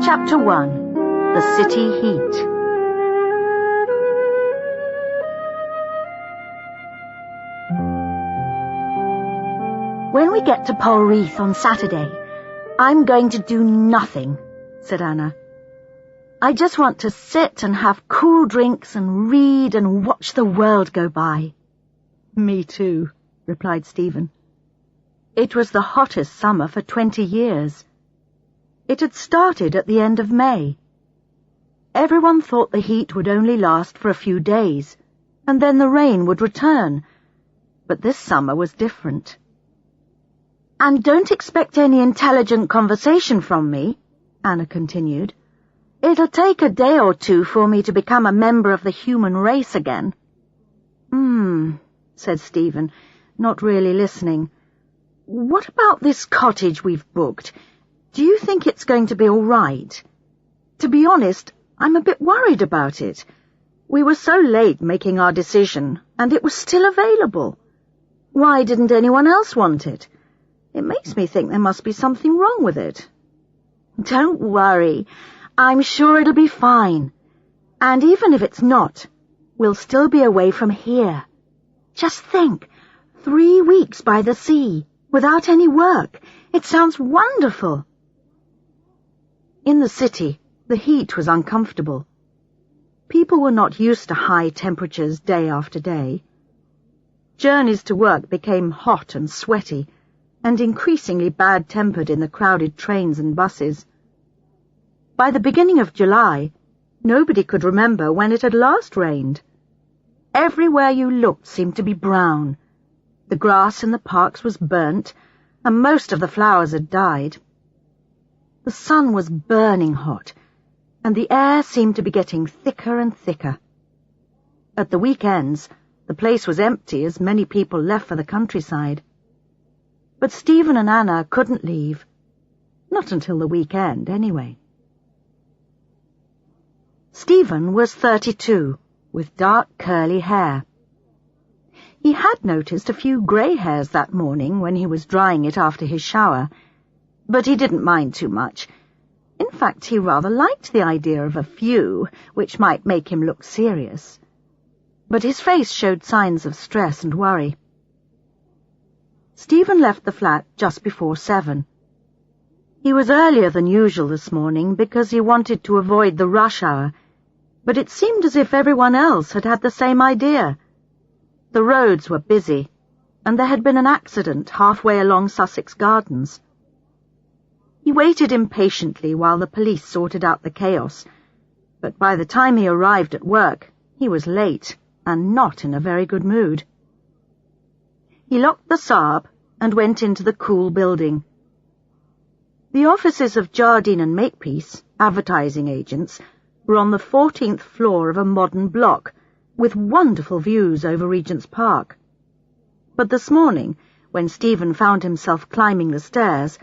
Chapter 1. The City Heat. When we get to Polreath on Saturday, I'm going to do nothing, said Anna. I just want to sit and have cool drinks and read and watch the world go by. Me too, replied Stephen. It was the hottest summer for 20 years. It had started at the end of May. Everyone thought the heat would only last for a few days, and then the rain would return. But this summer was different. And don't expect any intelligent conversation from me, Anna continued. It'll take a day or two for me to become a member of the human race again. Said Stephen, not really listening. What about this cottage we've booked? Do you think it's going to be all right? To be honest, I'm a bit worried about it. We were so late making our decision, and it was still available. Why didn't anyone else want it? It makes me think there must be something wrong with it. Don't worry. I'm sure it'll be fine. And even if it's not, we'll still be away from here. Just think, 3 weeks by the sea, without any work. It sounds wonderful. In the city, the heat was uncomfortable. People were not used to high temperatures day after day. Journeys to work became hot and sweaty, and increasingly bad-tempered in the crowded trains and buses. By the beginning of July, nobody could remember when it had last rained. Everywhere you looked seemed to be brown. The grass in the parks was burnt, and most of the flowers had died. The sun was burning hot, and the air seemed to be getting thicker and thicker. At the weekends, the place was empty as many people left for the countryside. But Stephen and Anna couldn't leave. Not until the weekend, anyway. Stephen was 32, with dark curly hair. He had noticed a few grey hairs that morning when he was drying it after his shower, but he didn't mind too much. In fact, he rather liked the idea of a few, which might make him look serious. But his face showed signs of stress and worry. Stephen left the flat just before 7. He was earlier than usual this morning because he wanted to avoid the rush hour, but it seemed as if everyone else had had the same idea. The roads were busy, and there had been an accident halfway along Sussex Gardens. He waited impatiently while the police sorted out the chaos, but by the time he arrived at work, he was late and not in a very good mood. He locked the Saab and went into the cool building. The offices of Jardine and Makepeace, advertising agents, were on the 14th floor of a modern block, with wonderful views over Regent's Park. But this morning, when Stephen found himself climbing the stairs,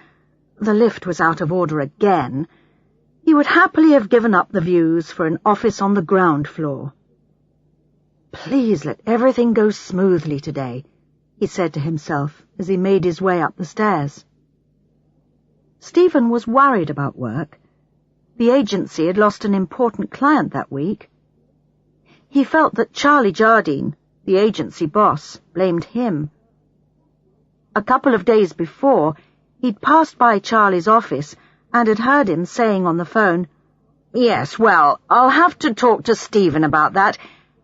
the lift was out of order again. He would happily have given up the views for an office on the ground floor. Please let everything go smoothly today, he said to himself as he made his way up the stairs. Stephen was worried about work. The agency had lost an important client that week. He felt that Charlie Jardine, the agency boss, blamed him. A couple of days before, he'd passed by Charlie's office and had heard him saying on the phone, "Yes, well, I'll have to talk to Stephen about that.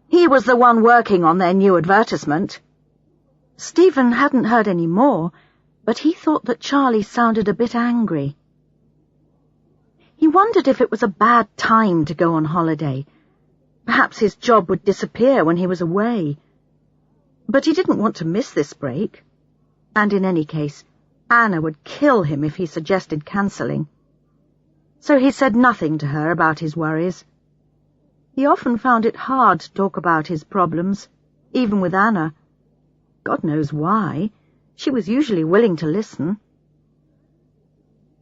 He was the one working on their new advertisement." Stephen hadn't heard any more, but he thought that Charlie sounded a bit angry. He wondered if it was a bad time to go on holiday. Perhaps his job would disappear when he was away. But he didn't want to miss this break. And in any case, Anna would kill him if he suggested cancelling. So he said nothing to her about his worries. He often found it hard to talk about his problems, even with Anna. God knows why. She was usually willing to listen.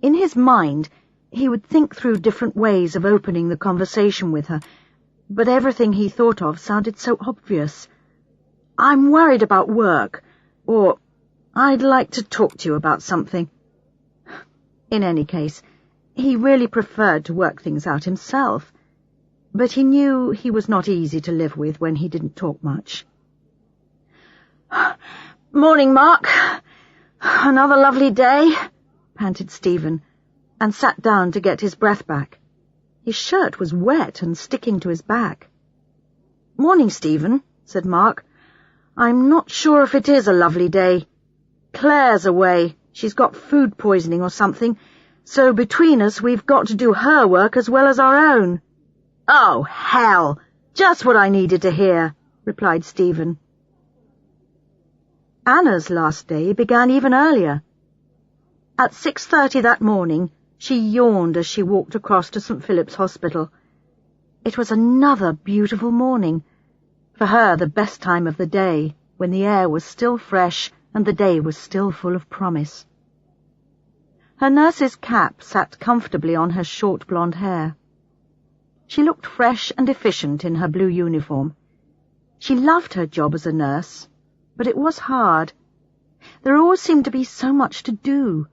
In his mind, he would think through different ways of opening the conversation with her, but everything he thought of sounded so obvious. "I'm worried about work," or "I'd like to talk to you about something." In any case, He really preferred to work things out himself, but he knew he was not easy to live with when he didn't talk much. "Morning, Mark. Another lovely day," panted Stephen, and sat down to get his breath back. His shirt was wet and sticking to his back. "Morning, Stephen," said Mark. "I'm not sure if it is a lovely day. Claire's away. She's got food poisoning or something, so between us we've got to do her work as well as our own." "Oh, hell! Just what I needed to hear," replied Stephen. Anna's last day began even earlier. At 6:30 that morning, she yawned as she walked across to St. Philip's Hospital. It was another beautiful morning, for her the best time of the day, when the air was still fresh and the day was still full of promise. Her nurse's cap sat comfortably on her short blonde hair. She looked fresh and efficient in her blue uniform. She loved her job as a nurse, but it was hard. There always seemed to be so much to do,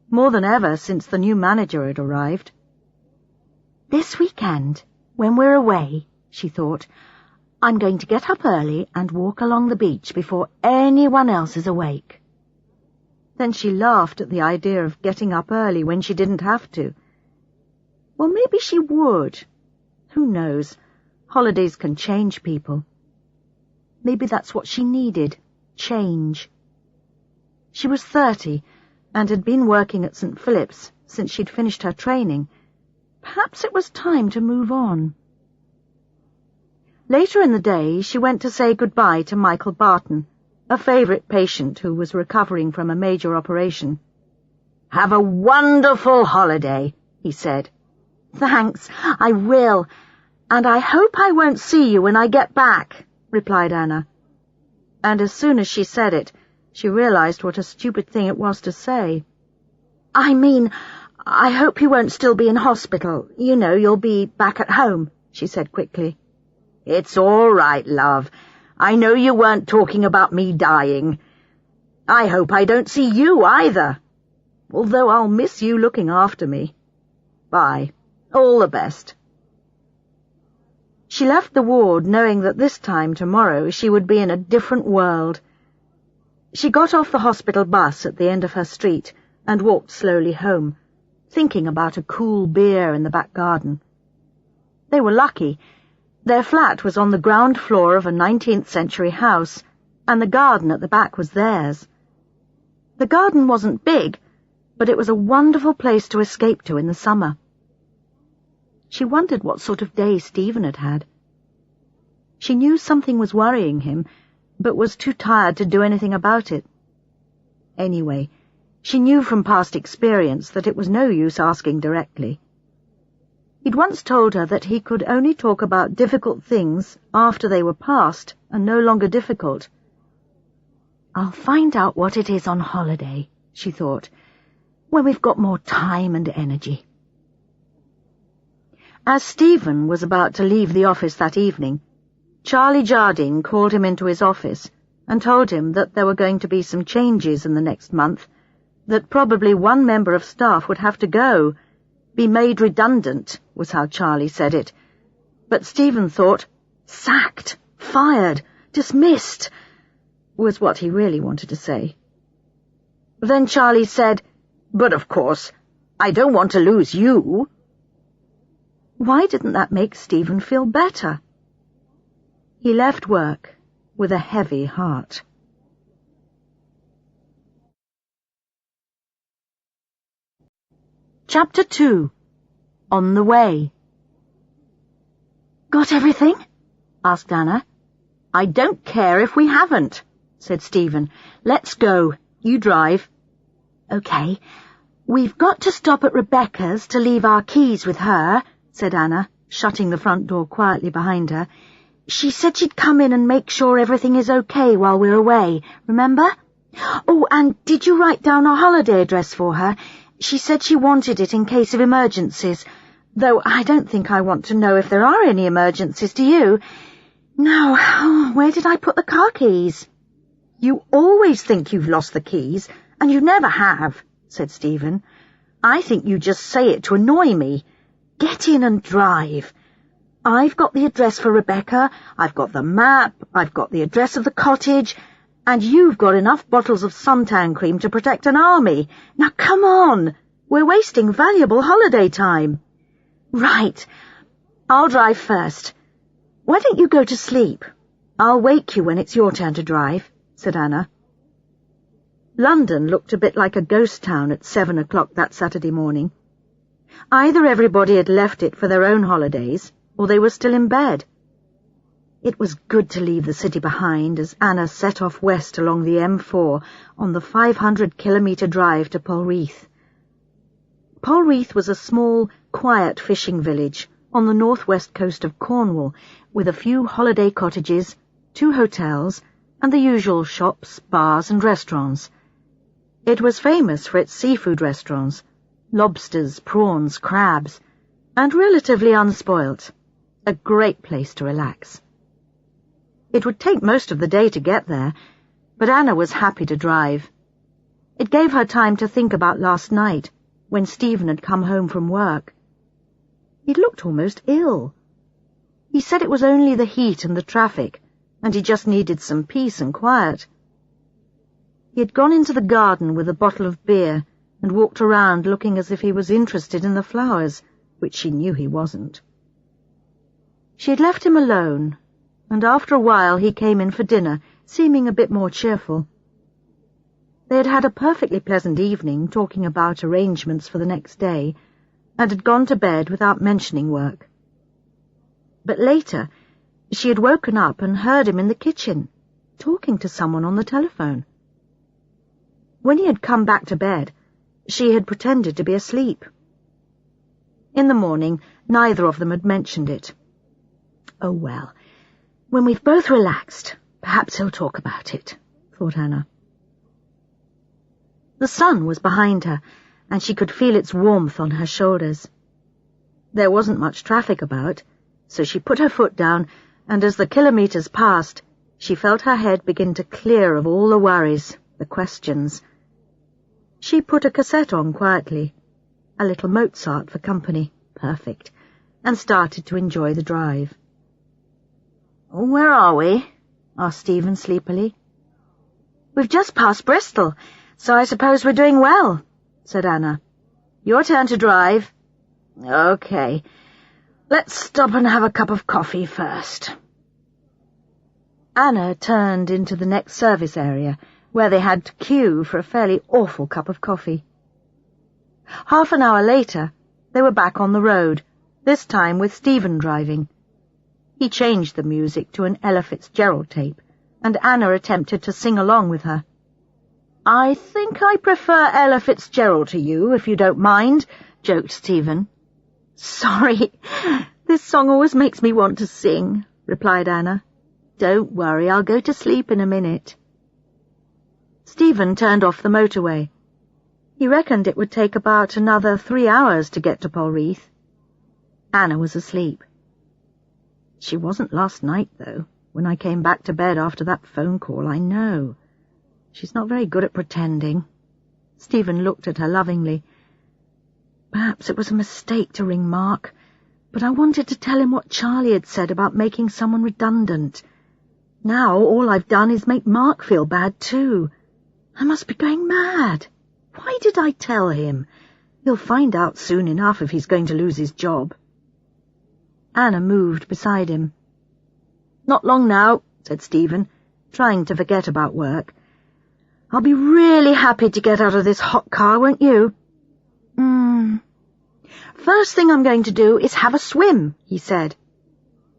more than ever since the new manager had arrived. "This weekend, when we're away," she thought, "I'm going to get up early and walk along the beach before anyone else is awake." Then she laughed at the idea of getting up early when she didn't have to. Well, maybe she would. Who knows? Holidays can change people. Maybe that's what she needed, change. She was 30 and had been working at St. Philip's since she'd finished her training. Perhaps it was time to move on. Later in the day, she went to say goodbye to Michael Barton, a favourite patient who was recovering from a major operation. "Have a wonderful holiday," he said. "Thanks, I will, and I hope I won't see you when I get back," replied Anna. And as soon as she said it, she realized what a stupid thing it was to say. "I mean, I hope you won't still be in hospital. You know, you'll be back at home," she said quickly. "It's all right, love. I know you weren't talking about me dying. I hope I don't see you either, although I'll miss you looking after me. Bye. All the best." She left the ward knowing that this time tomorrow she would be in a different world. She got off the hospital bus at the end of her street and walked slowly home, thinking about a cool beer in the back garden. They were lucky. Their flat was on the ground floor of a 19th century house, and the garden at the back was theirs. The garden wasn't big, but it was a wonderful place to escape to in the summer. She wondered what sort of day Stephen had had. She knew something was worrying him, but was too tired to do anything about it. Anyway, she knew from past experience that it was no use asking directly. He'd once told her that he could only talk about difficult things after they were past and no longer difficult. "I'll find out what it is on holiday," she thought, "when we've got more time and energy." As Stephen was about to leave the office that evening, Charlie Jardine called him into his office and told him that there were going to be some changes in the next month, that probably one member of staff would have to go, be made redundant, was how Charlie said it. But Stephen thought, sacked, fired, dismissed, was what he really wanted to say. Then Charlie said, "But of course, I don't want to lose you." Why didn't that make Stephen feel better? He left work with a heavy heart. Chapter 2. On the Way. "Got everything?" asked Anna. "I don't care if we haven't," said Stephen. "Let's go. You drive." "Okay. We've got to stop at Rebecca's to leave our keys with her," said Anna, shutting the front door quietly behind her. "She said she'd come in and make sure everything is okay while we're away, remember? Oh, and did you write down our holiday address for her? She said she wanted it in case of emergencies, though I don't think I want to know if there are any emergencies, do you? No, where did I put the car keys?" "You always think you've lost the keys, and you never have," said Stephen. I think you just say it to annoy me. Get in and drive. I've got the address for Rebecca, I've got the map, I've got the address of the cottage, and you've got enough bottles of suntan cream to protect an army. Now come on, we're wasting valuable holiday time. Right, I'll drive first. Why don't you go to sleep? I'll wake you when it's your turn to drive, said Anna. London looked a bit like a ghost town at 7 o'clock that Saturday morning. Either everybody had left it for their own holidays, or they were still in bed. It was good to leave the city behind as Anna set off west along the M4 on the 500-kilometre drive to Polreath. Polreath was a small, quiet fishing village on the northwest coast of Cornwall, with a few holiday cottages, 2 hotels, and the usual shops, bars and restaurants. It was famous for its seafood restaurants, lobsters, prawns, crabs, and relatively unspoilt. A great place to relax. It would take most of the day to get there, but Anna was happy to drive. It gave her time to think about last night, when Stephen had come home from work. He'd looked almost ill. He said it was only the heat and the traffic, and he just needed some peace and quiet. He had gone into the garden with a bottle of beer and walked around looking as if he was interested in the flowers, which she knew he wasn't. She had left him alone, and after a while he came in for dinner, seeming a bit more cheerful. They had had a perfectly pleasant evening talking about arrangements for the next day, and had gone to bed without mentioning work. But later, she had woken up and heard him in the kitchen, talking to someone on the telephone. When he had come back to bed, she had pretended to be asleep. In the morning, neither of them had mentioned it. Oh well, when we've both relaxed, perhaps he'll talk about it, thought Anna. The sun was behind her, and she could feel its warmth on her shoulders. There wasn't much traffic about, so she put her foot down, and as the kilometres passed, she felt her head begin to clear of all the worries, the questions. She put a cassette on quietly, a little Mozart for company, perfect, and started to enjoy the drive. "Where are we?" asked Stephen sleepily. "We've just passed Bristol, so I suppose we're doing well," said Anna. "Your turn to drive." "OK. Let's stop and have a cup of coffee first." Anna turned into the next service area, where they had to queue for a fairly awful cup of coffee. Half an hour later, they were back on the road, this time with Stephen driving. He changed the music to an Ella Fitzgerald tape, and Anna attempted to sing along with her. "I think I prefer Ella Fitzgerald to you, if you don't mind," joked Stephen. "Sorry, this song always makes me want to sing," replied Anna. "Don't worry, I'll go to sleep in a minute." Stephen turned off the motorway. He reckoned it would take about another 3 hours to get to Polreath. Anna was asleep. She wasn't last night, though, when I came back to bed after that phone call, I know. She's not very good at pretending. Stephen looked at her lovingly. Perhaps it was a mistake to ring Mark, but I wanted to tell him what Charlie had said about making someone redundant. Now all I've done is make Mark feel bad, too. I must be going mad. Why did I tell him? He'll find out soon enough if he's going to lose his job. Anna moved beside him. "Not long now," said Stephen, trying to forget about work. "I'll be really happy to get out of this hot car, won't you?" "First thing I'm going to do is have a swim," he said.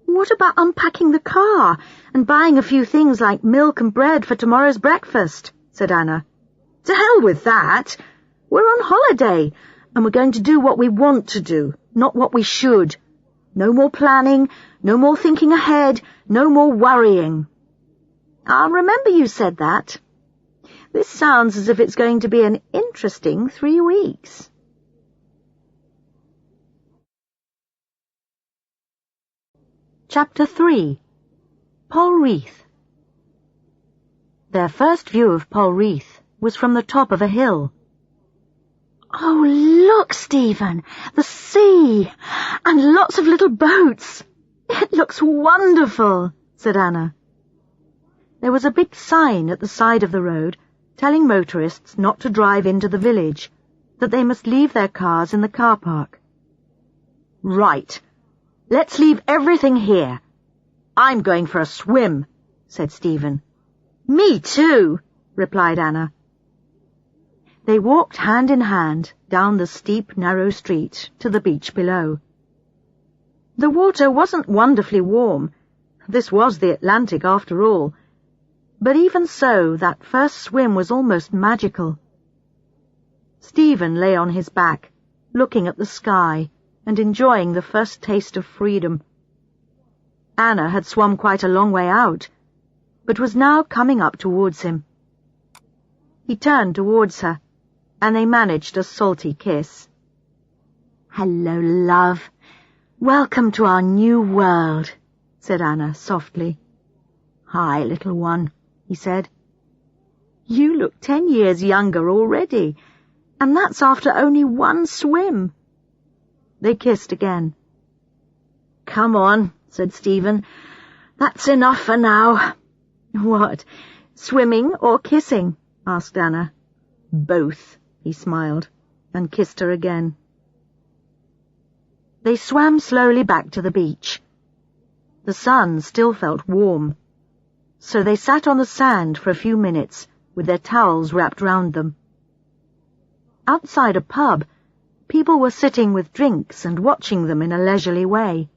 "What about unpacking the car and buying a few things like milk and bread for tomorrow's breakfast?" said Anna. "To hell with that. We're on holiday, and we're going to do what we want to do, not what we should. No more planning, no more thinking ahead, no more worrying." "I'll remember you said that. This sounds as if it's going to be an interesting 3 weeks. Chapter 3. Polreath. Their first view of Polreath was from the top of a hill. "Oh, look, Stephen, the sea, and lots of little boats. It looks wonderful," said Anna. There was a big sign at the side of the road telling motorists not to drive into the village, that they must leave their cars in the car park. "Right, let's leave everything here. I'm going for a swim," said Stephen. "Me too," replied Anna. They walked hand in hand down the steep, narrow street to the beach below. The water wasn't wonderfully warm. This was the Atlantic after all. But even so, that first swim was almost magical. Stephen lay on his back, looking at the sky and enjoying the first taste of freedom. Anna had swum quite a long way out, but was now coming up towards him. He turned towards her, and they managed a salty kiss. "Hello, love. Welcome to our new world," said Anna softly. "Hi, little one," he said. "You look 10 years younger already, and that's after only one swim." They kissed again. "Come on," said Stephen. "That's enough for now." "What, swimming or kissing?" asked Anna. "Both," he smiled, and kissed her again. They swam slowly back to the beach. The sun still felt warm, so they sat on the sand for a few minutes with their towels wrapped round them. Outside a pub, people were sitting with drinks and watching them in a leisurely way.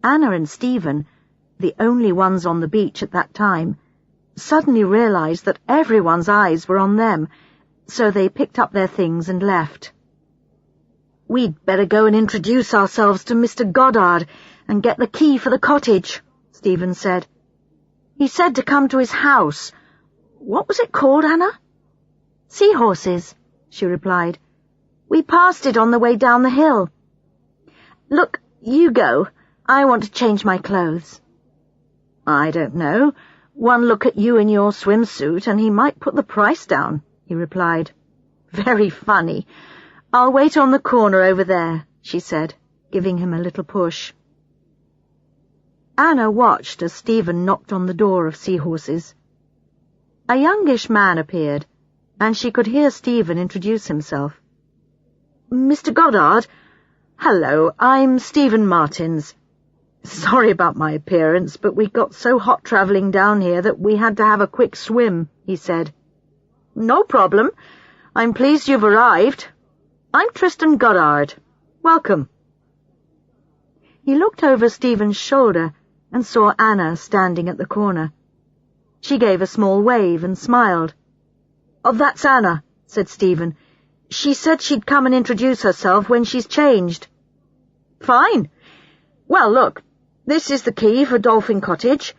Anna and Stephen, the only ones on the beach at that time, suddenly realized that everyone's eyes were on them, so they picked up their things and left. "We'd better go and introduce ourselves to Mr. Goddard and get the key for the cottage," Stephen said. "He said to come to his house. What was it called, Anna?" "Seahorses," she replied. "We passed it on the way down the hill." "Look, you go. I want to change my clothes." "I don't know. One look at you in your swimsuit and he might put the price down," he replied. "Very funny. I'll wait on the corner over there," she said, giving him a little push. Anna watched as Stephen knocked on the door of Seahorses. A youngish man appeared, and she could hear Stephen introduce himself. "Mr. Goddard? Hello, I'm Stephen Martins. Sorry about my appearance, but we got so hot travelling down here that we had to have a quick swim," he said. "No problem. I'm pleased you've arrived. I'm Tristan Goddard. Welcome." He looked over Stephen's shoulder and saw Anna standing at the corner. She gave a small wave and smiled. "Oh, that's Anna," said Stephen. "She said she'd come and introduce herself when she's changed." "Fine. Well, look, this is the key for Dolphin Cottage.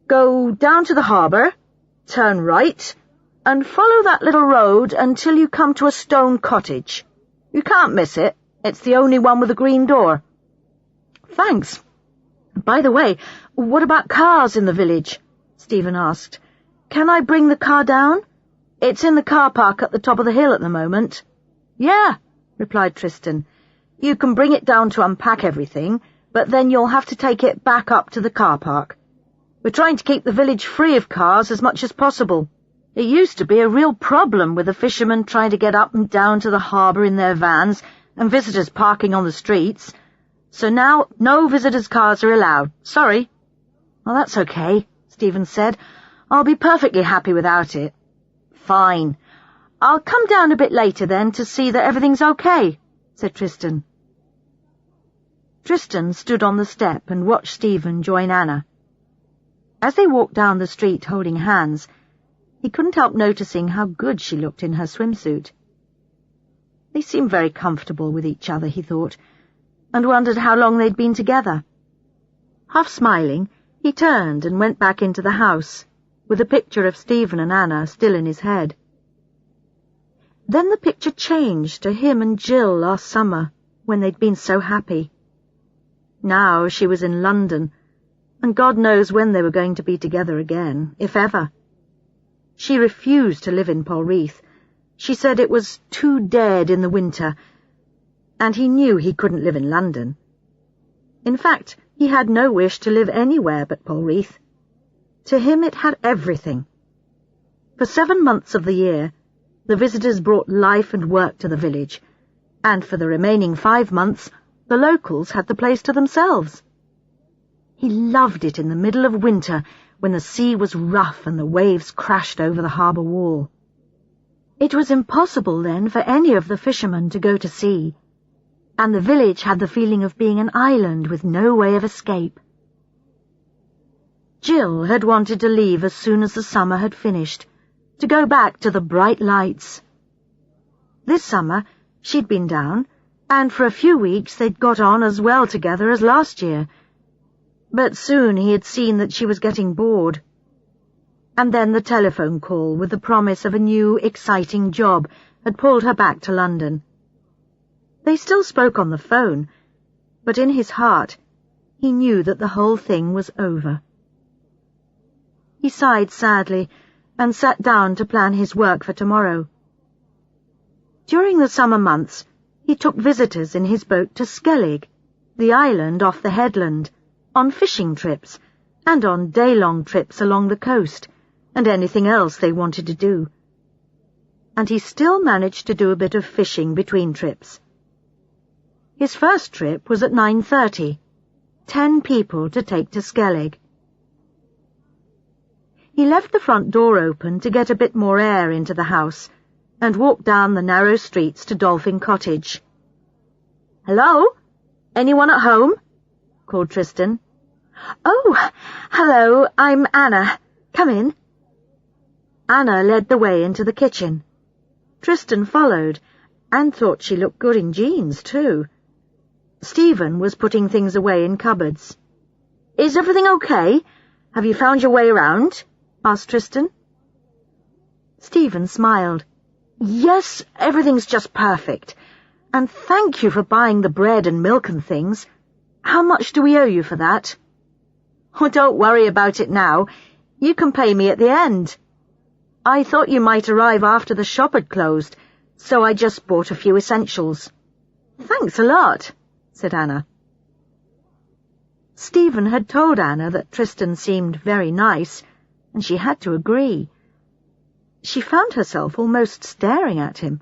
Go down to the harbour, turn right, and follow that little road until you come to a stone cottage. You can't miss it. It's the only one with a green door." "Thanks. By the way, what about cars in the village?" Stephen asked. "Can I bring the car down? It's in the car park at the top of the hill at the moment." "Yeah," replied Tristan. "You can bring it down to unpack everything, but then you'll have to take it back up to the car park. We're trying to keep the village free of cars as much as possible. It used to be a real problem with the fishermen trying to get up and down to the harbour in their vans and visitors parking on the streets. So now no visitors' cars are allowed. Sorry." "Well, that's okay," Stephen said. "I'll be perfectly happy without it." "Fine. I'll come down a bit later then to see that everything's okay," said Tristan. Tristan stood on the step and watched Stephen join Anna. As they walked down the street holding hands, he couldn't help noticing how good she looked in her swimsuit. They seemed very comfortable with each other, he thought, and wondered how long they'd been together. Half smiling, he turned and went back into the house, with the picture of Stephen and Anna still in his head. Then the picture changed to him and Jill last summer, when they'd been so happy. Now she was in London, and God knows when they were going to be together again, if ever. She refused to live in Polreath. She said it was too dead in the winter, and he knew he couldn't live in London. In fact, he had no wish to live anywhere but Polreath. To him it had everything. For 7 months of the year, the visitors brought life and work to the village, and for the remaining 5 months, the locals had the place to themselves. He loved it in the middle of winter when the sea was rough and the waves crashed over the harbour wall. It was impossible then for any of the fishermen to go to sea, and the village had the feeling of being an island with no way of escape. Jill had wanted to leave as soon as the summer had finished, to go back to the bright lights. This summer she'd been down, and for a few weeks they'd got on as well together as last year. But soon he had seen that she was getting bored. And then the telephone call with the promise of a new, exciting job had pulled her back to London. They still spoke on the phone, but in his heart he knew that the whole thing was over. He sighed sadly and sat down to plan his work for tomorrow. During the summer months, he took visitors in his boat to Skellig, the island off the headland, on fishing trips, and on day-long trips along the coast, and anything else they wanted to do. And he still managed to do a bit of fishing between trips. His first trip was at 9:30, 10 people to take to Skellig. He left the front door open to get a bit more air into the house, and walked down the narrow streets to Dolphin Cottage. "Hello? Anyone at home?" called Tristan. "Oh, hello, I'm Anna. Come in." Anna led the way into the kitchen. Tristan followed, and thought she looked good in jeans, too. Stephen was putting things away in cupboards. "Is everything okay? Have you found your way around?" asked Tristan. Stephen smiled. "Yes, everything's just perfect. And thank you for buying the bread and milk and things. How much do we owe you for that?" "Oh, don't worry about it now. You can pay me at the end. I thought you might arrive after the shop had closed, so I just bought a few essentials." "Thanks a lot," said Anna. Stephen had told Anna that Tristan seemed very nice, and she had to agree. She found herself almost staring at him.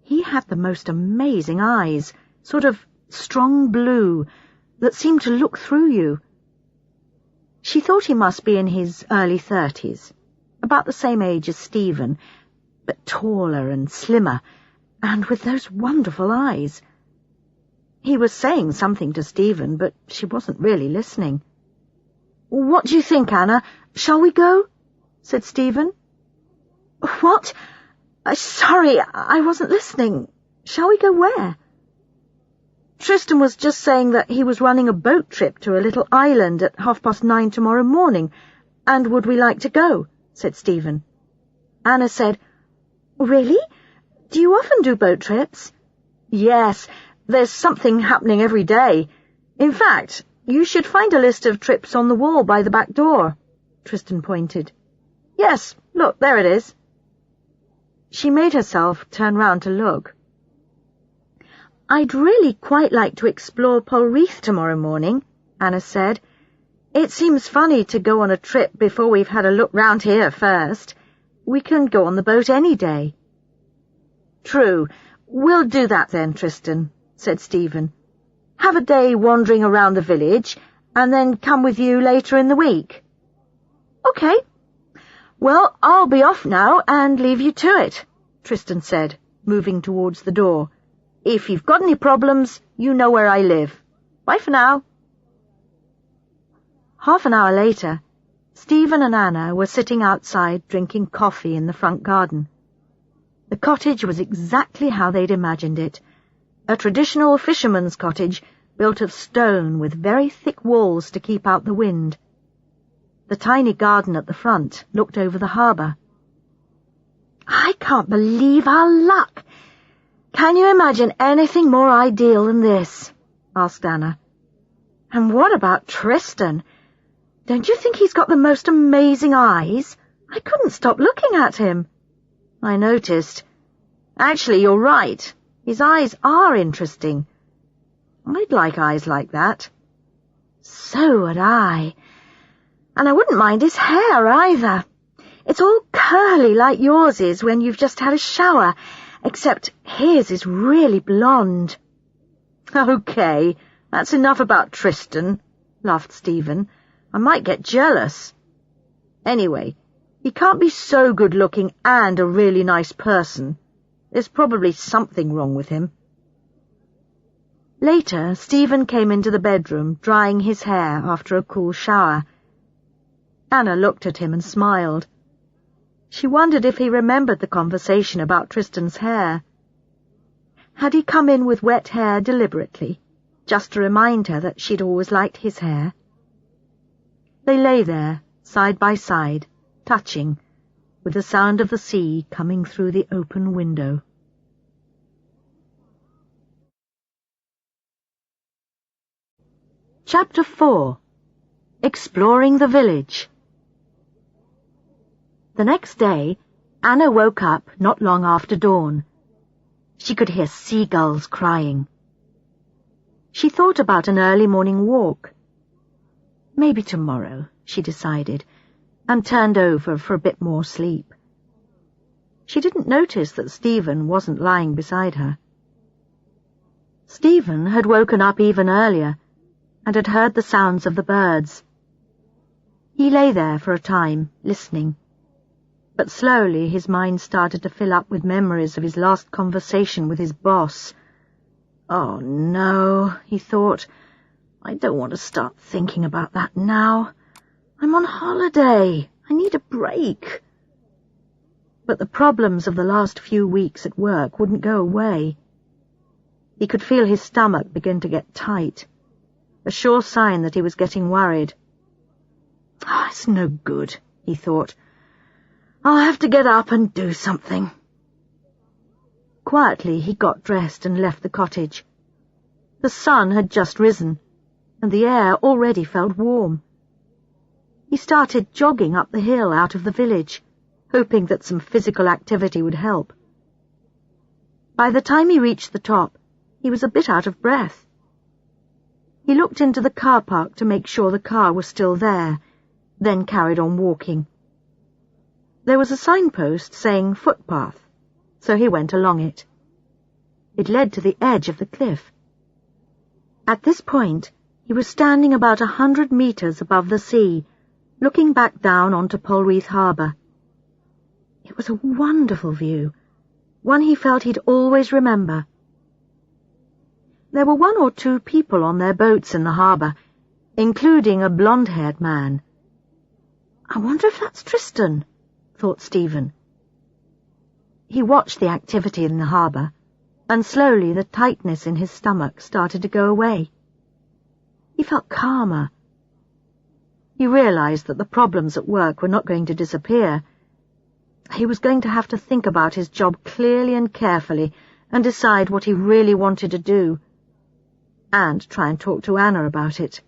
He had the most amazing eyes, sort of strong blue, that seemed to look through you. She thought he must be in his early 30s, about the same age as Stephen, but taller and slimmer, and with those wonderful eyes. He was saying something to Stephen, but she wasn't really listening. "What do you think, Anna? Shall we go?" said Stephen. "What? Sorry, I wasn't listening. Shall we go where?" "Tristan was just saying that he was running a boat trip to a little island at 9:30 tomorrow morning, and would we like to go?" said Stephen. Anna said, "Really? Do you often do boat trips?" "Yes, there's something happening every day. In fact, you should find a list of trips on the wall by the back door." Tristan pointed. "Yes, look, there it is." She made herself turn round to look. "I'd really quite like to explore Polreath tomorrow morning," Anna said. "It seems funny to go on a trip before we've had a look round here first. We can go on the boat any day." "True. We'll do that then, Tristan," said Stephen. "Have a day wandering around the village, and then come with you later in the week." "Okay. Well, I'll be off now and leave you to it," Tristan said, moving towards the door. "If you've got any problems, you know where I live. Bye for now." Half an hour later, Stephen and Anna were sitting outside drinking coffee in the front garden. The cottage was exactly how they'd imagined it, a traditional fisherman's cottage built of stone with very thick walls to keep out the wind. The tiny garden at the front looked over the harbour. "I can't believe our luck. Can you imagine anything more ideal than this?" asked Anna. "And what about Tristan? Don't you think he's got the most amazing eyes? I couldn't stop looking at him." "I noticed. Actually, you're right. His eyes are interesting. I'd like eyes like that. So would I. And I wouldn't mind his hair either. It's all curly like yours is when you've just had a shower, except his is really blonde. Okay, that's enough about Tristan, laughed Stephen. I might get jealous. Anyway, he can't be so good-looking and a really nice person. There's probably something wrong with him. Later, Stephen came into the bedroom, drying his hair after a cool shower. Anna looked at him and smiled. She wondered if he remembered the conversation about Tristan's hair. Had he come in with wet hair deliberately, just to remind her that she'd always liked his hair? They lay there, side by side, touching, with the sound of the sea coming through the open window. Chapter 4. Exploring the Village. The next day, Anna woke up not long after dawn. She could hear seagulls crying. She thought about an early morning walk. Maybe tomorrow, she decided, and turned over for a bit more sleep. She didn't notice that Stephen wasn't lying beside her. Stephen had woken up even earlier and had heard the sounds of the birds. He lay there for a time, listening, but slowly his mind started to fill up with memories of his last conversation with his boss. Oh no, he thought, I don't want to start thinking about that now. I'm on holiday. I need a break. But the problems of the last few weeks at work wouldn't go away. He could feel his stomach begin to get tight, a sure sign that he was getting worried. It's no good, he thought. I'll have to get up and do something. Quietly he got dressed and left the cottage. The sun had just risen, and the air already felt warm. He started jogging up the hill out of the village, hoping that some physical activity would help. By the time he reached the top, he was a bit out of breath. He looked into the car park to make sure the car was still there, then carried on walking. There was a signpost saying footpath, so he went along it. It led to the edge of the cliff. At this point, he was standing about 100 meters above the sea, looking back down onto Polreath Harbour. It was a wonderful view, one he felt he'd always remember. There were 1 or 2 people on their boats in the harbour, including a blonde-haired man. I wonder if that's Tristan, thought Stephen. He watched the activity in the harbour, and slowly the tightness in his stomach started to go away. He felt calmer. He realized that the problems at work were not going to disappear. He was going to have to think about his job clearly and carefully and decide what he really wanted to do, and try and talk to Anna about it.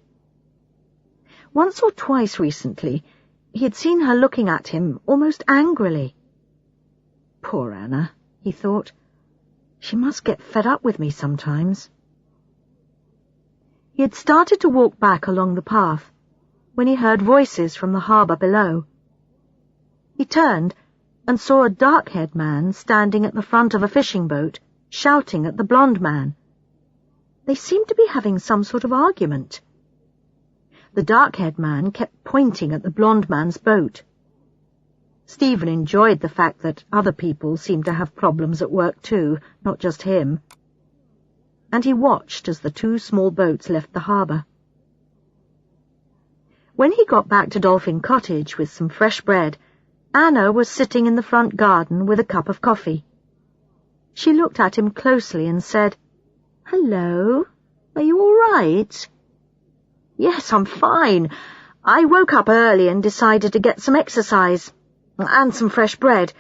Once or twice recently, he had seen her looking at him almost angrily. Poor Anna, he thought. She must get fed up with me sometimes. He had started to walk back along the path when he heard voices from the harbour below. He turned and saw a dark-haired man standing at the front of a fishing boat, shouting at the blonde man. They seemed to be having some sort of argument. The dark-haired man kept pointing at the blonde man's boat. Stephen enjoyed the fact that other people seemed to have problems at work too, not just him. And he watched as the 2 small boats left the harbour. When he got back to Dolphin Cottage with some fresh bread, Anna was sitting in the front garden with a cup of coffee. She looked at him closely and said, "Hello, are you all right?" "Yes, I'm fine. I woke up early and decided to get some exercise. And some fresh bread.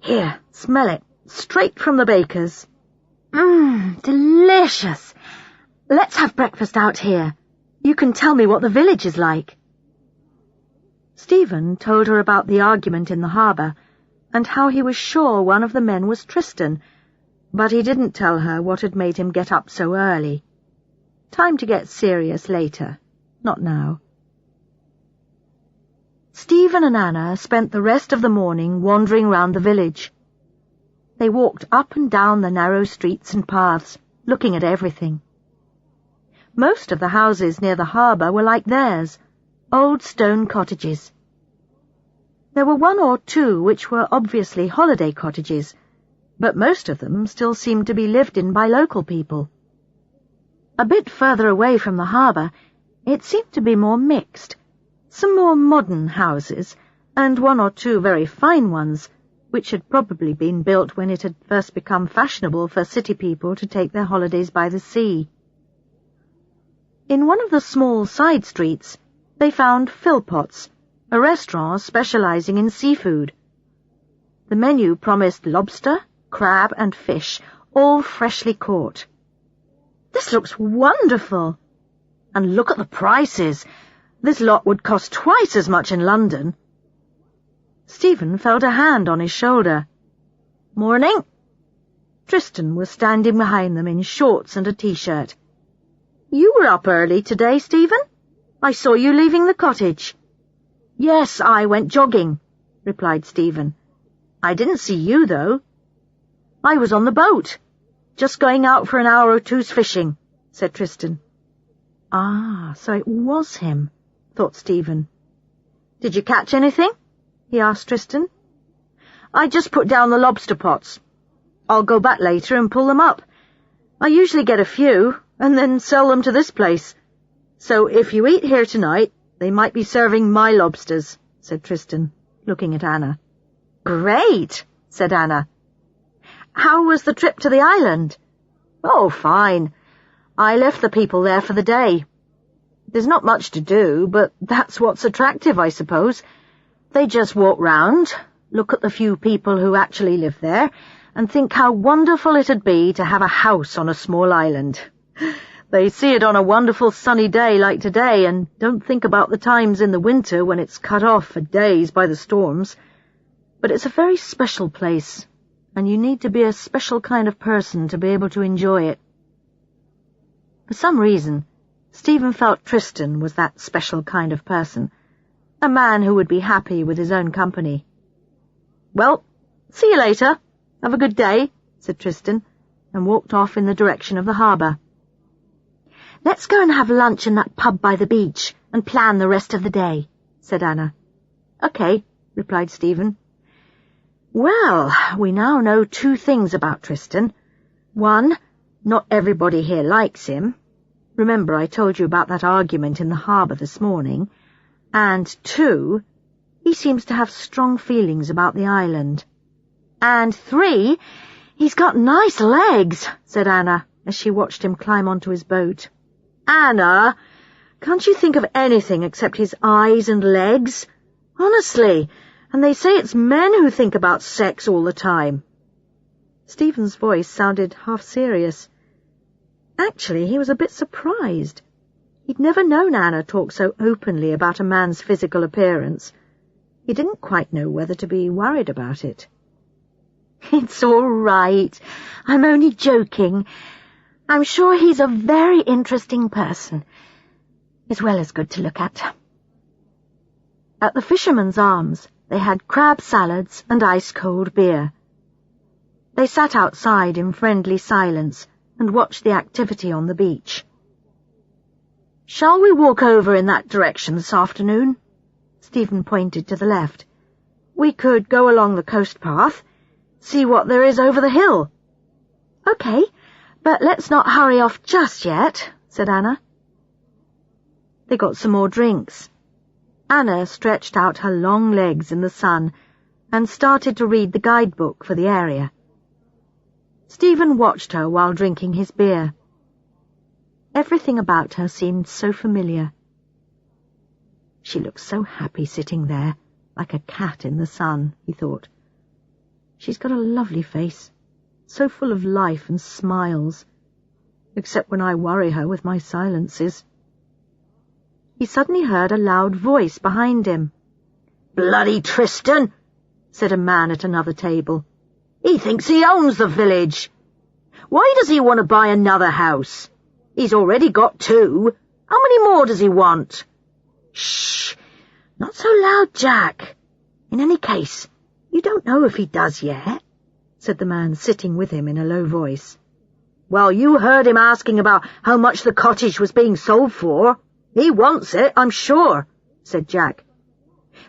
Here, smell it. Straight from the baker's." Delicious. Let's have breakfast out here. You can tell me what the village is like. Stephen told her about the argument in the harbour, and how he was sure one of the men was Tristan, But he didn't tell her what had made him get up so early. Time to get serious later, not now. Stephen and Anna spent the rest of the morning wandering round the village. They walked up and down the narrow streets and paths, looking at everything. Most of the houses near the harbour were like theirs, old stone cottages. There were one or two which were obviously holiday cottages, but most of them still seemed to be lived in by local people. A bit further away from the harbour, it seemed to be more mixed. Some more modern houses, and one or two very fine ones, which had probably been built when it had first become fashionable for city people to take their holidays by the sea. In one of the small side streets, they found Philpot's, a restaurant specializing in seafood. The menu promised lobster, crab and fish, all freshly caught. "This looks wonderful! And look at the prices! This lot would cost twice as much in London." Stephen felt a hand on his shoulder. "Morning." Tristan was standing behind them in shorts and a t-shirt. "You were up early today, Stephen? I saw you leaving the cottage." "Yes, I went jogging," replied Stephen. "I didn't see you, though." "I was on the boat, just going out for an hour or two's fishing," said Tristan. "Ah, so it was him," thought Stephen. "Did you catch anything?" he asked Tristan. "I just put down the lobster pots. I'll go back later and pull them up. I usually get a few, and then sell them to this place. So if you eat here tonight, they might be serving my lobsters," said Tristan, looking at Anna. "Great," said Anna. "How was the trip to the island?" "Oh, fine. I left the people there for the day. There's not much to do, but that's what's attractive, I suppose. They just walk round, look at the few people who actually live there, and think how wonderful it'd be to have a house on a small island. They see it on a wonderful sunny day like today and don't think about the times in the winter when it's cut off for days by the storms. But it's a very special place, and you need to be a special kind of person to be able to enjoy it." For some reason, Stephen felt Tristan was that special kind of person, a man who would be happy with his own company. "Well, see you later. Have a good day," said Tristan, and walked off in the direction of the harbour. "Let's go and have lunch in that pub by the beach and plan the rest of the day," said Anna. "Okay," replied Stephen. Well, we now know two things about Tristan. One, not everybody here likes him. Remember I told you about that argument in the harbour this morning. And two, he seems to have strong feelings about the island. And three, he's got nice legs, said Anna, as she watched him climb onto his boat. Anna, can't you think of anything except his eyes and legs? Honestly, and they say it's men who think about sex all the time. Stephen's voice sounded half serious. Actually, he was a bit surprised. He'd never known Anna talk so openly about a man's physical appearance. He didn't quite know whether to be worried about it. It's all right. I'm only joking. I'm sure he's a very interesting person, as well as good to look at. At the Fisherman's Arms, they had crab salads and ice-cold beer. They sat outside in friendly silence and watched the activity on the beach. Shall we walk over in that direction this afternoon? Stephen pointed to the left. We could go along the coast path, see what there is over the hill. Okay, but let's not hurry off just yet, said Anna. They got some more drinks. Anna stretched out her long legs in the sun and started to read the guidebook for the area. Stephen watched her while drinking his beer. Everything about her seemed so familiar. She looked so happy sitting there, like a cat in the sun, he thought. She's got a lovely face, so full of life and smiles, except when I worry her with my silences. He suddenly heard a loud voice behind him. Bloody Tristan, said a man at another table. He thinks he owns the village. Why does he want to buy another house? He's already got 2. How many more does he want? Shh! Not so loud, Jack. In any case, you don't know if he does yet, said the man sitting with him in a low voice. Well, you heard him asking about how much the cottage was being sold for. He wants it, I'm sure, said Jack.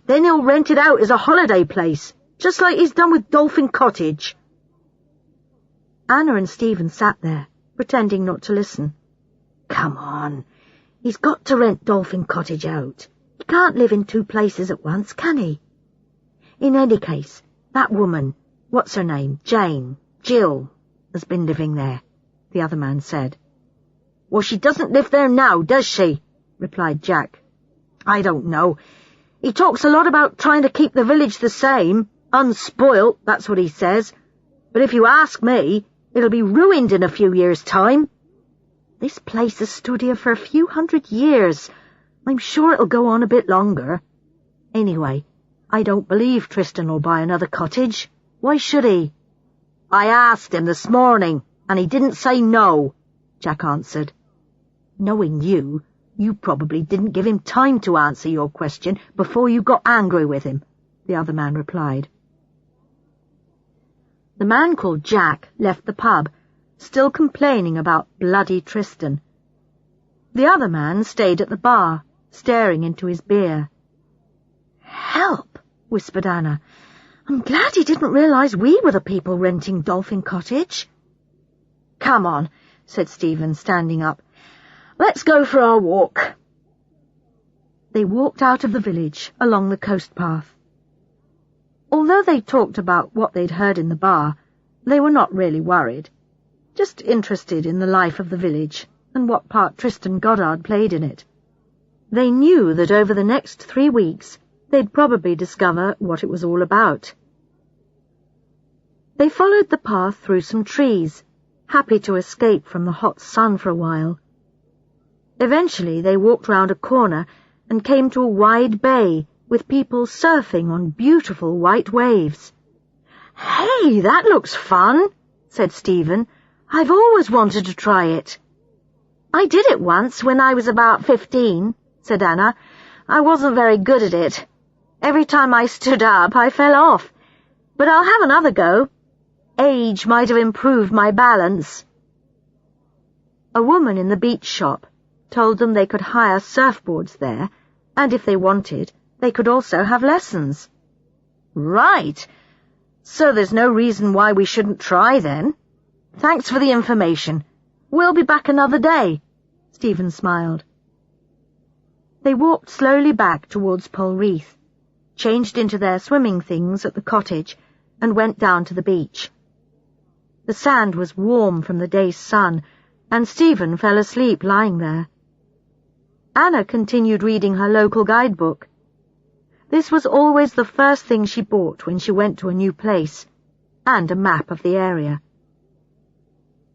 Then he'll rent it out as a holiday place, just like he's done with Dolphin Cottage. Anna and Stephen sat there, pretending not to listen. Come on, he's got to rent Dolphin Cottage out. He can't live in 2 places at once, can he? In any case, that woman, what's her name, Jill, has been living there, the other man said. Well, she doesn't live there now, does she? Replied Jack. I don't know. He talks a lot about trying to keep the village the same, unspoilt, that's what he says. But if you ask me, it'll be ruined in a few years' time. This place has stood here for a few 100 years. I'm sure it'll go on a bit longer. Anyway, I don't believe Tristan will buy another cottage. Why should he? I asked him this morning, and he didn't say no, Jack answered. Knowing you, you probably didn't give him time to answer your question before you got angry with him, the other man replied. The man called Jack left the pub, still complaining about bloody Tristan. The other man stayed at the bar, staring into his beer. Help, whispered Anna. I'm glad he didn't realise we were the people renting Dolphin Cottage. Come on, said Stephen, standing up. Let's go for our walk. They walked out of the village, along the coast path. Although they talked about what they'd heard in the bar, they were not really worried, just interested in the life of the village and what part Tristan Goddard played in it. They knew that over the next 3 weeks they'd probably discover what it was all about. They followed the path through some trees, happy to escape from the hot sun for a while. Eventually they walked round a corner and came to a wide bay with people surfing on beautiful white waves. Hey, that looks fun, said Stephen. I've always wanted to try it. I did it once when I was about 15, said Anna. I wasn't very good at it. Every time I stood up, I fell off. But I'll have another go. Age might have improved my balance. A woman in the beach shop told them they could hire surfboards there, and if they wanted, they could also have lessons. Right. So there's no reason why we shouldn't try then. Thanks for the information. We'll be back another day, Stephen smiled. They walked slowly back towards Polreath, changed into their swimming things at the cottage, and went down to the beach. The sand was warm from the day's sun, and Stephen fell asleep lying there. Anna continued reading her local guidebook. This was always the first thing she bought when she went to a new place, and a map of the area.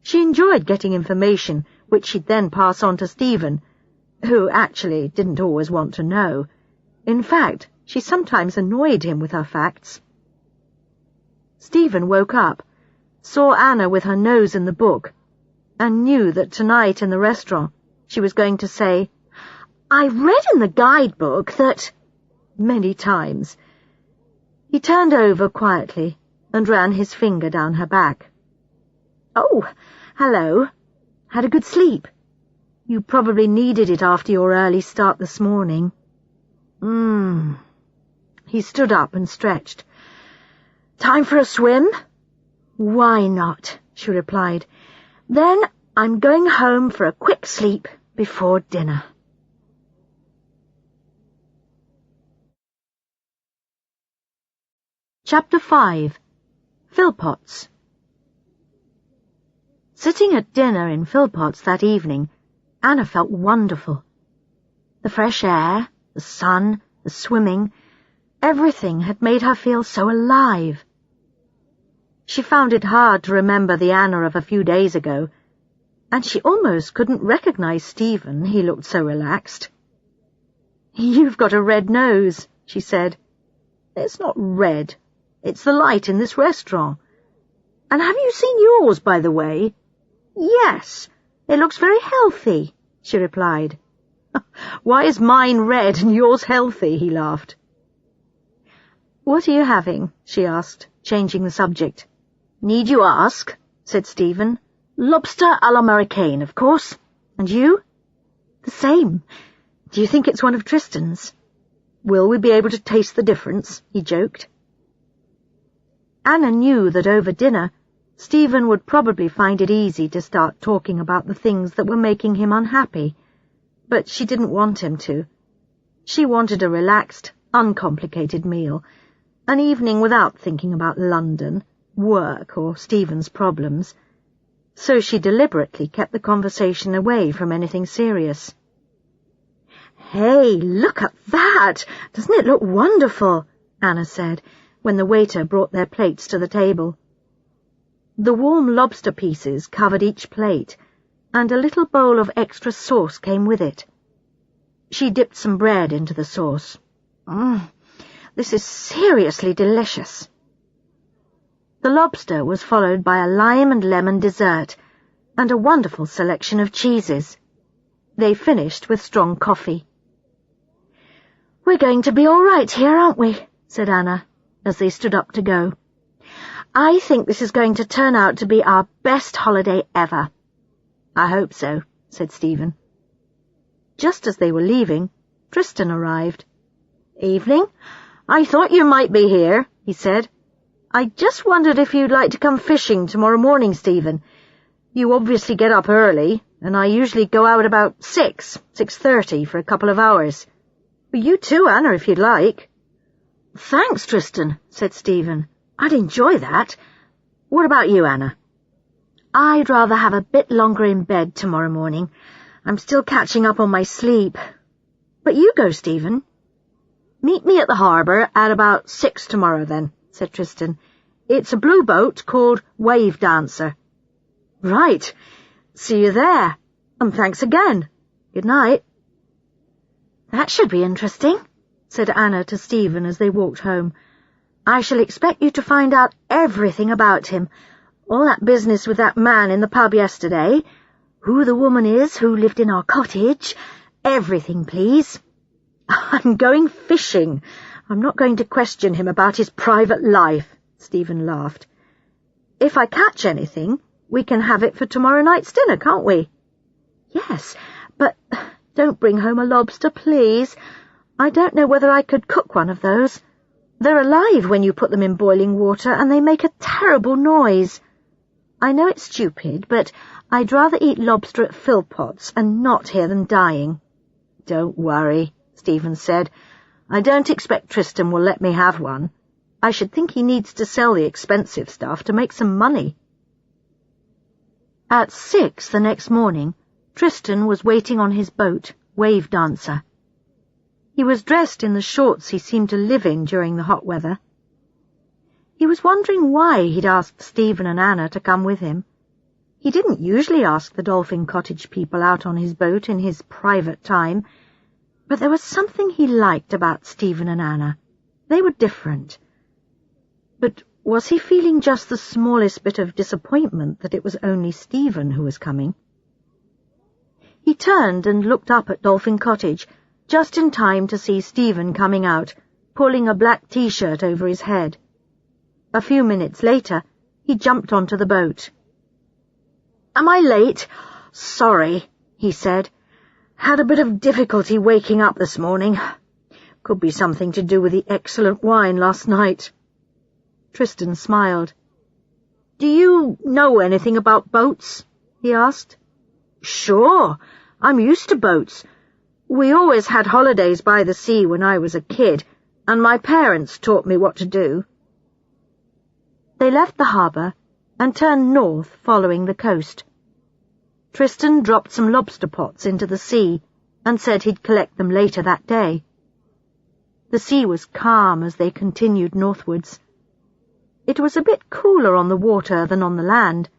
She enjoyed getting information which she'd then pass on to Stephen, who actually didn't always want to know. In fact, she sometimes annoyed him with her facts. Stephen woke up, saw Anna with her nose in the book, and knew that tonight in the restaurant she was going to say, I read in the guidebook that... many times. He turned over quietly and ran his finger down her back. Oh, hello. Had a good sleep? You probably needed it after your early start this morning. He stood up and stretched. Time for a swim? Why not? She replied. Then I'm going home for a quick sleep before dinner. Chapter 5. Philpotts. Sitting at dinner in Philpotts that evening, Anna felt wonderful. The fresh air, the sun, the swimming, everything had made her feel so alive. She found it hard to remember the Anna of a few days ago, and she almost couldn't recognize Stephen, he looked so relaxed. You've got a red nose, she said. It's not red. It's the light in this restaurant. And have you seen yours, by the way? Yes, it looks very healthy, she replied. Why is mine red and yours healthy? He laughed. What are you having? She asked, changing the subject. Need you ask? Said Stephen. Lobster à l'américaine, of course. And you? The same. Do you think it's one of Tristan's? Will we be able to taste the difference? He joked. Anna knew that over dinner, Stephen would probably find it easy to start talking about the things that were making him unhappy, but she didn't want him to. She wanted a relaxed, uncomplicated meal, an evening without thinking about London, work, or Stephen's problems, so she deliberately kept the conversation away from anything serious. Hey, look at that! Doesn't it look wonderful? Anna said, when the waiter brought their plates to the table. The warm lobster pieces covered each plate, and a little bowl of extra sauce came with it. She dipped some bread into the sauce. This is seriously delicious. The lobster was followed by a lime and lemon dessert, and a wonderful selection of cheeses. They finished with strong coffee. We're going to be all right here, aren't we? Said Anna, as they stood up to go. I think this is going to turn out to be our best holiday ever. I hope so, said Stephen. Just as they were leaving, Tristan arrived. Evening. I thought you might be here, he said. I just wondered if you'd like to come fishing tomorrow morning, Stephen. You obviously get up early, and I usually go out about 6:30 for a couple of hours. But you too, Anna, if you'd like. Thanks, Tristan, said Stephen. I'd enjoy that. What about you, Anna? I'd rather have a bit longer in bed tomorrow morning. I'm still catching up on my sleep. But you go, Stephen. Meet me at the harbour at about 6 tomorrow, then, said Tristan. It's a blue boat called Wave Dancer. Right. See you there. And thanks again. Good night. That should be interesting, said Anna to Stephen as they walked home. I shall expect you to find out everything about him. All that business with that man in the pub yesterday. Who the woman is who lived in our cottage. Everything, please. I'm going fishing. I'm not going to question him about his private life, Stephen laughed. If I catch anything, we can have it for tomorrow night's dinner, can't we? Yes, but don't bring home a lobster, please. I don't know whether I could cook one of those. They're alive when you put them in boiling water, and they make a terrible noise. I know it's stupid, but I'd rather eat lobster at Philpotts and not hear them dying. Don't worry, Stephen said. I don't expect Tristan will let me have one. I should think he needs to sell the expensive stuff to make some money. At 6 the next morning, Tristan was waiting on his boat, Wave Dancer. He was dressed in the shorts he seemed to live in during the hot weather. He was wondering why he'd asked Stephen and Anna to come with him. He didn't usually ask the Dolphin Cottage people out on his boat in his private time, but there was something he liked about Stephen and Anna. They were different. But was he feeling just the smallest bit of disappointment that it was only Stephen who was coming? He turned and looked up at Dolphin Cottage, just in time to see Stephen coming out, pulling a black t-shirt over his head. A few minutes later, he jumped onto the boat. "Am I late? Sorry," he said. "Had a bit of difficulty waking up this morning. Could be something to do with the excellent wine last night." Tristan smiled. "Do you know anything about boats?" he asked. "Sure. I'm used to boats. We always had holidays by the sea when I was a kid, and my parents taught me what to do." They left the harbour and turned north following the coast. Tristan dropped some lobster pots into the sea and said he'd collect them later that day. The sea was calm as they continued northwards. It was a bit cooler on the water than on the land,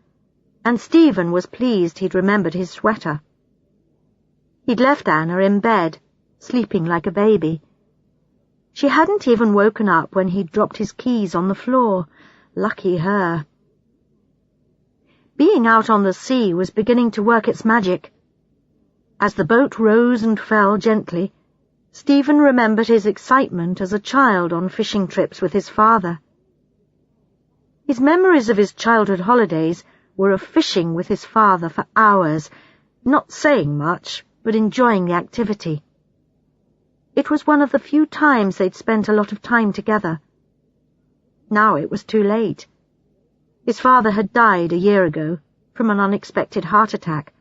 and Stephen was pleased he'd remembered his sweater. He'd left Anna in bed, sleeping like a baby. She hadn't even woken up when he'd dropped his keys on the floor. Lucky her. Being out on the sea was beginning to work its magic. As the boat rose and fell gently, Stephen remembered his excitement as a child on fishing trips with his father. His memories of his childhood holidays were of fishing with his father for hours, not saying much, but enjoying the activity. It was one of the few times they'd spent a lot of time together. Now it was too late. His father had died a year ago from an unexpected heart attack,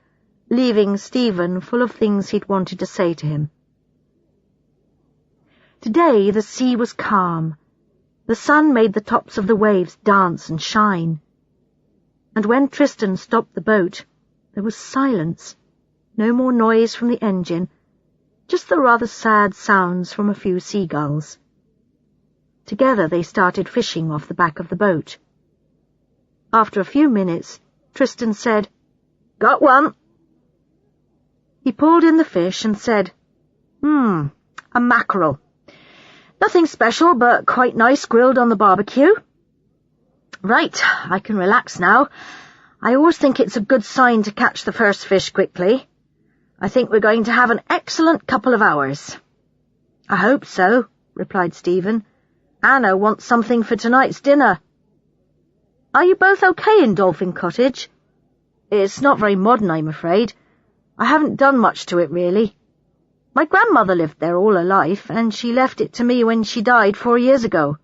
leaving Stephen full of things he'd wanted to say to him. Today the sea was calm. The sun made the tops of the waves dance and shine. And when Tristan stopped the boat, there was silence. No more noise from the engine, just the rather sad sounds from a few seagulls. Together they started fishing off the back of the boat. After a few minutes, Tristan said, "Got one." He pulled in the fish and said, "A mackerel. Nothing special, but quite nice grilled on the barbecue. Right, I can relax now. I always think it's a good sign to catch the first fish quickly. I think we're going to have an excellent couple of hours." "I hope so," replied Stephen. "Anna wants something for tonight's dinner." "Are you both okay in Dolphin Cottage?" "It's not very modern, I'm afraid. I haven't done much to it, really. My grandmother lived there all her life, and she left it to me when she died 4 years ago."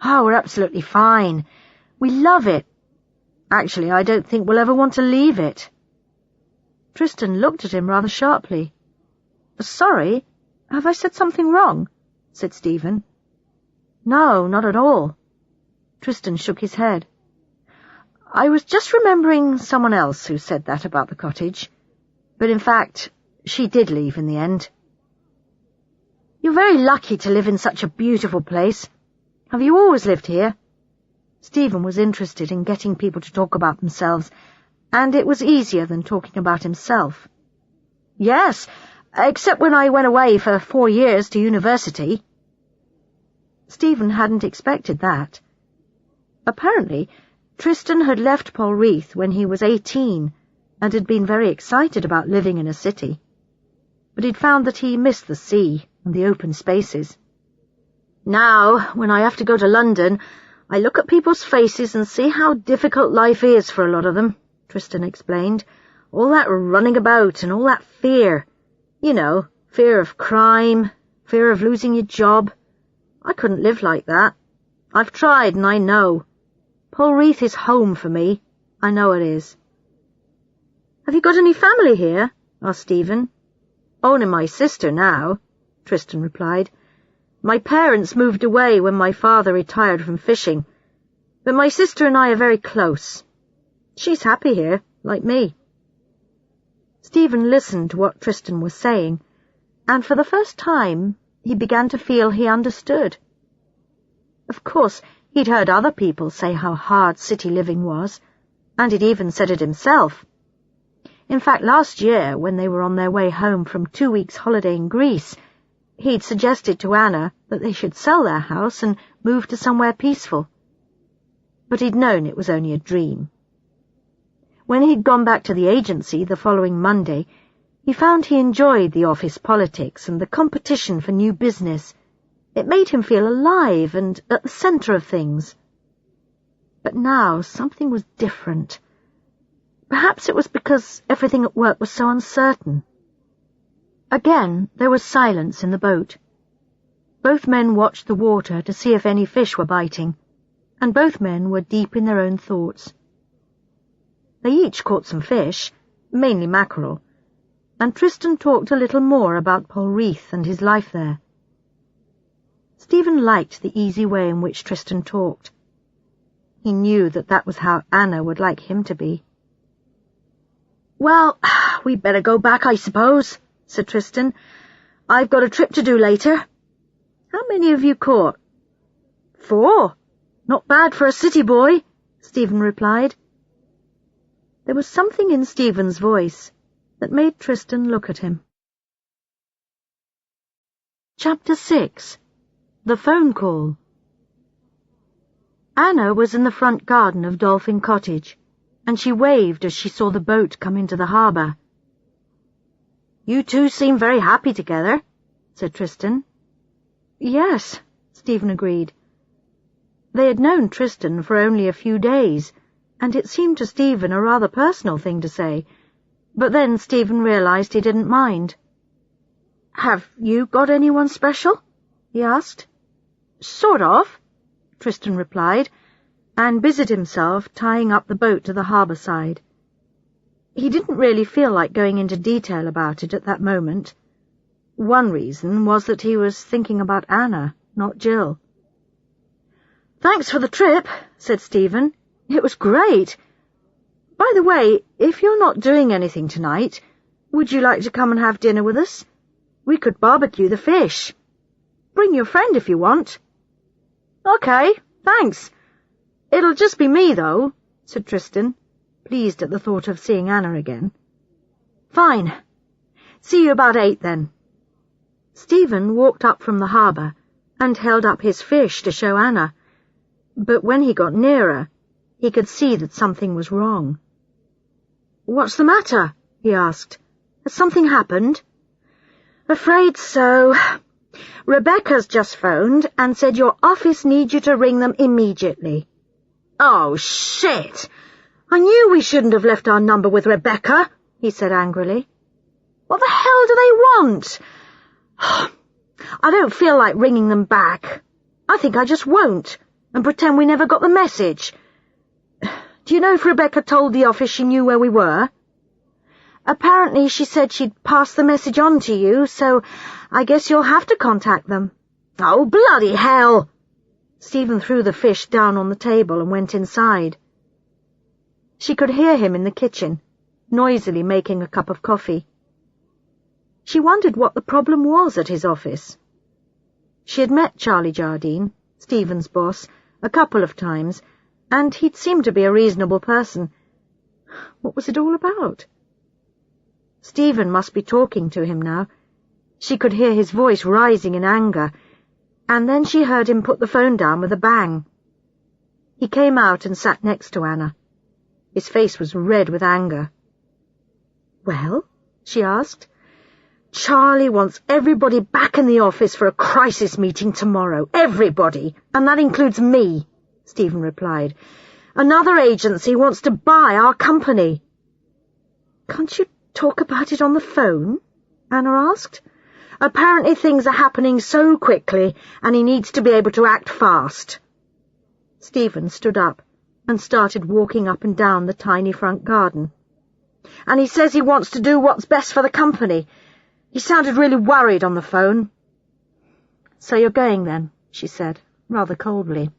"Oh, we're absolutely fine. We love it. Actually, I don't think we'll ever want to leave it." Tristan looked at him rather sharply. "Sorry, have I said something wrong?" said Stephen. "No, not at all." Tristan shook his head. "I was just remembering someone else who said that about the cottage. But in fact, she did leave in the end." "You're very lucky to live in such a beautiful place. Have you always lived here?" Stephen was interested in getting people to talk about themselves, and it was easier than talking about himself. "Yes, except when I went away for 4 years to university." Stephen hadn't expected that. Apparently, Tristan had left Polreath when he was 18 and had been very excited about living in a city. But he'd found that he missed the sea and the open spaces. "Now, when I have to go to London, I look at people's faces and see how difficult life is for a lot of them," Tristan explained. "All that running about and all that fear. You know, fear of crime, fear of losing your job. I couldn't live like that. I've tried and I know. Polreath is home for me. I know it is." "Have you got any family here?" asked Stephen. "Only my sister now," Tristan replied. "My parents moved away when my father retired from fishing, but my sister and I are very close. She's happy here, like me." Stephen listened to what Tristan was saying, and for the first time he began to feel he understood. Of course, he'd heard other people say how hard city living was, and he'd even said it himself. In fact, last year, when they were on their way home from 2 weeks' holiday in Greece, he'd suggested to Anna that they should sell their house and move to somewhere peaceful. But he'd known it was only a dream. When he'd gone back to the agency the following Monday, he found he enjoyed the office politics and the competition for new business. It made him feel alive and at the centre of things. But now something was different. Perhaps it was because everything at work was so uncertain. Again, there was silence in the boat. Both men watched the water to see if any fish were biting, and both men were deep in their own thoughts. They each caught some fish, mainly mackerel, and Tristan talked a little more about Polreath and his life there. Stephen liked the easy way in which Tristan talked. He knew that that was how Anna would like him to be. "Well, we'd better go back, I suppose," said Tristan. "I've got a trip to do later. How many have you caught?" "4. Not bad for a city boy," Stephen replied. There was something in Stephen's voice that made Tristan look at him. Chapter 6. The Phone Call. Anna was in the front garden of Dolphin Cottage. and she waved as she saw the boat come into the harbour. "You two seem very happy together," said Tristan. "Yes," Stephen agreed. They had known Tristan for only a few days, and it seemed to Stephen a rather personal thing to say, but then Stephen realised he didn't mind. "Have you got anyone special?" he asked. "Sort of," Tristan replied, and busied himself tying up the boat to the harbour side. He didn't really feel like going into detail about it at that moment. One reason was that he was thinking about Anna, not Jill. "Thanks for the trip," said Stephen. "It was great. By the way, if you're not doing anything tonight, would you like to come and have dinner with us? We could barbecue the fish. Bring your friend if you want." "Okay, thanks. It'll just be me, though," said Tristan, pleased at the thought of seeing Anna again. "Fine. See you about 8 then." Stephen walked up from the harbour and held up his fish to show Anna, but when he got nearer, he could see that something was wrong. "What's the matter?" he asked. "Has something happened?" "Afraid so. Rebecca's just phoned and said your office needs you to ring them immediately." "Oh, shit! I knew we shouldn't have left our number with Rebecca," he said angrily. "What the hell do they want? I don't feel like ringing them back. I think I just won't, and pretend we never got the message. Do you know if Rebecca told the office she knew where we were?" "Apparently she said she'd pass the message on to you, so I guess you'll have to contact them." "Oh, bloody hell!" Stephen threw the fish down on the table and went inside. She could hear him in the kitchen, noisily making a cup of coffee. She wondered what the problem was at his office. She had met Charlie Jardine, Stephen's boss, a couple of times, and he'd seemed to be a reasonable person. What was it all about? Stephen must be talking to him now. She could hear his voice rising in anger, and then she heard him put the phone down with a bang. He came out and sat next to Anna. His face was red with anger. "Well?" she asked. "Charlie wants everybody back in the office for a crisis meeting tomorrow. Everybody, and that includes me," Stephen replied. "Another agency wants to buy our company." "Can't you talk about it on the phone?" Anna asked. "Apparently things are happening so quickly, and he needs to be able to act fast." Stephen stood up and started walking up and down the tiny front garden. "And he says he wants to do what's best for the company. He sounded really worried on the phone." "So you're going then," she said, rather coldly.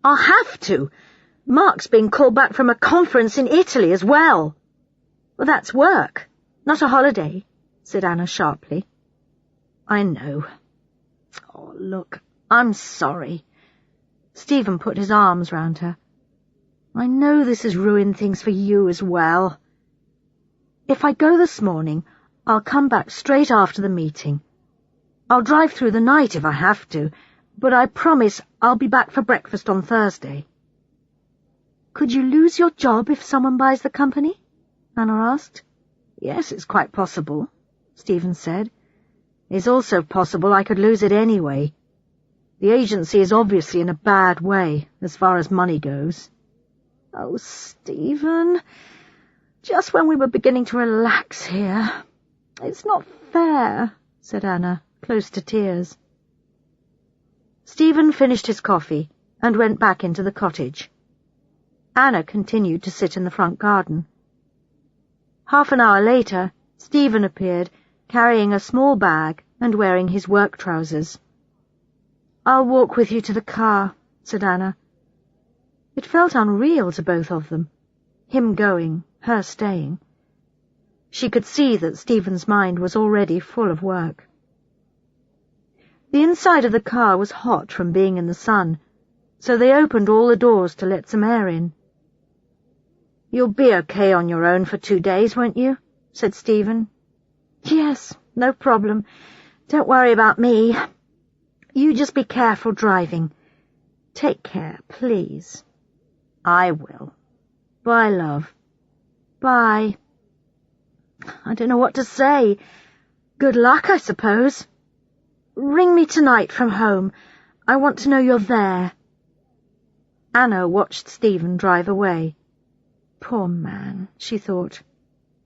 "I'll have to. Mark's been called back from a conference in Italy as well." "Well, that's work, not a holiday," said Anna sharply. "I know. Oh, look, I'm sorry." Stephen put his arms round her. "I know this has ruined things for you as well. If I go this morning, I'll come back straight after the meeting. I'll drive through the night if I have to, but I promise I'll be back for breakfast on Thursday." "Could you lose your job if someone buys the company?" Anna asked. "Yes, it's quite possible," Stephen said. "It's also possible I could lose it anyway. The agency is obviously in a bad way, as far as money goes." "Oh, Stephen, just when we were beginning to relax here. It's not fair," said Anna, close to tears. Stephen finished his coffee and went back into the cottage. Anna continued to sit in the front garden. Half an hour later, Stephen appeared, carrying a small bag and wearing his work trousers. "I'll walk with you to the car," said Anna. It felt unreal to both of them, him going, her staying. She could see that Stephen's mind was already full of work. The inside of the car was hot from being in the sun, so they opened all the doors to let some air in. "You'll be okay on your own for 2 days, won't you?" said Stephen. "Yes, no problem. Don't worry about me. You just be careful driving. Take care, please." "I will." Bye, love. Bye. I don't know what to say. Good luck, I suppose. Ring me tonight from home. I want to know you're there. Anna watched Stephen drive away. Poor man, she thought.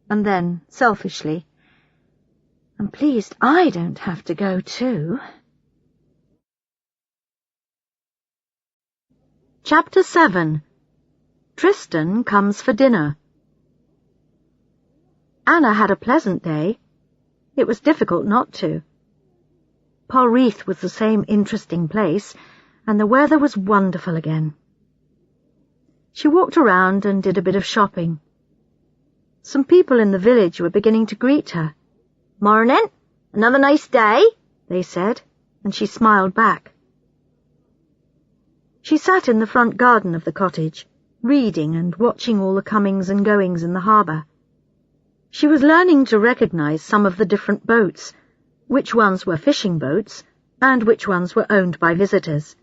And then, selfishly, I'm pleased I don't have to go too. Chapter 7. Tristan Comes for Dinner. Anna had a pleasant day. It was difficult not to. Polreath was the same interesting place, and the weather was wonderful again. She walked around and did a bit of shopping. Some people in the village were beginning to greet her. "Morning! Another nice day," they said, and she smiled back. She sat in the front garden of the cottage, reading and watching all the comings and goings in the harbour. She was learning to recognise some of the different boats, which ones were fishing boats, and which ones were owned by visitors.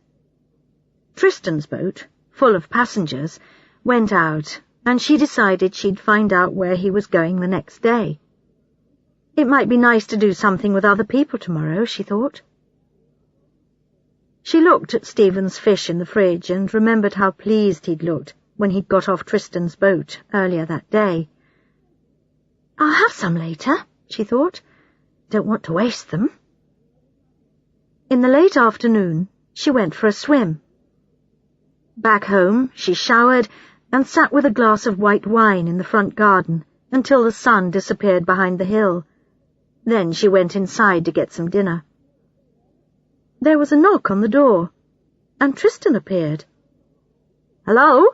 Tristan's boat, full of passengers, went out, and she decided she'd find out where he was going the next day. It might be nice to do something with other people tomorrow, she thought. She looked at Stephen's fish in the fridge and remembered how pleased he'd looked when he'd got off Tristan's boat earlier that day. I'll have some later, she thought. Don't want to waste them. In the late afternoon, she went for a swim. Back home, she showered and sat with a glass of white wine in the front garden until the sun disappeared behind the hill. Then she went inside to get some dinner. There was a knock on the door, and Tristan appeared. "Hello?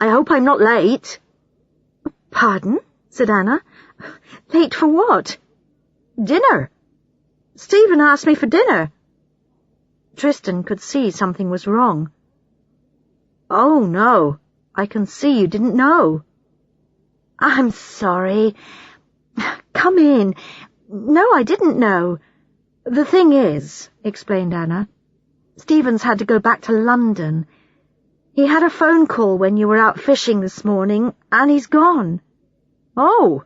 I hope I'm not late." "Pardon?" said Anna. "Late for what?" "Dinner. Stephen asked me for dinner." Tristan could see something was wrong. "Oh, no. I can see you didn't know." "I'm sorry. Come in. No, I didn't know. The thing is," explained Anna, "Stephen's had to go back to London. He had a phone call when you were out fishing this morning, and he's gone." "Oh,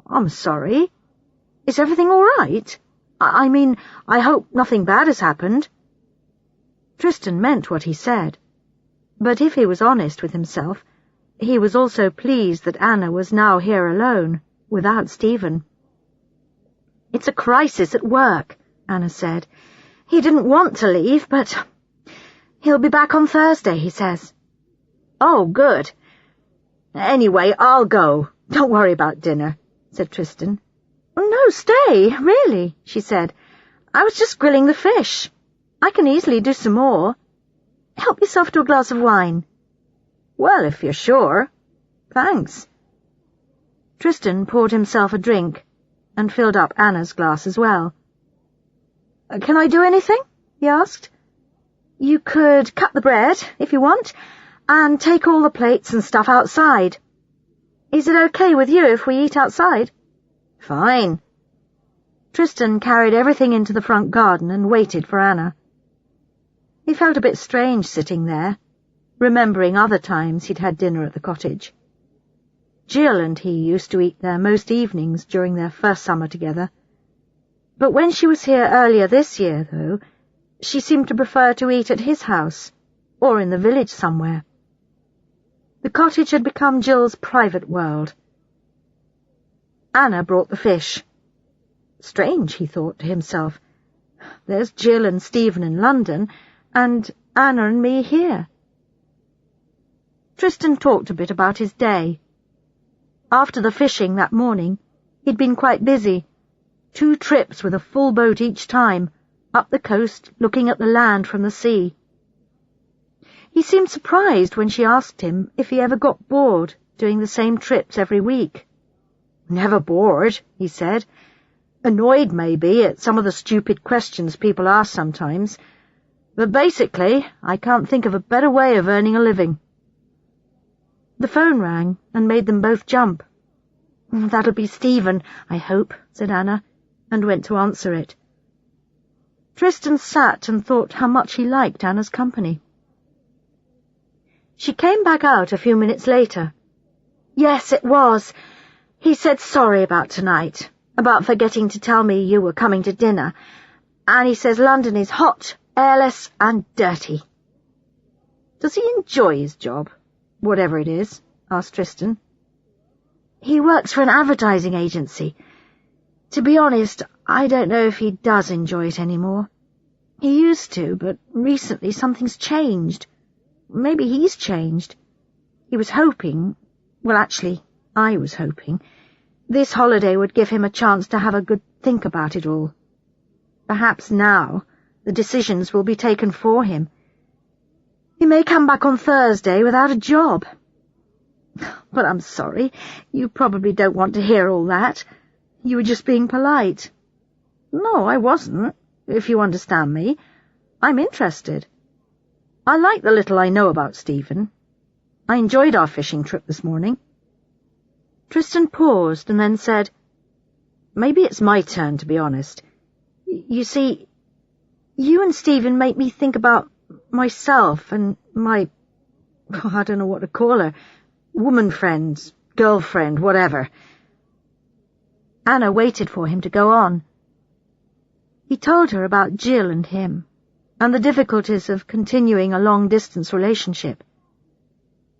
I'm sorry. Is everything all right? I mean, I hope nothing bad has happened." Tristan meant what he said, but if he was honest with himself, he was also pleased that Anna was now here alone, without Stephen. "It's a crisis at work," Anna said. "He didn't want to leave, but he'll be back on Thursday, he says." "Oh, good. Anyway, I'll go. Don't worry about dinner," said Tristan. "No, stay, really," she said. "I was just grilling the fish. I can easily do some more. Help yourself to a glass of wine." "Well, if you're sure. Thanks." Tristan poured himself a drink and filled up Anna's glass as well. "Can I do anything?" he asked. "You could cut the bread, if you want, and take all the plates and stuff outside. Is it okay with you if we eat outside?" "Fine." Tristan carried everything into the front garden and waited for Anna. He felt a bit strange sitting there, remembering other times he'd had dinner at the cottage. Jill and he used to eat there most evenings during their first summer together. But when she was here earlier this year, though, she seemed to prefer to eat at his house, or in the village somewhere. The cottage had become Jill's private world. Anna brought the fish. Strange, he thought to himself. There's Jill and Stephen in London, and Anna and me here. Tristan talked a bit about his day. After the fishing that morning, he'd been quite busy. 2 trips with a full boat each time, up the coast, looking at the land from the sea. He seemed surprised when she asked him if he ever got bored doing the same trips every week. "Never bored," he said. "Annoyed, maybe, at some of the stupid questions people ask sometimes. But basically, I can't think of a better way of earning a living." The phone rang and made them both jump. "That'll be Stephen, I hope," said Anna, and went to answer it. Tristan sat and thought how much he liked Anna's company. She came back out a few minutes later. Yes, it was. He said sorry about tonight, about forgetting to tell me you were coming to dinner, and he says London is hot, airless, and dirty. Does he enjoy his job, whatever it is? Asked Tristan. He works for an advertising agency. To be honest, I don't know if he does enjoy it anymore. He used to, but recently something's changed. Maybe he's changed. He was hoping, well, actually, I was hoping, this holiday would give him a chance to have a good think about it all. Perhaps now the decisions will be taken for him. He may come back on Thursday without a job. But I'm sorry, you probably don't want to hear all that. You were just being polite. No, I wasn't, if you understand me. I'm interested. I like the little I know about Stephen. I enjoyed our fishing trip this morning. Tristan paused and then said, Maybe it's my turn, to be honest. You see, you and Stephen make me think about myself and my, I don't know what to call her, woman friend, girlfriend, whatever. Anna waited for him to go on. He told her about Jill and him, and the difficulties of continuing a long-distance relationship.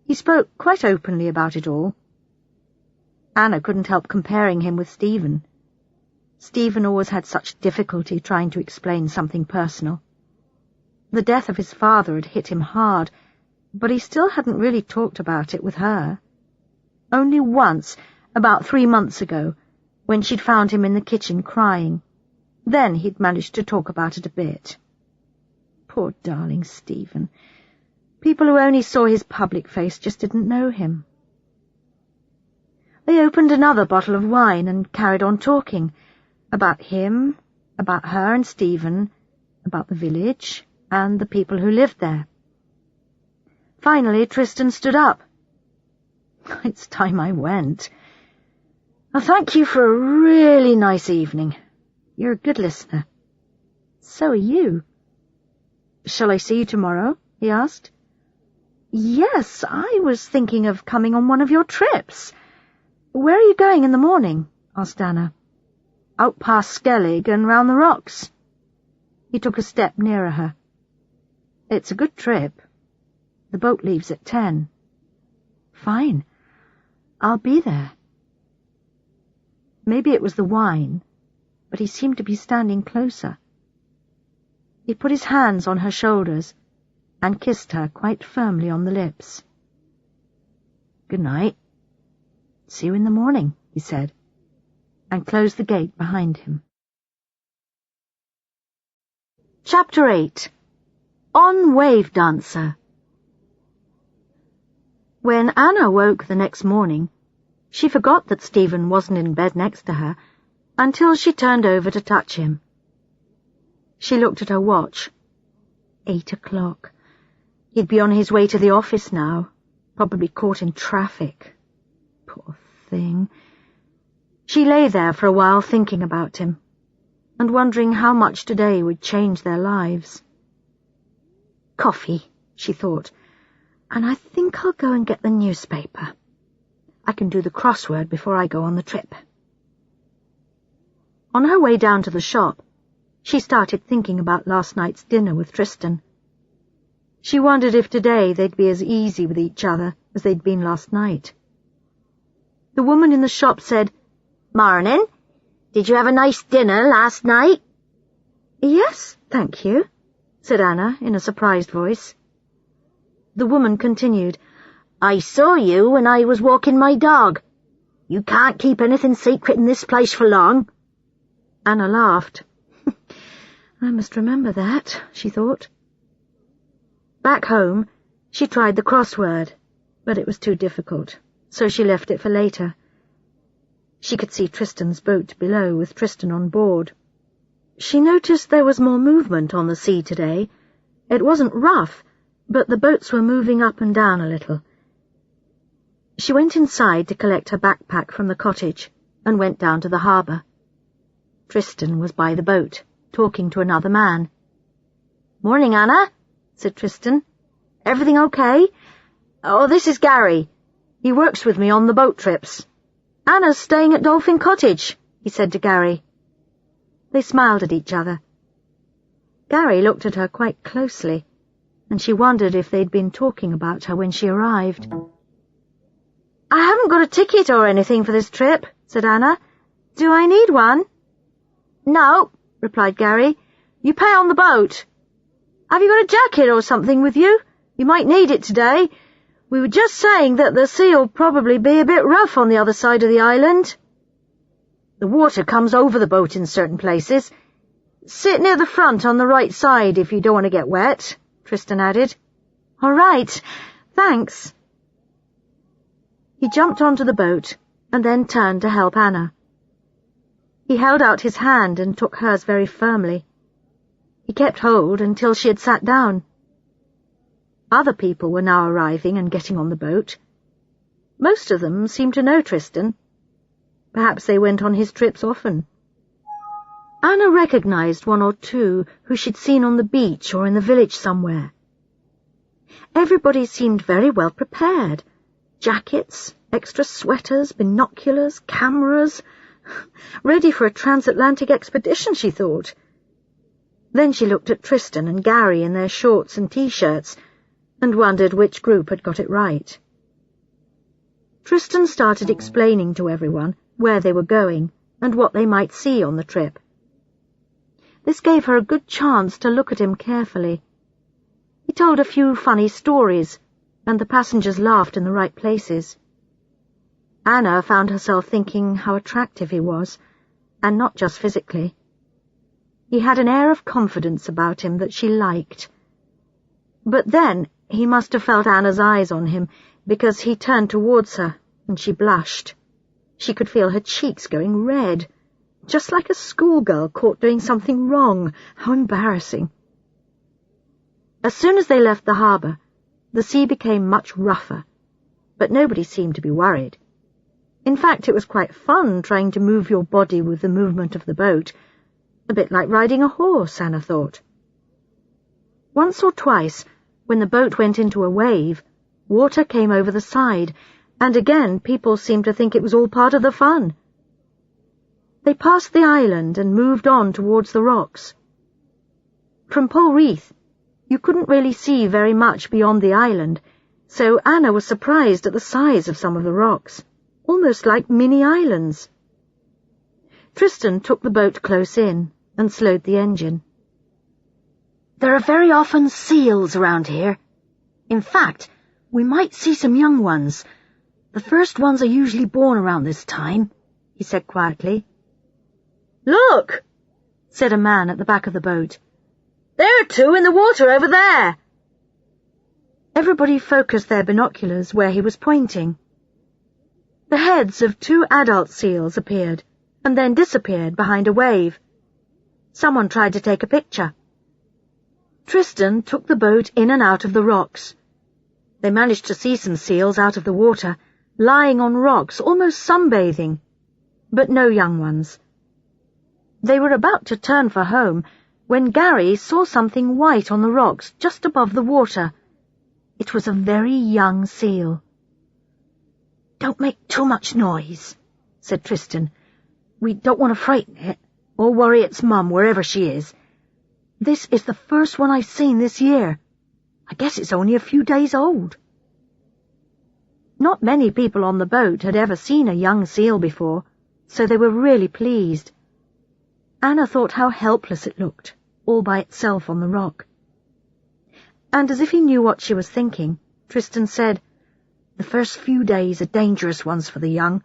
He spoke quite openly about it all. Anna couldn't help comparing him with Stephen. Stephen always had such difficulty trying to explain something personal. The death of his father had hit him hard, but he still hadn't really talked about it with her. Only once, about 3 months ago, when she'd found him in the kitchen crying. Then he'd managed to talk about it a bit. Poor darling Stephen. People who only saw his public face just didn't know him. They opened another bottle of wine and carried on talking about him, about her and Stephen, about the village and the people who lived there. Finally, Tristan stood up. It's time I went. Thank you for a really nice evening. You're a good listener. So are you. Shall I see you tomorrow? He asked. Yes, I was thinking of coming on one of your trips. Where are you going in the morning? Asked Anna. Out past Skellig and round the rocks. He took a step nearer her. It's a good trip. The boat leaves at 10. Fine. I'll be there. Maybe it was the wine, but he seemed to be standing closer. He put his hands on her shoulders and kissed her quite firmly on the lips. Good night. See you in the morning, he said, and closed the gate behind him. Chapter 8. On Wave Dancer. When Anna woke the next morning, she forgot that Stephen wasn't in bed next to her until she turned over to touch him. She looked at her watch. 8 o'clock. He'd be on his way to the office now, probably caught in traffic. Poor thing. She lay there for a while thinking about him, and wondering how much today would change their lives. Coffee, she thought, and I think I'll go and get the newspaper. I can do the crossword before I go on the trip. On her way down to the shop, she started thinking about last night's dinner with Tristan. She wondered if today they'd be as easy with each other as they'd been last night. The woman in the shop said, Morning. Did you have a nice dinner last night? Yes, thank you, said Anna in a surprised voice. The woman continued, I saw you when I was walking my dog. You can't keep anything secret in this place for long. Anna laughed. I must remember that, she thought. Back home, she tried the crossword, but it was too difficult, so she left it for later. She could see Tristan's boat below with Tristan on board. She noticed there was more movement on the sea today. It wasn't rough, but the boats were moving up and down a little. She went inside to collect her backpack from the cottage and went down to the harbour. Tristan was by the boat, talking to another man. Morning, Anna, said Tristan. Everything okay? Oh, this is Gary. He works with me on the boat trips. Anna's staying at Dolphin Cottage, he said to Gary. They smiled at each other. Gary looked at her quite closely, and she wondered if they'd been talking about her when she arrived. I haven't got a ticket or anything for this trip, said Anna. Do I need one? No, replied Gary. You pay on the boat. Have you got a jacket or something with you? You might need it today. We were just saying that the sea'll probably be a bit rough on the other side of the island. The water comes over the boat in certain places. Sit near the front on the right side if you don't want to get wet, Tristan added. All right, thanks. He jumped onto the boat and then turned to help Anna. He held out his hand and took hers very firmly. He kept hold until she had sat down. Other people were now arriving and getting on the boat. Most of them seemed to know Tristan. Perhaps they went on his trips often. Anna recognized one or two who she'd seen on the beach or in the village somewhere. Everybody seemed very well prepared. Jackets, extra sweaters, binoculars, cameras. Ready for a transatlantic expedition, she thought. Then she looked at Tristan and Gary in their shorts and T-shirts and wondered which group had got it right. Tristan started explaining to everyone where they were going and what they might see on the trip. This gave her a good chance to look at him carefully. He told a few funny stories, and the passengers laughed in the right places. Anna found herself thinking how attractive he was, and not just physically. He had an air of confidence about him that she liked. But then he must have felt Anna's eyes on him, because he turned towards her, and she blushed. She could feel her cheeks going red, just like a schoolgirl caught doing something wrong. How embarrassing. As soon as they left the harbour, the sea became much rougher, but nobody seemed to be worried. In fact, it was quite fun trying to move your body with the movement of the boat, a bit like riding a horse, Anna thought. Once or twice, when the boat went into a wave, water came over the side, and again people seemed to think it was all part of the fun. They passed the island and moved on towards the rocks. From Pole Reef, you couldn't really see very much beyond the island, so Anna was surprised at the size of some of the rocks, almost like mini-islands. Tristan took the boat close in and slowed the engine. There are very often seals around here. In fact, we might see some young ones. The first ones are usually born around this time, he said quietly. Look, said a man at the back of the boat. There are two in the water over there. Everybody focused their binoculars where he was pointing. The heads of two adult seals appeared and then disappeared behind a wave. Someone tried to take a picture. Tristan took the boat in and out of the rocks. They managed to see some seals out of the water, lying on rocks, almost sunbathing, but no young ones. They were about to turn for home when Gary saw something white on the rocks just above the water. It was a very young seal. Don't make too much noise, said Tristan. We don't want to frighten it, or worry its mum wherever she is. This is the first one I've seen this year. I guess it's only a few days old. Not many people on the boat had ever seen a young seal before, so they were really pleased. Anna thought how helpless it looked, all by itself on the rock. And as if he knew what she was thinking, Tristan said, The first few days are dangerous ones for the young.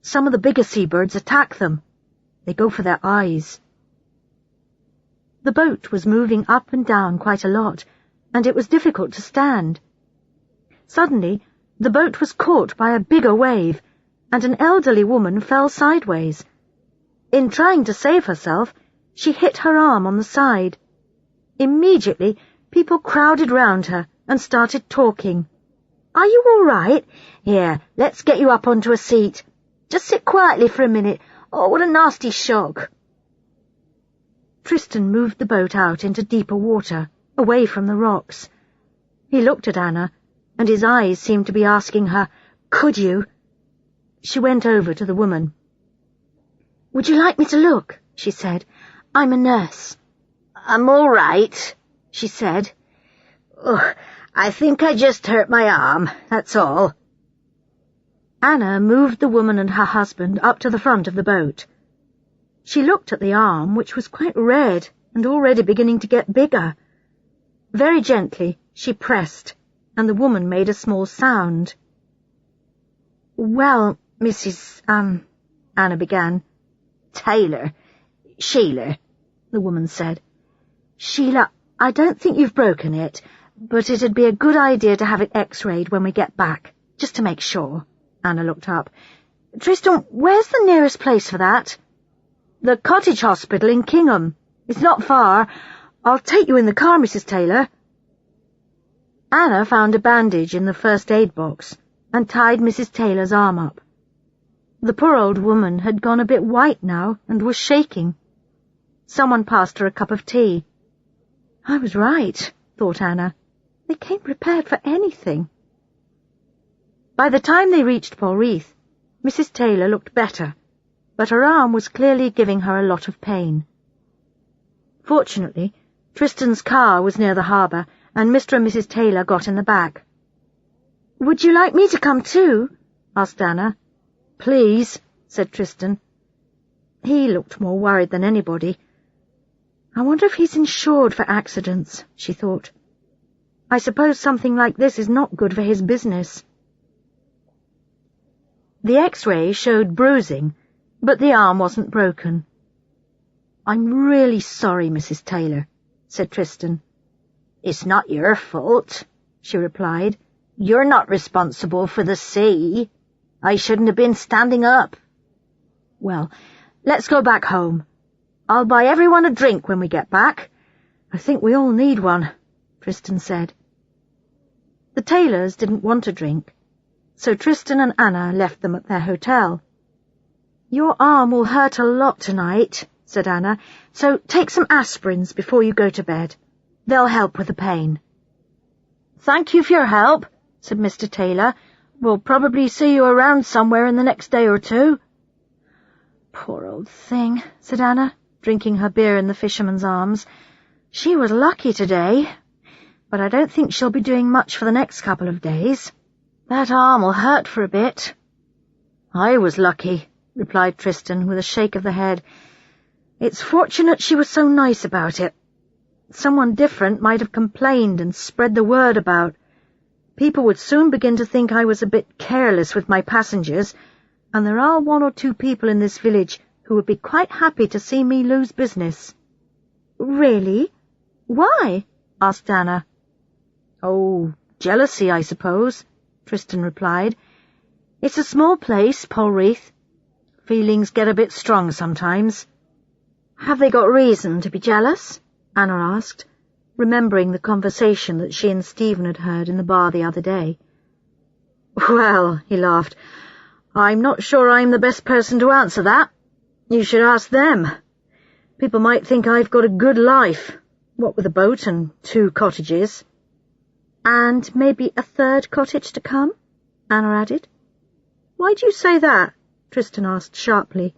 Some of the bigger seabirds attack them. They go for their eyes. The boat was moving up and down quite a lot, and it was difficult to stand. Suddenly, the boat was caught by a bigger wave, and an elderly woman fell sideways. In trying to save herself, she hit her arm on the side. Immediately, people crowded round her and started talking. Are you all right? Here, let's get you up onto a seat. Just sit quietly for a minute. Oh, what a nasty shock. Tristan moved the boat out into deeper water, away from the rocks. He looked at Anna, and his eyes seemed to be asking her, Could you? She went over to the woman. "Would you like me to look?" she said. "I'm a nurse." "I'm all right," she said. "Oh, I think I just hurt my arm, that's all." Anna moved the woman and her husband up to the front of the boat. She looked at the arm, which was quite red and already beginning to get bigger. Very gently she pressed, and the woman made a small sound. "Well, Mrs. Anna began. Sheila, the woman said. "Sheila, I don't think you've broken it, but it'd be a good idea to have it x-rayed when we get back, just to make sure." Anna looked up. "Tristan, where's the nearest place for that?" "The cottage hospital in Kingham. It's not far. I'll take you in the car, Mrs. Taylor." Anna found a bandage in the first aid box and tied Mrs. Taylor's arm up. The poor old woman had gone a bit white now and was shaking. Someone passed her a cup of tea. I was right, thought Anna. They came prepared for anything. By the time they reached Polreath, Mrs. Taylor looked better, but her arm was clearly giving her a lot of pain. Fortunately, Tristan's car was near the harbour, and Mr. and Mrs. Taylor got in the back. "Would you like me to come too?" asked Anna. "Please," said Tristan. He looked more worried than anybody. I wonder if he's insured for accidents, she thought. I suppose something like this is not good for his business. The X-ray showed bruising, but the arm wasn't broken. "I'm really sorry, Mrs. Taylor," said Tristan. "It's not your fault," she replied. "You're not responsible for the sea. I shouldn't have been standing up." "Well, let's go back home. I'll buy everyone a drink when we get back. I think we all need one," Tristan said. The Taylors didn't want a drink, so Tristan and Anna left them at their hotel. "Your arm will hurt a lot tonight," said Anna, "so take some aspirins before you go to bed. They'll help with the pain." "Thank you for your help," said Mr. Taylor. "We'll probably see you around somewhere in the next day or two." "Poor old thing," said Anna, drinking her beer in the fisherman's arms. "She was lucky today, but I don't think she'll be doing much for the next couple of days. That arm will hurt for a bit." "I was lucky," replied Tristan with a shake of the head. "It's fortunate she was so nice about it. Someone different might have complained and spread the word about. People would soon begin to think I was a bit careless with my passengers, and there are 1 or 2 people in this village who would be quite happy to see me lose business." "Really? Why?" asked Anna. "Oh, jealousy, I suppose," Tristan replied. "It's a small place, Polreath. Feelings get a bit strong sometimes." "Have they got reason to be jealous?" Anna asked, remembering the conversation that she and Stephen had heard in the bar the other day. "Well," he laughed, "I'm not sure I'm the best person to answer that. You should ask them. People might think I've got a good life, what with a boat and 2 cottages." "And maybe a 3rd cottage to come?" Anna added. "Why do you say that?" Tristan asked sharply.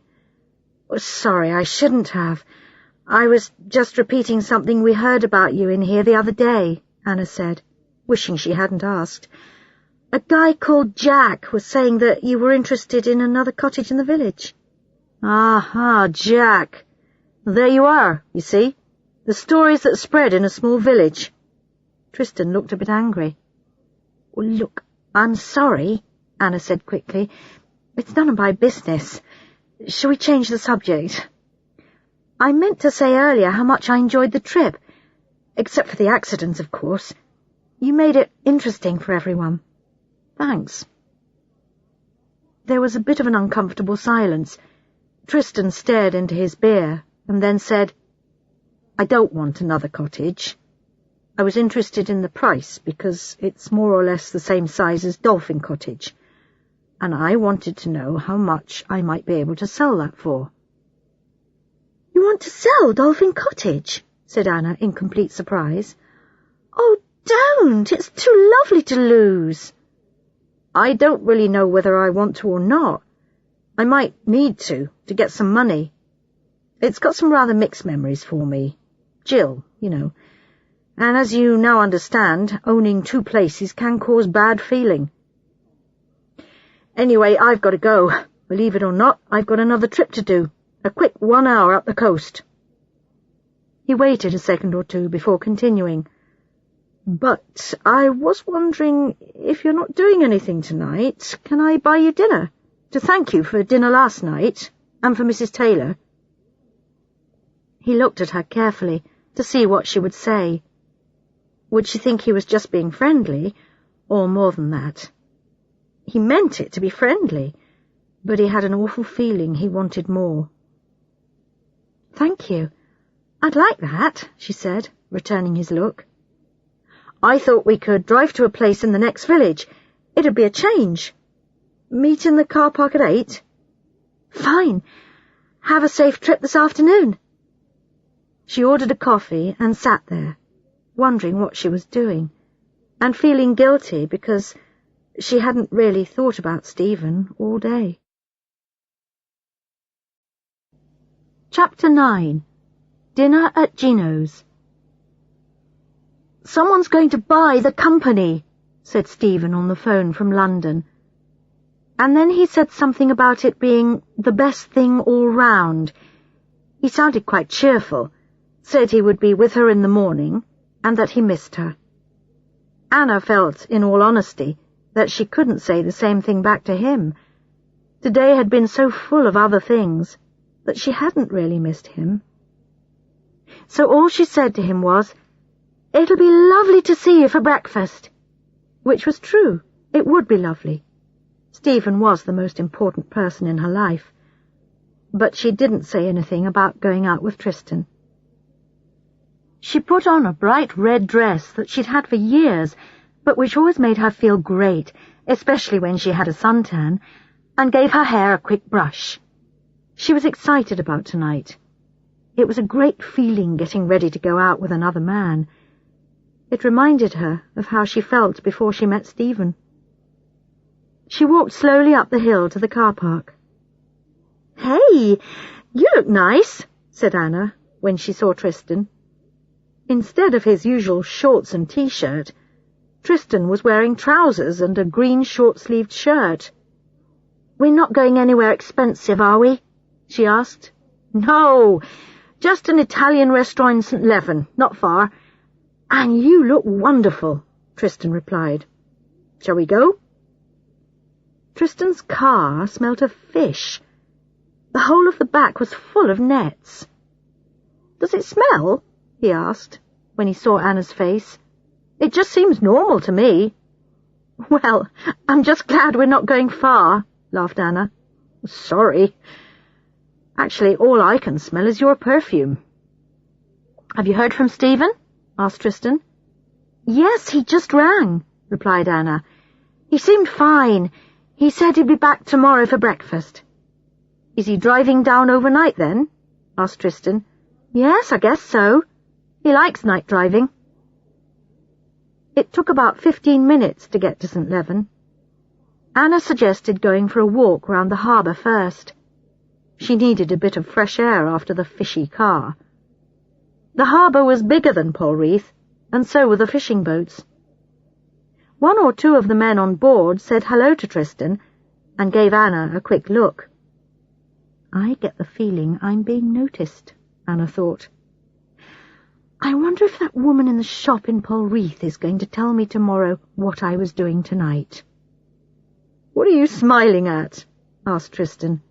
"Oh, sorry, I shouldn't have. I was just repeating something we heard about you in here the other day," Anna said, wishing she hadn't asked. "A guy called Jack was saying that you were interested in another cottage in the village." "Ah, Jack. There you are, you see. The stories that spread in a small village." Tristan looked a bit angry. "Well, look, I'm sorry," Anna said quickly. "It's none of my business. Shall we change the subject? I meant to say earlier how much I enjoyed the trip, except for the accidents, of course. You made it interesting for everyone. Thanks." There was a bit of an uncomfortable silence. Tristan stared into his beer and then said, "I don't want another cottage. I was interested in the price because it's more or less the same size as Dolphin Cottage, and I wanted to know how much I might be able to sell that for." "You want to sell Dolphin Cottage?" said Anna in complete surprise. "Oh, don't! It's too lovely to lose." I don't really know whether I want to or not. I might need to get some money. It's got some rather mixed memories for me. Jill, you know. And as you now understand, owning two places can cause bad feeling. Anyway, I've got to go. Believe it or not, I've got another trip to do. A quick 1 hour up the coast. He waited a second or two before continuing. But I was wondering, if you're not doing anything tonight, can I buy you dinner? To thank you for dinner last night, and for Mrs. Taylor. He looked at her carefully to see what she would say. Would she think he was just being friendly, or more than that? He meant it to be friendly, but he had an awful feeling he wanted more. "Thank you. I'd like that," she said, returning his look. "I thought we could drive to a place in the next village. It'd be a change. Meet in the car park at 8? Fine. Have a safe trip this afternoon." She ordered a coffee and sat there, wondering what she was doing, and feeling guilty because she hadn't really thought about Stephen all day. Chapter 9. Dinner at Gino's. "Someone's going to buy the company," said Stephen on the phone from London. And then he said something about it being the best thing all round. He sounded quite cheerful, said he would be with her in the morning, and that he missed her. Anna felt, in all honesty, that she couldn't say the same thing back to him. Today had been so full of other things that she hadn't really missed him. So all she said to him was, "It'll be lovely to see you for breakfast," which was true. It would be lovely. Stephen was the most important person in her life. But she didn't say anything about going out with Tristan. She put on a bright red dress that she'd had for years, but which always made her feel great, especially when she had a suntan, and gave her hair a quick brush. She was excited about tonight. It was a great feeling getting ready to go out with another man. It reminded her of how she felt before she met Stephen. She walked slowly up the hill to the car park. "Hey, you look nice," said Anna when she saw Tristan. Instead of his usual shorts and t-shirt, Tristan was wearing trousers and a green short-sleeved shirt. "We're not going anywhere expensive, are we?" she asked. "No, just an Italian restaurant in St. Leven, not far. And you look wonderful," Tristan replied. "Shall we go?" Tristan's car smelt of fish. The whole of the back was full of nets. "Does it smell?" he asked, when he saw Anna's face. "It just seems normal to me." "Well, I'm just glad we're not going far," laughed Anna. "Sorry. Actually, all I can smell is your perfume." "Have you heard from Stephen?" asked Tristan. "Yes, he just rang," replied Anna. "He seemed fine. He said he'd be back tomorrow for breakfast." "Is he driving down overnight, then?" asked Tristan. "Yes, I guess so. He likes night driving." It took about 15 minutes to get to St. Leven. Anna suggested going for a walk round the harbour first. She needed a bit of fresh air after the fishy car. The harbour was bigger than Polreath, and so were the fishing boats. One or two of the men on board said hello to Tristan and gave Anna a quick look. "I get the feeling I'm being noticed," Anna thought. "I wonder if that woman in the shop in Polreath is going to tell me tomorrow what I was doing tonight." "What are you smiling at?" asked Tristan.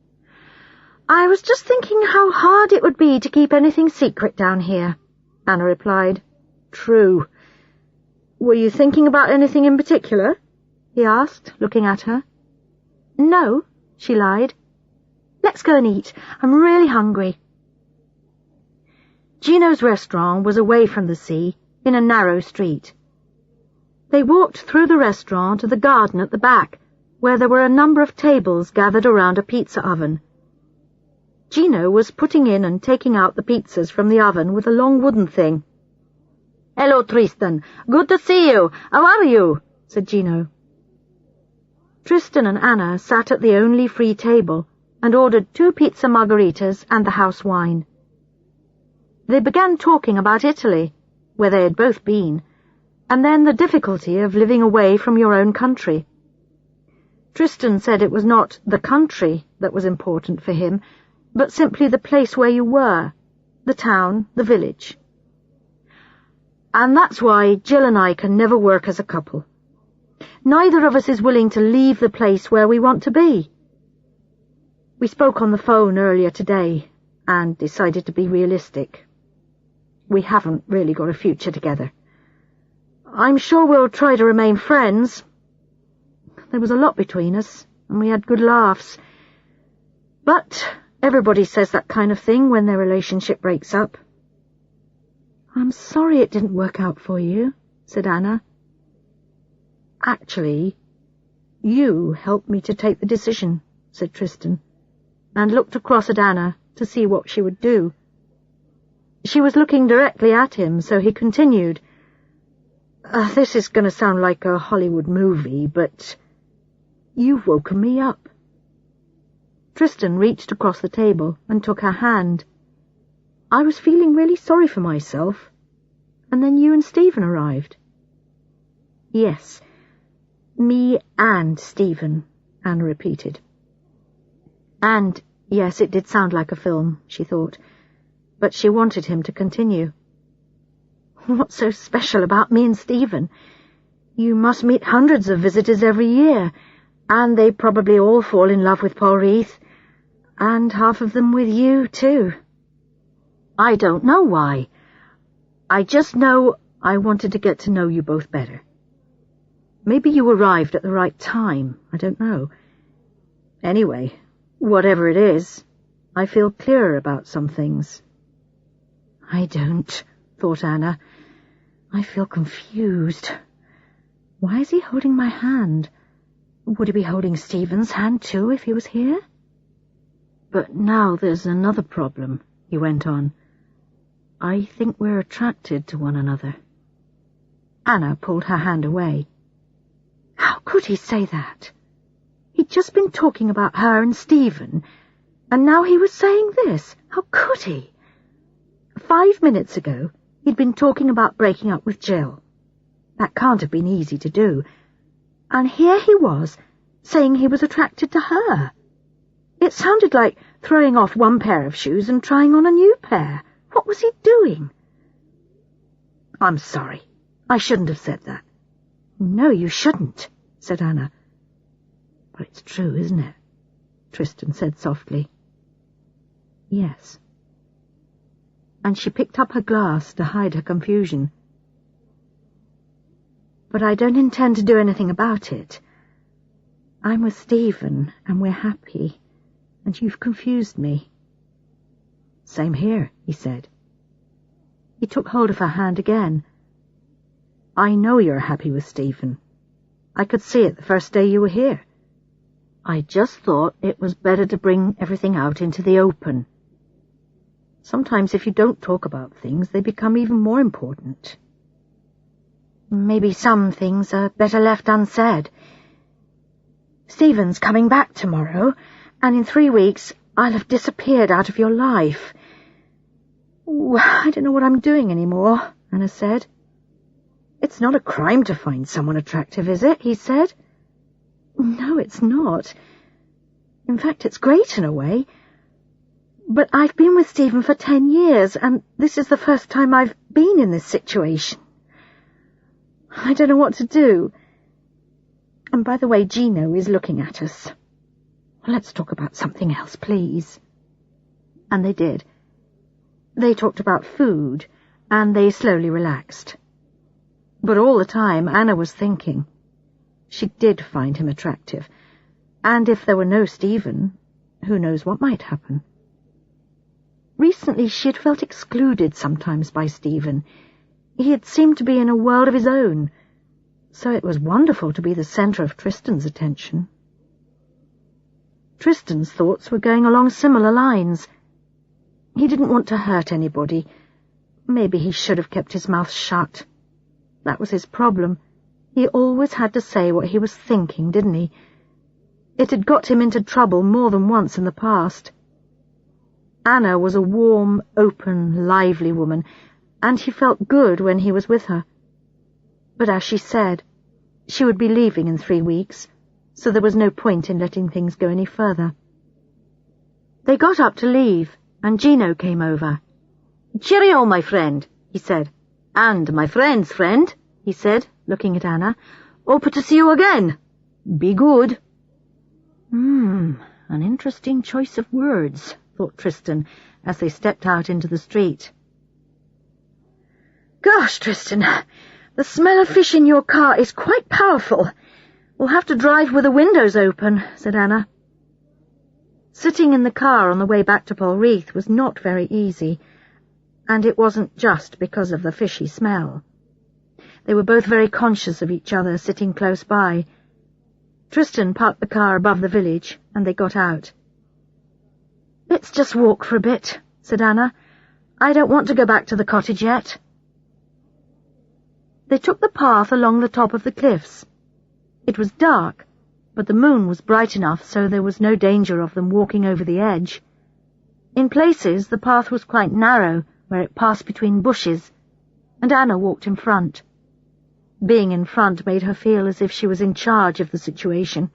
"I was just thinking how hard it would be to keep anything secret down here," Anna replied. "True. Were you thinking about anything in particular?" he asked, looking at her. "No," she lied. "Let's go and eat. I'm really hungry." Gino's restaurant was away from the sea, in a narrow street. They walked through the restaurant to the garden at the back, where there were a number of tables gathered around a pizza oven. Gino was putting in and taking out the pizzas from the oven with a long wooden thing. "Hello, Tristan. Good to see you. How are you?" said Gino. Tristan and Anna sat at the only free table and ordered 2 pizza margaritas and the house wine. They began talking about Italy, where they had both been, and then the difficulty of living away from your own country. Tristan said it was not the country that was important for him, but simply the place where you were, the town, the village. And that's why Jill and I can never work as a couple. Neither of us is willing to leave the place where we want to be. We spoke on the phone earlier today and decided to be realistic. We haven't really got a future together. I'm sure we'll try to remain friends. There was a lot between us, and we had good laughs. But everybody says that kind of thing when their relationship breaks up. I'm sorry it didn't work out for you, said Anna. Actually, you helped me to take the decision, said Tristan, and looked across at Anna to see what she would do. She was looking directly at him, so he continued. This is going to sound like a Hollywood movie, but you've woken me up. Tristan reached across the table and took her hand. I was feeling really sorry for myself, and then you and Stephen arrived. Yes, me and Stephen, Anna repeated. And, yes, it did sound like a film, she thought, but she wanted him to continue. What's so special about me and Stephen? You must meet hundreds of visitors every year, and they probably all fall in love with Paul Reith, and half of them with you, too. I don't know why. I just know I wanted to get to know you both better. Maybe you arrived at the right time, I don't know. Anyway, whatever it is, I feel clearer about some things. I don't, thought Anna. I feel confused. Why is he holding my hand? Would he be holding Stephen's hand too if he was here? But now there's another problem, he went on. I think we're attracted to one another. Anna pulled her hand away. How could he say that? He'd just been talking about her and Stephen, and now he was saying this. How could he? 5 minutes ago, he'd been talking about breaking up with Jill. That can't have been easy to do. And here he was, saying he was attracted to her. It sounded like throwing off one pair of shoes and trying on a new pair. What was he doing? I'm sorry. I shouldn't have said that. No, you shouldn't, said Anna. But it's true, isn't it? Tristan said softly. Yes. And she picked up her glass to hide her confusion. But I don't intend to do anything about it. I'm with Stephen, and we're happy, and you've confused me. Same here, he said. He took hold of her hand again. I know you're happy with Stephen. I could see it the first day you were here. I just thought it was better to bring everything out into the open. Sometimes if you don't talk about things, they become even more important. Maybe some things are better left unsaid. Stephen's coming back tomorrow, and in 3 weeks I'll have disappeared out of your life. I don't know what I'm doing anymore, Anna said. It's not a crime to find someone attractive, is it? He said. No, it's not. In fact, it's great in a way. But I've been with Stephen for 10 years, and this is the first time I've been in this situation. I don't know what to do. And by the way, Gino is looking at us. Let's talk about something else, please. And they did. They talked about food, and they slowly relaxed. But all the time, Anna was thinking. She did find him attractive, and if there were no Stephen, who knows what might happen. Recently she had felt excluded sometimes by Stephen. He had seemed to be in a world of his own, so it was wonderful to be the centre of Tristan's attention. Tristan's thoughts were going along similar lines. He didn't want to hurt anybody. Maybe he should have kept his mouth shut. That was his problem. He always had to say what he was thinking, didn't he? It had got him into trouble more than once in the past. Anna was a warm, open, lively woman, and he felt good when he was with her. But as she said, she would be leaving in 3 weeks, so there was no point in letting things go any further. They got up to leave, and Gino came over. "Cheerio, my friend," he said. "And my friend's friend," he said, looking at Anna. "Hope to see you again. Be good." An interesting choice of words, thought Tristan, as they stepped out into the street. "Gosh, Tristan, the smell of fish in your car is quite powerful. We'll have to drive with the windows open," said Anna. Sitting in the car on the way back to Polreath was not very easy, and it wasn't just because of the fishy smell. They were both very conscious of each other sitting close by. Tristan parked the car above the village, and they got out. "Let's just walk for a bit," said Anna. "I don't want to go back to the cottage yet." They took the path along the top of the cliffs. It was dark, but the moon was bright enough so there was no danger of them walking over the edge. In places the path was quite narrow, where it passed between bushes, and Anna walked in front. Being in front made her feel as if she was in charge of the situation.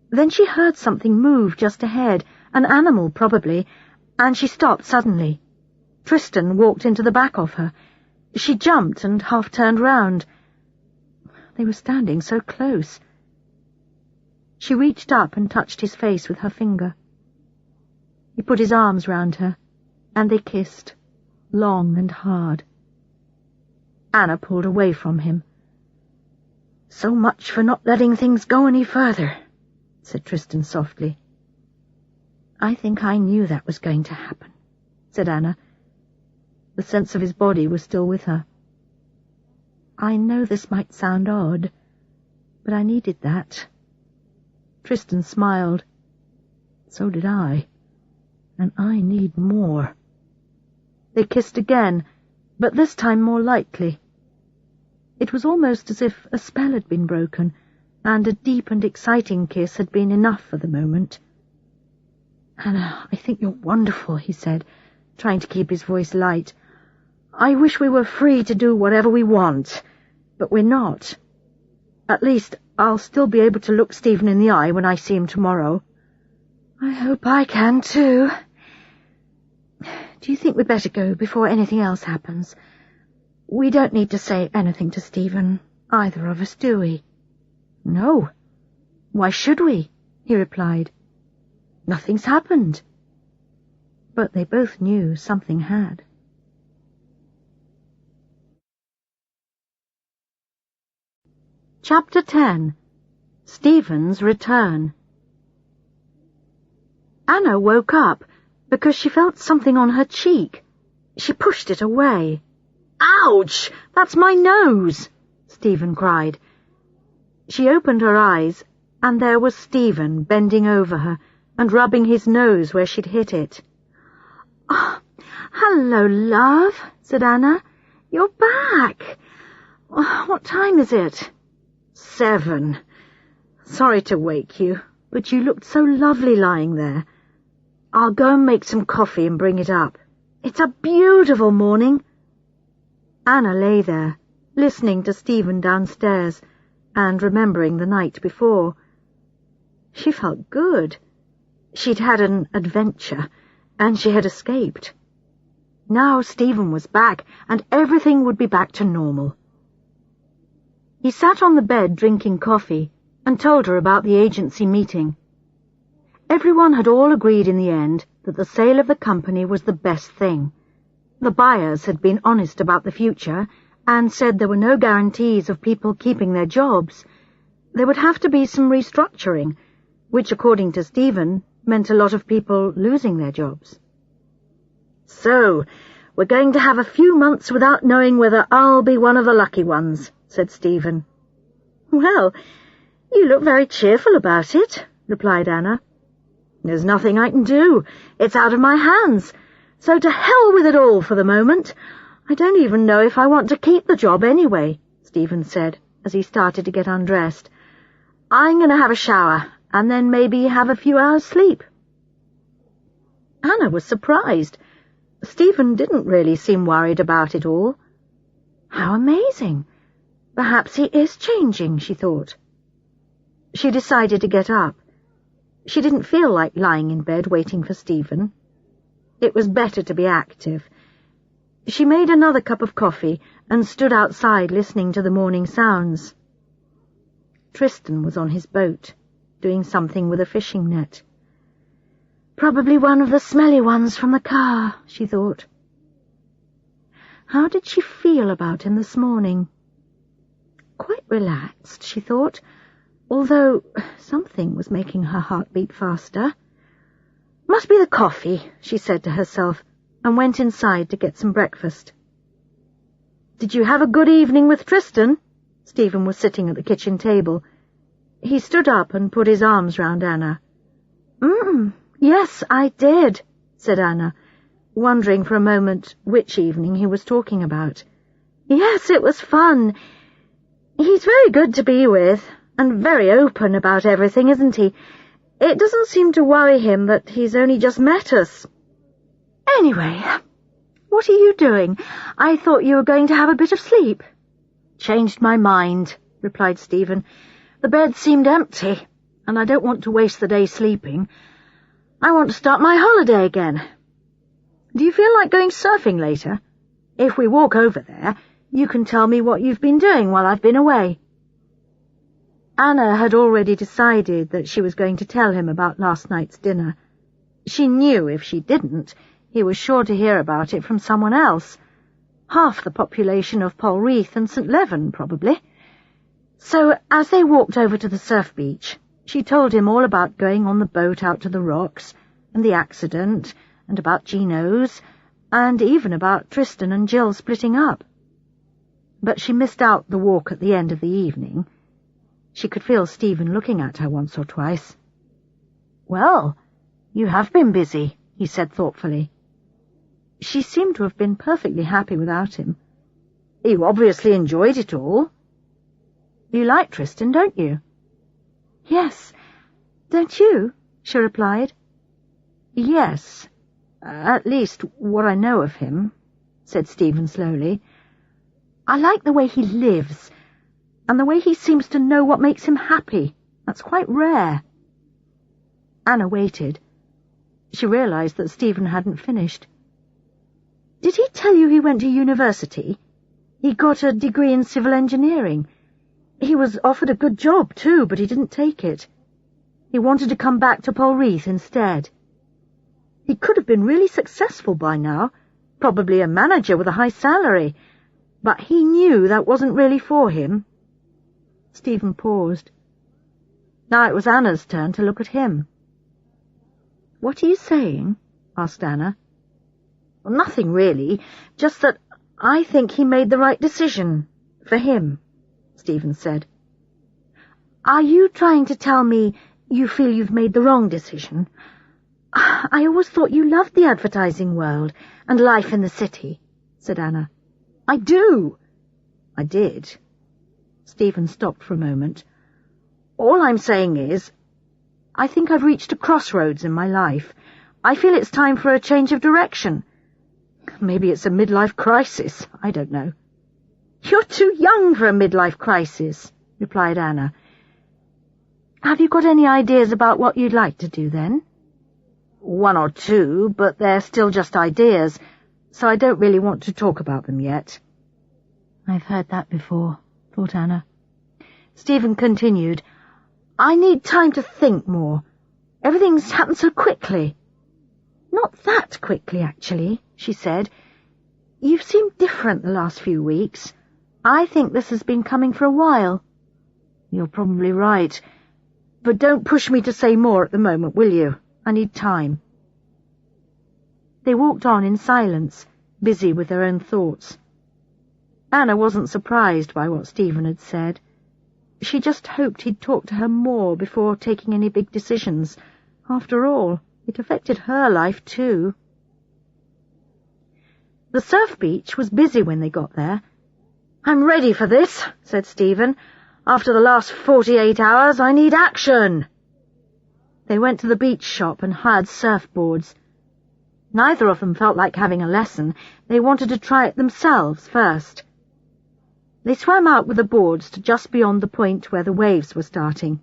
Then she heard something move just ahead, an animal probably, and she stopped suddenly. Tristan walked into the back of her. She jumped and half turned round. They were standing so close. She reached up and touched his face with her finger. He put his arms round her, and they kissed, long and hard. Anna pulled away from him. "So much for not letting things go any further," said Tristan softly. "I think I knew that was going to happen," said Anna. The sense of his body was still with her. "I know this might sound odd, but I needed that." Tristan smiled. "So did I, and I need more." They kissed again, but this time more lightly. It was almost as if a spell had been broken, and a deep and exciting kiss had been enough for the moment. "Anna, I think you're wonderful," he said, trying to keep his voice light. "I wish we were free to do whatever we want, but we're not. At least, I'll still be able to look Stephen in the eye when I see him tomorrow." "I hope I can, too. Do you think we'd better go before anything else happens? We don't need to say anything to Stephen, either of us, do we?" "No. Why should we?" he replied. "Nothing's happened." But they both knew something had. Chapter 10. Stephen's Return. Anna woke up because she felt something on her cheek. She pushed it away. "Ouch! That's my nose!" Stephen cried. She opened her eyes, and there was Stephen bending over her and rubbing his nose where she'd hit it. "Oh, hello, love," said Anna. "You're back. What time is it?" 7. "Sorry to wake you, but you looked so lovely lying there. I'll go and make some coffee and bring it up. It's a beautiful morning." Anna lay there, listening to Stephen downstairs and remembering the night before. She felt good. She'd had an adventure, and she had escaped. Now Stephen was back, and everything would be back to normal. He sat on the bed drinking coffee and told her about the agency meeting. Everyone had all agreed in the end that the sale of the company was the best thing. The buyers had been honest about the future and said there were no guarantees of people keeping their jobs. There would have to be some restructuring, which, according to Stephen, meant a lot of people losing their jobs. "So, we're going to have a few months without knowing whether I'll be one of the lucky ones," said Stephen. "Well, you look very cheerful about it," replied Anna. "There's nothing I can do. It's out of my hands. So to hell with it all for the moment. I don't even know if I want to keep the job anyway," Stephen said, as he started to get undressed. "I'm going to have a shower, and then maybe have a few hours' sleep. Anna was surprised. Stephen didn't really seem worried about it all. How amazing! Perhaps he is changing, she thought. She decided to get up. She didn't feel like lying in bed waiting for Stephen. It was better to be active. She made another cup of coffee and stood outside listening to the morning sounds. Tristan was on his boat, doing something with a fishing net. Probably one of the smelly ones from the car, she thought. How did she feel about him this morning? Quite relaxed, she thought, although something was making her heart beat faster. Must be the coffee, she said to herself, and went inside to get some breakfast. Did you have a good evening with Tristan? Stephen was sitting at the kitchen table. He stood up and put his arms round Anna. Yes, I did, said Anna, wondering for a moment which evening he was talking about. Yes, it was fun. He's very good to be with, and very open about everything, isn't he? It doesn't seem to worry him that he's only just met us. Anyway, what are you doing? I thought you were going to have a bit of sleep. Changed my mind, replied Stephen. The bed seemed empty, and I don't want to waste the day sleeping. I want to start my holiday again. Do you feel like going surfing later? If we walk over there, you can tell me what you've been doing while I've been away. Anna had already decided that she was going to tell him about last night's dinner. She knew if she didn't, he was sure to hear about it from someone else. Half the population of Polreath and St. Leven, probably. So, as they walked over to the surf beach, she told him all about going on the boat out to the rocks, and the accident, and about Gino's, and even about Tristan and Jill splitting up. But she missed out the walk at the end of the evening. She could feel Stephen looking at her once or twice. Well, you have been busy, he said thoughtfully. She seemed to have been perfectly happy without him. You obviously enjoyed it all. You like Tristan, don't you? Yes. Don't you? She replied. Yes. At least what I know of him, said Stephen slowly. I like the way he lives, and the way he seems to know what makes him happy. That's quite rare. Anna waited. She realized that Stephen hadn't finished. Did he tell you he went to university? He got a degree in civil engineering. He was offered a good job, too, but he didn't take it. He wanted to come back to Polreath instead. He could have been really successful by now, probably a manager with a high salary, but he knew that wasn't really for him. Stephen paused. Now it was Anna's turn to look at him. What are you saying? Asked Anna. Well, nothing really, just that I think he made the right decision, for him, Stephen said. Are you trying to tell me you feel you've made the wrong decision? I always thought you loved the advertising world and life in the city, said Anna. I do. I did. Stephen stopped for a moment. All I'm saying is, I think I've reached a crossroads in my life. I feel it's time for a change of direction. Maybe it's a midlife crisis. I don't know. You're too young for a midlife crisis, replied Anna. Have you got any ideas about what you'd like to do then? One or two, but they're still just ideas, so I don't really want to talk about them yet. I've heard that before, thought Anna. Stephen continued. I need time to think more. Everything's happened so quickly. Not that quickly, actually, she said. You've seemed different the last few weeks. I think this has been coming for a while. You're probably right. But don't push me to say more at the moment, will you? I need time. They walked on in silence, busy with their own thoughts. Anna wasn't surprised by what Stephen had said. She just hoped he'd talk to her more before taking any big decisions. After all, it affected her life too. The surf beach was busy when they got there. I'm ready for this, said Stephen. After the last 48 hours, I need action. They went to the beach shop and hired surfboards. Neither of them felt like having a lesson. They wanted to try it themselves first. They swam out with the boards to just beyond the point where the waves were starting.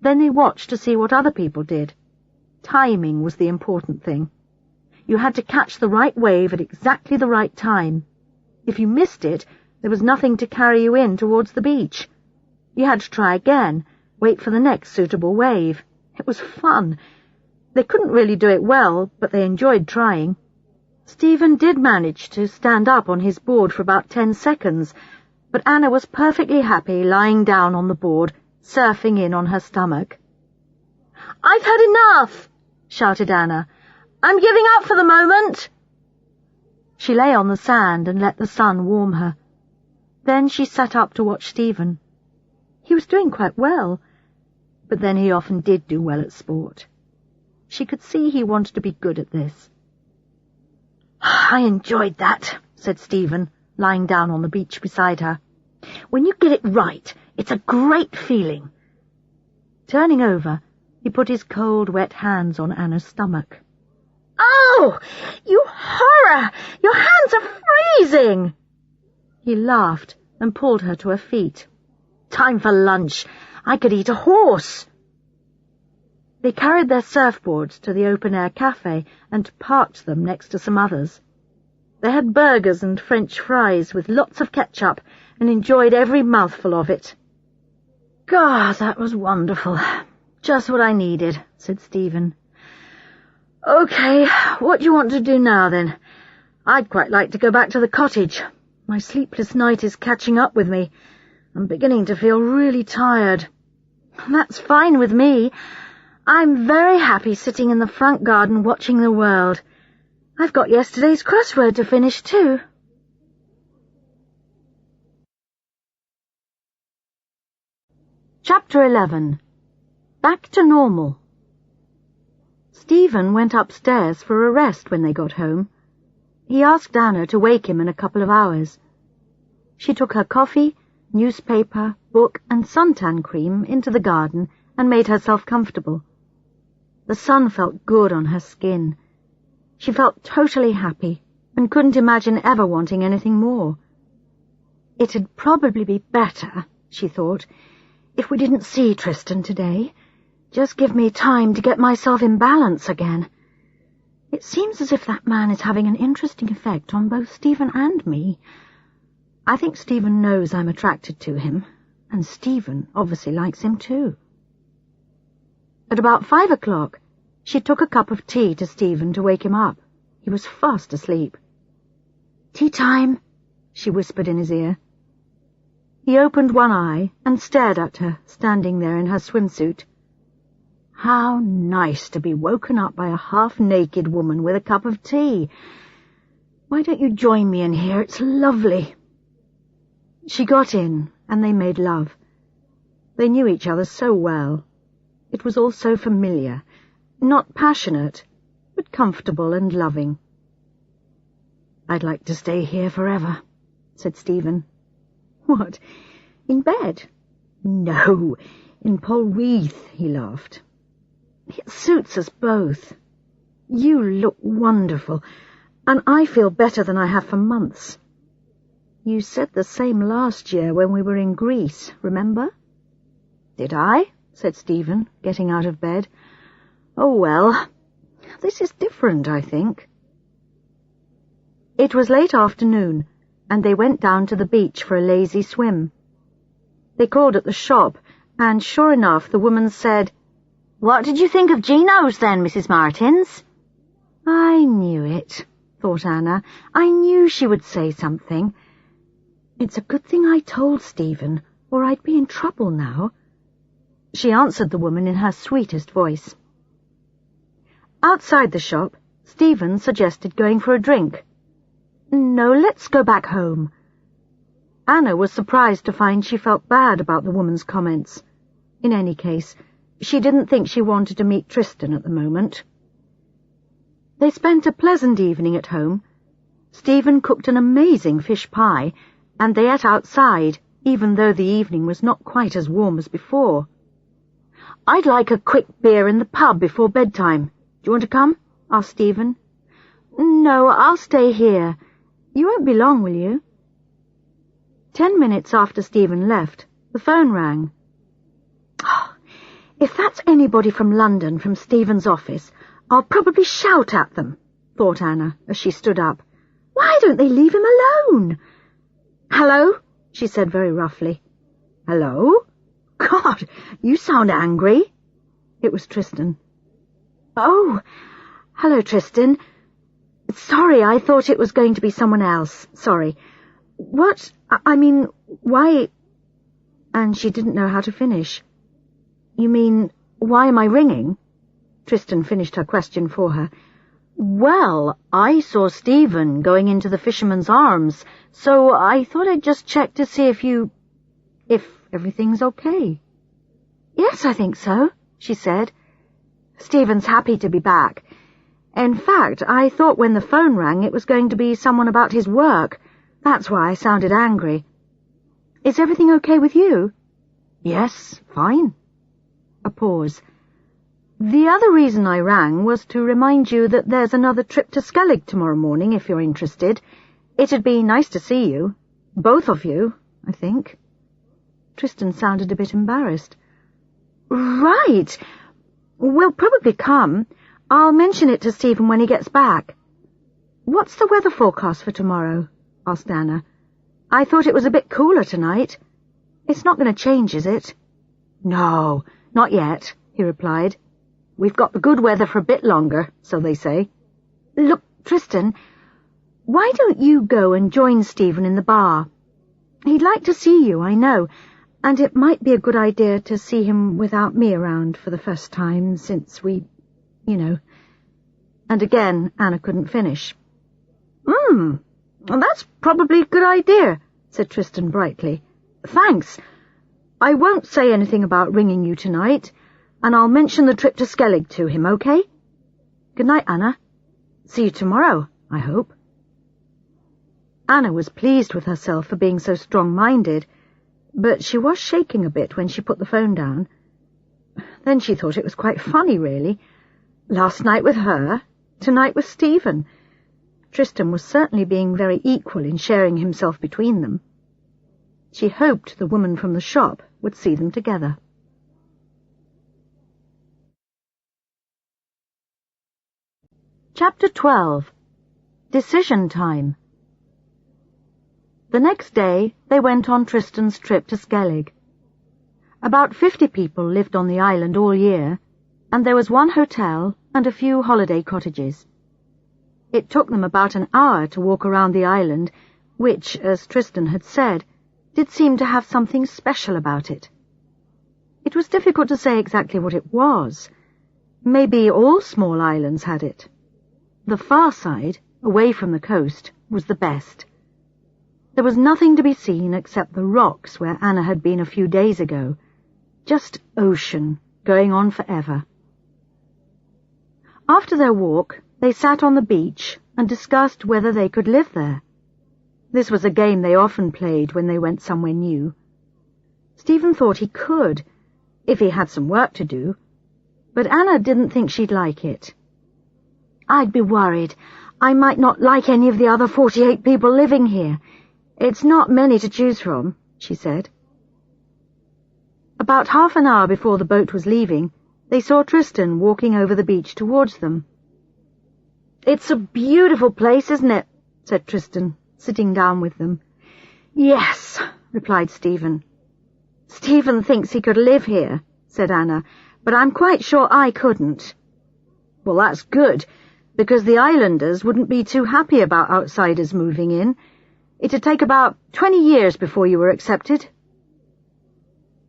Then they watched to see what other people did. Timing was the important thing. You had to catch the right wave at exactly the right time. If you missed it, there was nothing to carry you in towards the beach. You had to try again, wait for the next suitable wave. It was fun. They couldn't really do it well, but they enjoyed trying. Stephen did manage to stand up on his board for about 10 seconds, but Anna was perfectly happy lying down on the board, surfing in on her stomach. "I've had enough!" shouted Anna. "I'm giving up for the moment!" She lay on the sand and let the sun warm her. Then she sat up to watch Stephen. He was doing quite well, but then he often did do well at sport. She could see he wanted to be good at this. "I enjoyed that," said Stephen, lying down on the beach beside her. "When you get it right, it's a great feeling." Turning over, he put his cold, wet hands on Anna's stomach. "Oh, you horror! Your hands are freezing!" He laughed and pulled her to her feet. "Time for lunch. I could eat a horse." They carried their surfboards to the open-air cafe and parked them next to some others. They had burgers and French fries with lots of ketchup and enjoyed every mouthful of it. "God, that was wonderful. Just what I needed," said Stephen. "OK, what do you want to do now, then? I'd quite like to go back to the cottage. My sleepless night is catching up with me. I'm beginning to feel really tired." "That's fine with me. I'm very happy sitting in the front garden watching the world. I've got yesterday's crossword to finish, too." Chapter 11. Back to Normal. Stephen went upstairs for a rest when they got home. He asked Anna to wake him in a couple of hours. She took her coffee, newspaper, book, and suntan cream into the garden and made herself comfortable. The sun felt good on her skin. She felt totally happy and couldn't imagine ever wanting anything more. It'd probably be better, she thought, if we didn't see Tristan today. Just give me time to get myself in balance again. It seems as if that man is having an interesting effect on both Stephen and me. I think Stephen knows I'm attracted to him, and Stephen obviously likes him too. At about 5 o'clock, she took a cup of tea to Stephen to wake him up. He was fast asleep. "Tea time," she whispered in his ear. He opened one eye and stared at her, standing there in her swimsuit. How nice to be woken up by a half-naked woman with a cup of tea. "Why don't you join me in here? It's lovely." She got in, and they made love. They knew each other so well. It was all so familiar, not passionate, but comfortable and loving. "I'd like to stay here forever," said Stephen. "What, in bed?" "No, in Polreath," he laughed. "It suits us both. You look wonderful, and I feel better than I have for months. You said the same last year when we were in Greece, remember?" "Did I?" said Stephen, getting out of bed. "Oh, well, this is different, I think." It was late afternoon, and they went down to the beach for a lazy swim. They called at the shop, and sure enough the woman said, "What did you think of Gino's then, Mrs. Martins?" "I knew it," thought Anna. "I knew she would say something. It's a good thing I told Stephen, or I'd be in trouble now." She answered the woman in her sweetest voice. Outside the shop, Stephen suggested going for a drink. "No, let's go back home." Anna was surprised to find she felt bad about the woman's comments. In any case, she didn't think she wanted to meet Tristan at the moment. They spent a pleasant evening at home. Stephen cooked an amazing fish pie, and they ate outside, even though the evening was not quite as warm as before. I'd like a quick beer in the pub before bedtime. Do you want to come? Asked Stephen. No, I'll stay here. You won't be long, will you? 10 minutes after Stephen left, the phone rang. Oh, if that's anybody from London, from Stephen's office, I'll probably shout at them, thought Anna as she stood up. Why don't they leave him alone? Hello? She said very roughly. Hello? God, you sound angry. It was Tristan. Oh, hello, Tristan. Sorry, I thought it was going to be someone else. Sorry. What? I mean, why? And she didn't know how to finish. You mean, why am I ringing? Tristan finished her question for her. Well, I saw Stephen going into the Fisherman's Arms, so I thought I'd just check to see if everything's okay. Yes, I think so, she said. Stephen's happy to be back. In fact, I thought when the phone rang it was going to be someone about his work. That's why I sounded angry. Is everything okay with you? Yes, fine. A pause. The other reason I rang was to remind you that there's another trip to Skellig tomorrow morning, if you're interested. It'd be nice to see you. Both of you, I think. Tristan sounded a bit embarrassed. Right. We'll probably come. I'll mention it to Stephen when he gets back. What's the weather forecast for tomorrow? Asked Anna. I thought it was a bit cooler tonight. It's not going to change, is it? No, not yet, he replied. We've got the good weather for a bit longer, so they say. Look, Tristan, why don't you go and join Stephen in the bar? He'd like to see you, I know, and it might be a good idea to see him without me around for the first time since we, And again, Anna couldn't finish. That's probably a good idea, said Tristan brightly. Thanks. I won't say anything about ringing you tonight, and I'll mention the trip to Skellig to him, okay? Good night, Anna. See you tomorrow, I hope. Anna was pleased with herself for being so strong-minded, but she was shaking a bit when she put the phone down. Then she thought it was quite funny, really. Last night with her, tonight with Stephen. Tristan was certainly being very equal in sharing himself between them. She hoped the woman from the shop would see them together. Chapter 12. Decision Time. The next day they went on Tristan's trip to Skellig. About 50 people lived on the island all year, and there was one hotel and a few holiday cottages. It took them about an hour to walk around the island, which, as Tristan had said, did seem to have something special about it. It was difficult to say exactly what it was. Maybe all small islands had it. The far side, away from the coast, was the best. There was nothing to be seen except the rocks where Anna had been a few days ago. Just ocean, going on forever. After their walk, they sat on the beach and discussed whether they could live there. This was a game they often played when they went somewhere new. Stephen thought he could, if he had some work to do, but Anna didn't think she'd like it. I'd be worried. I might not like any of the other 48 people living here. It's not many to choose from, she said. About half an hour before the boat was leaving, they saw Tristan walking over the beach towards them. It's a beautiful place, isn't it? Said Tristan, sitting down with them. Yes, replied Stephen. Stephen thinks he could live here, said Anna, but I'm quite sure I couldn't. Well, that's good, because the islanders wouldn't be too happy about outsiders moving in. It'd take about 20 years before you were accepted.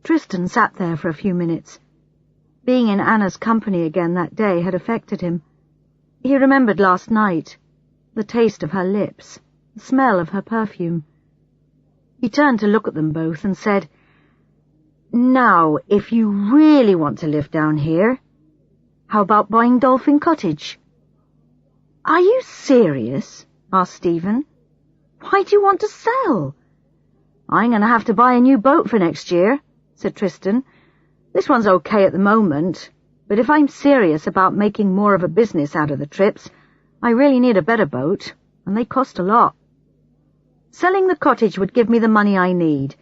Tristan sat there for a few minutes. Being in Anna's company again that day had affected him. He remembered last night, the taste of her lips, the smell of her perfume. He turned to look at them both and said, Now, if you really want to live down here, how about buying Dolphin Cottage? Are you serious? Asked Stephen. Why do you want to sell? I'm going to have to buy a new boat for next year, said Tristan. This one's okay at the moment, but if I'm serious about making more of a business out of the trips, I really need a better boat, and they cost a lot. Selling the cottage would give me the money I need,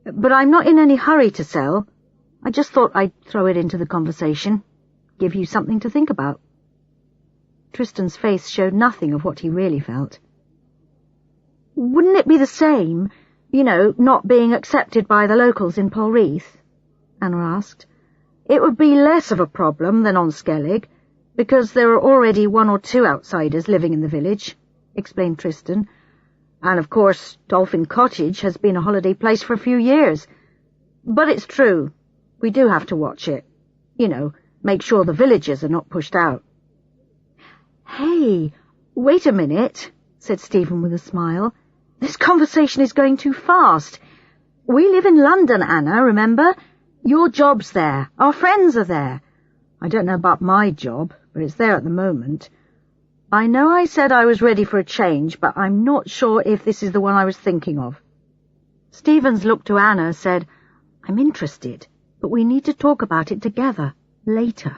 but I'm not in any hurry to sell. I just thought I'd throw it into the conversation, give you something to think about." Tristan's face showed nothing of what he really felt. "Wouldn't it be the same, not being accepted by the locals in Polreath?" Anna asked. "It would be less of a problem than on Skellig, because there are already 1 or 2 outsiders living in the village," explained Tristan. "And of course, Dolphin Cottage has been a holiday place for a few years. But it's true, we do have to watch it. Make sure the villagers are not pushed out." "Hey, wait a minute," said Stephen with a smile. "This conversation is going too fast. We live in London, Anna, remember? Your job's there. Our friends are there. I don't know about my job, but it's there at the moment. I know I said I was ready for a change, but I'm not sure if this is the one I was thinking of." Stevens looked to Anna, said, "I'm interested, but we need to talk about it together, later."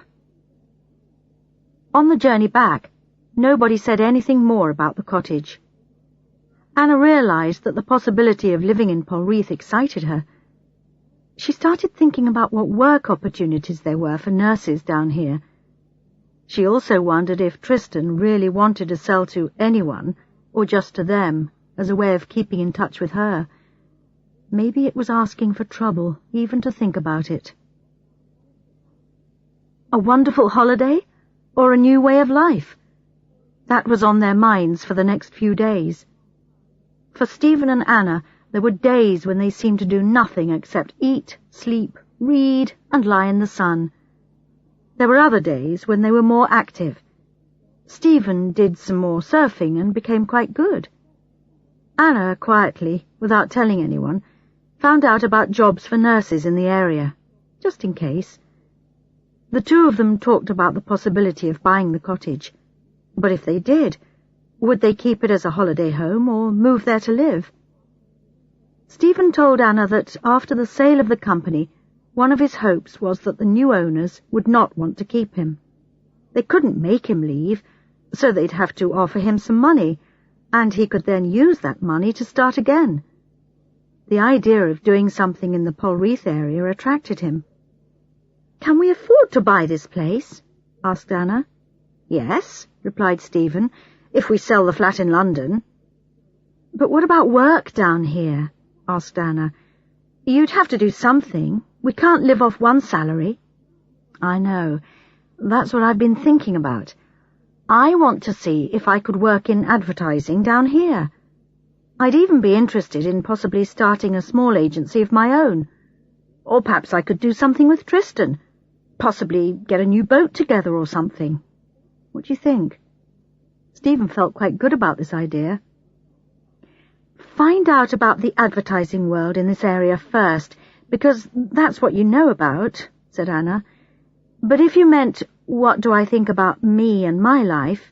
On the journey back, nobody said anything more about the cottage. Anna realized that the possibility of living in Polreath excited her. She started thinking about what work opportunities there were for nurses down here. She also wondered if Tristan really wanted to sell to anyone, or just to them, as a way of keeping in touch with her. Maybe it was asking for trouble, even to think about it. A wonderful holiday, or a new way of life? That was on their minds for the next few days. For Stephen and Anna, there were days when they seemed to do nothing except eat, sleep, read, and lie in the sun. There were other days when they were more active. Stephen did some more surfing and became quite good. Anna, quietly, without telling anyone, found out about jobs for nurses in the area, just in case. The 2 of them talked about the possibility of buying the cottage. But if they did, would they keep it as a holiday home or move there to live? Stephen told Anna that after the sale of the company, one of his hopes was that the new owners would not want to keep him. They couldn't make him leave, so they'd have to offer him some money, and he could then use that money to start again. The idea of doing something in the Polreath area attracted him. "Can we afford to buy this place?" asked Anna. "Yes," replied Stephen, "if we sell the flat in London." "But what about work down here?" asked Anna. "You'd have to do something. We can't live off one salary." "I know. That's what I've been thinking about. I want to see if I could work in advertising down here. I'd even be interested in possibly starting a small agency of my own. Or perhaps I could do something with Tristan. Possibly get a new boat together or something. What do you think?" Stephen felt quite good about this idea. "Find out about the advertising world in this area first, because that's what you know about," said Anna. "But if you meant, what do I think about me and my life?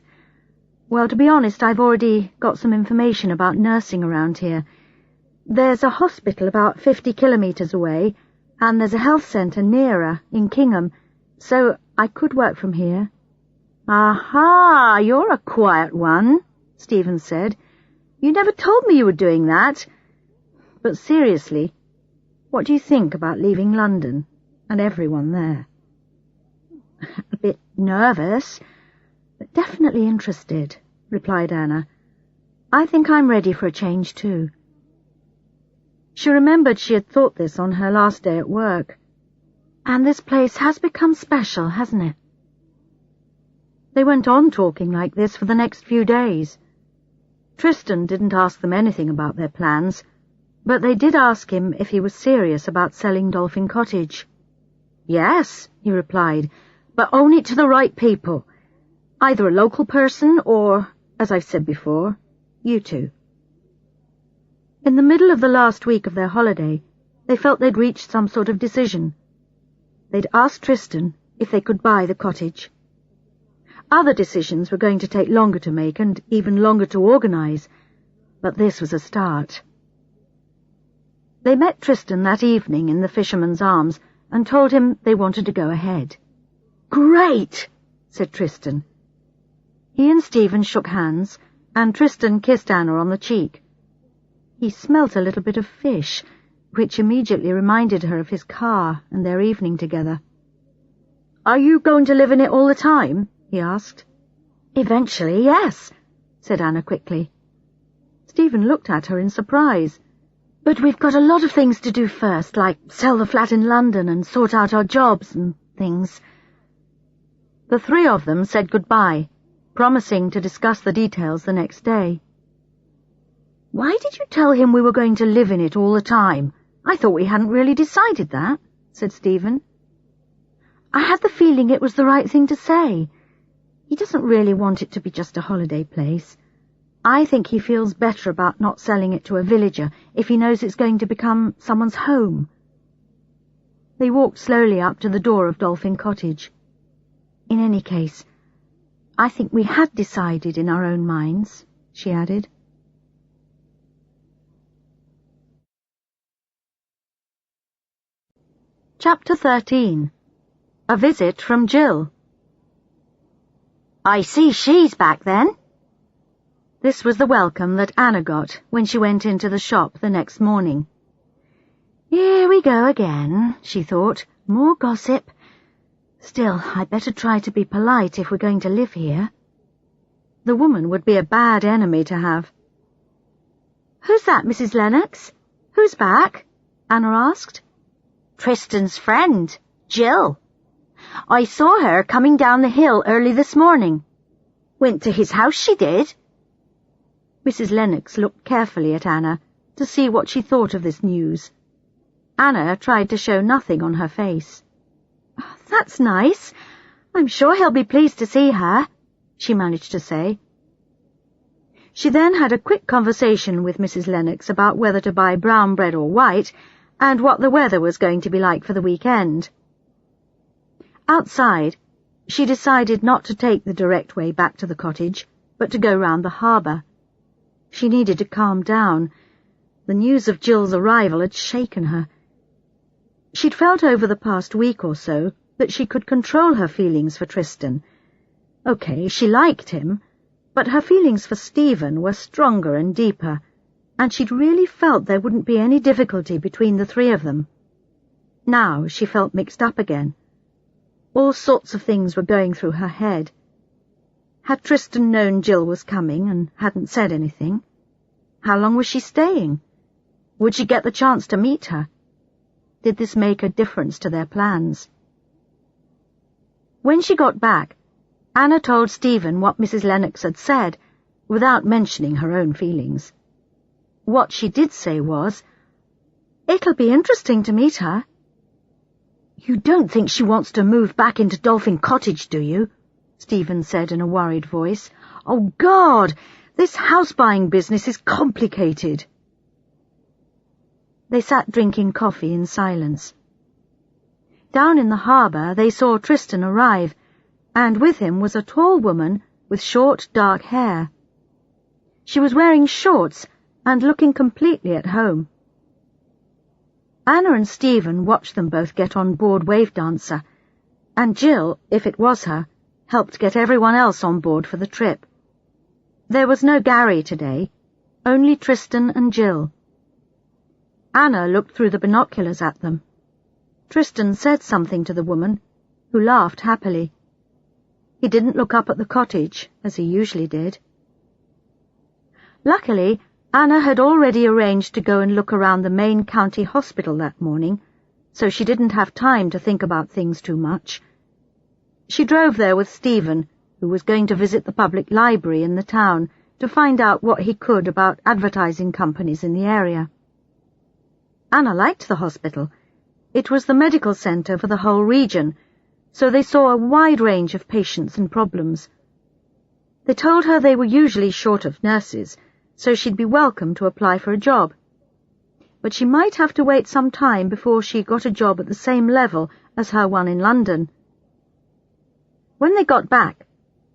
Well, to be honest, I've already got some information about nursing around here. There's a hospital about 50 kilometres away, and there's a health centre nearer, in Kingham, so I could work from here." "Aha, you're a quiet one," Stephen said. "You never told me you were doing that. But seriously, what do you think about leaving London and everyone there?" "A bit nervous, but definitely interested," replied Anna. "I think I'm ready for a change too." She remembered she had thought this on her last day at work. And this place has become special, hasn't it? They went on talking like this for the next few days. Tristan didn't ask them anything about their plans, but they did ask him if he was serious about selling Dolphin Cottage. "Yes," he replied, "but only to the right people. Either a local person or, as I've said before, you 2. In the middle of the last week of their holiday, they felt they'd reached some sort of decision. They'd asked Tristan if they could buy the cottage. Other decisions were going to take longer to make and even longer to organise, but this was a start. They met Tristan that evening in the Fisherman's Arms and told him they wanted to go ahead. "Great!" said Tristan. He and Stephen shook hands, and Tristan kissed Anna on the cheek. He smelt a little bit of fish, which immediately reminded her of his car and their evening together. "Are you going to live in it all the time?" he asked. "Eventually, yes," said Anna quickly. Stephen looked at her in surprise. "But we've got a lot of things to do first, like sell the flat in London and sort out our jobs and things." The three of them said goodbye, promising to discuss the details the next day. "Why did you tell him we were going to live in it all the time? I thought we hadn't really decided that," said Stephen. "I had the feeling it was the right thing to say. He doesn't really want it to be just a holiday place. I think he feels better about not selling it to a villager if he knows it's going to become someone's home." They walked slowly up to the door of Dolphin Cottage. "In any case, I think we had decided in our own minds," she added. Chapter 13. A Visit from Jill. "I see she's back then." This was the welcome that Anna got when she went into the shop the next morning. "Here we go again," she thought. "More gossip. Still, I'd better try to be polite if we're going to live here." The woman would be a bad enemy to have. "Who's that, Mrs. Lennox? Who's back?" Anna asked. "Tristan's friend, Jill. I saw her coming down the hill early this morning. Went to his house, she did." Mrs. Lennox looked carefully at Anna to see what she thought of this news. Anna tried to show nothing on her face. "That's nice. I'm sure he'll be pleased to see her," she managed to say. She then had a quick conversation with Mrs. Lennox about whether to buy brown bread or white, and what the weather was going to be like for the weekend. Outside, she decided not to take the direct way back to the cottage, but to go round the harbour. She needed to calm down. The news of Jill's arrival had shaken her. She'd felt over the past week or so that she could control her feelings for Tristan. Okay, she liked him, but her feelings for Stephen were stronger and deeper, and she'd really felt there wouldn't be any difficulty between the three of them. Now she felt mixed up again. All sorts of things were going through her head. Had Tristan known Jill was coming and hadn't said anything? How long was she staying? Would she get the chance to meet her? Did this make a difference to their plans? When she got back, Anna told Stephen what Mrs. Lennox had said, without mentioning her own feelings. What she did say was, "It'll be interesting to meet her." "You don't think she wants to move back into Dolphin Cottage, do you?" Stephen said in a worried voice. "Oh, God! This house-buying business is complicated." They sat drinking coffee in silence. Down in the harbour they saw Tristan arrive, and with him was a tall woman with short, dark hair. She was wearing shorts and looking completely at home. Anna and Stephen watched them both get on board Wave Dancer, and Jill, if it was her, helped get everyone else on board for the trip. There was no Gary today, only Tristan and Jill. Anna looked through the binoculars at them. Tristan said something to the woman, who laughed happily. He didn't look up at the cottage, as he usually did. Luckily, Anna had already arranged to go and look around the main county hospital that morning, so she didn't have time to think about things too much. She drove there with Stephen, who was going to visit the public library in the town to find out what he could about advertising companies in the area. Anna liked the hospital. It was the medical centre for the whole region, so they saw a wide range of patients and problems. They told her they were usually short of nurses, so she'd be welcome to apply for a job. But she might have to wait some time before she got a job at the same level as her one in London. When they got back,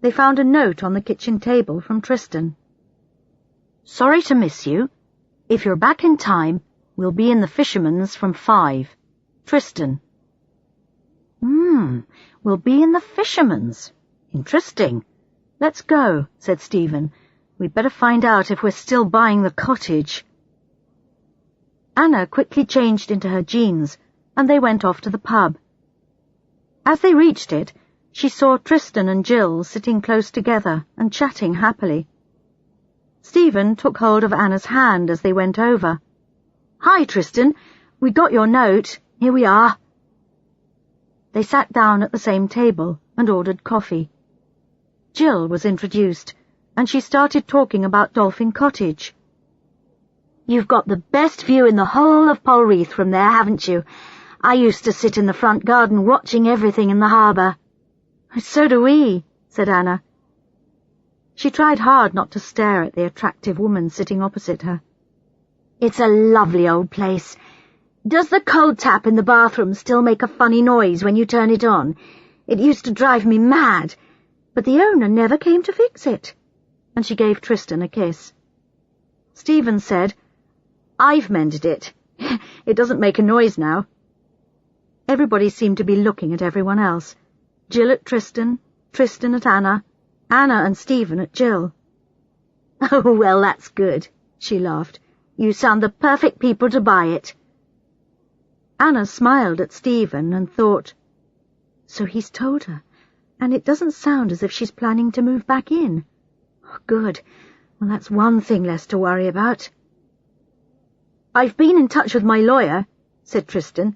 they found a note on the kitchen table from Tristan. "Sorry to miss you. If you're back in time, we'll be in the Fisherman's from 5. Tristan." We'll be in the fisherman's. Interesting. Let's go, said Stephen. We'd better find out if we're still buying the cottage. Anna quickly changed into her jeans, and they went off to the pub. As they reached it, she saw Tristan and Jill sitting close together and chatting happily. Stephen took hold of Anna's hand as they went over. "Hi, Tristan. We got your note. Here we are." They sat down at the same table and ordered coffee. Jill was introduced, and she started talking about Dolphin Cottage. "You've got the best view in the whole of Polreath from there, haven't you? I used to sit in the front garden watching everything in the harbour." "So do we," said Anna. She tried hard not to stare at the attractive woman sitting opposite her. "It's a lovely old place. Does the cold tap in the bathroom still make a funny noise when you turn it on? It used to drive me mad, but the owner never came to fix it." And she gave Tristan a kiss. Stephen said, "I've mended it. It doesn't make a noise now." Everybody seemed to be looking at everyone else. Jill at Tristan, Tristan at Anna, Anna and Stephen at Jill. "Oh, well, that's good," she laughed. "You sound the perfect people to buy it." Anna smiled at Stephen and thought, "So he's told her, and it doesn't sound as if she's planning to move back in. Oh, good. Well, that's one thing less to worry about." "I've been in touch with my lawyer," said Tristan.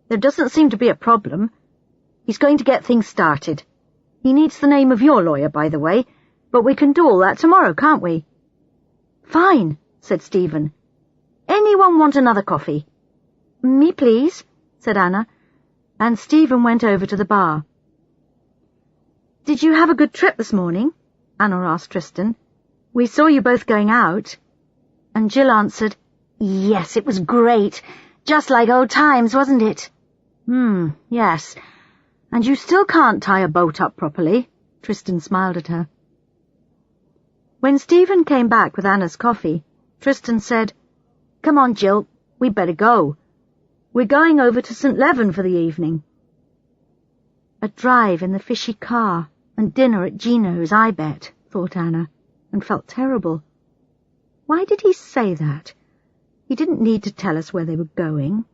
"There doesn't seem to be a problem. He's going to get things started. He needs the name of your lawyer, by the way, but we can do all that tomorrow, can't we?" "Fine," said Stephen. "Anyone want another coffee?" "Me, please," said Anna, and Stephen went over to the bar. "Did you have a good trip this morning?" Anna asked Tristan. "We saw you both going out." And Jill answered, "Yes, it was great. Just like old times, wasn't it?" Yes. And you still can't tie a boat up properly." Tristan smiled at her. When Stephen came back with Anna's coffee, Tristan said, "Come on, Jill, we'd better go. We're going over to St. Leven for the evening." A drive in the fishy car and dinner at Gino's, I bet, thought Anna, and felt terrible. Why did he say that? He didn't need to tell us where they were going.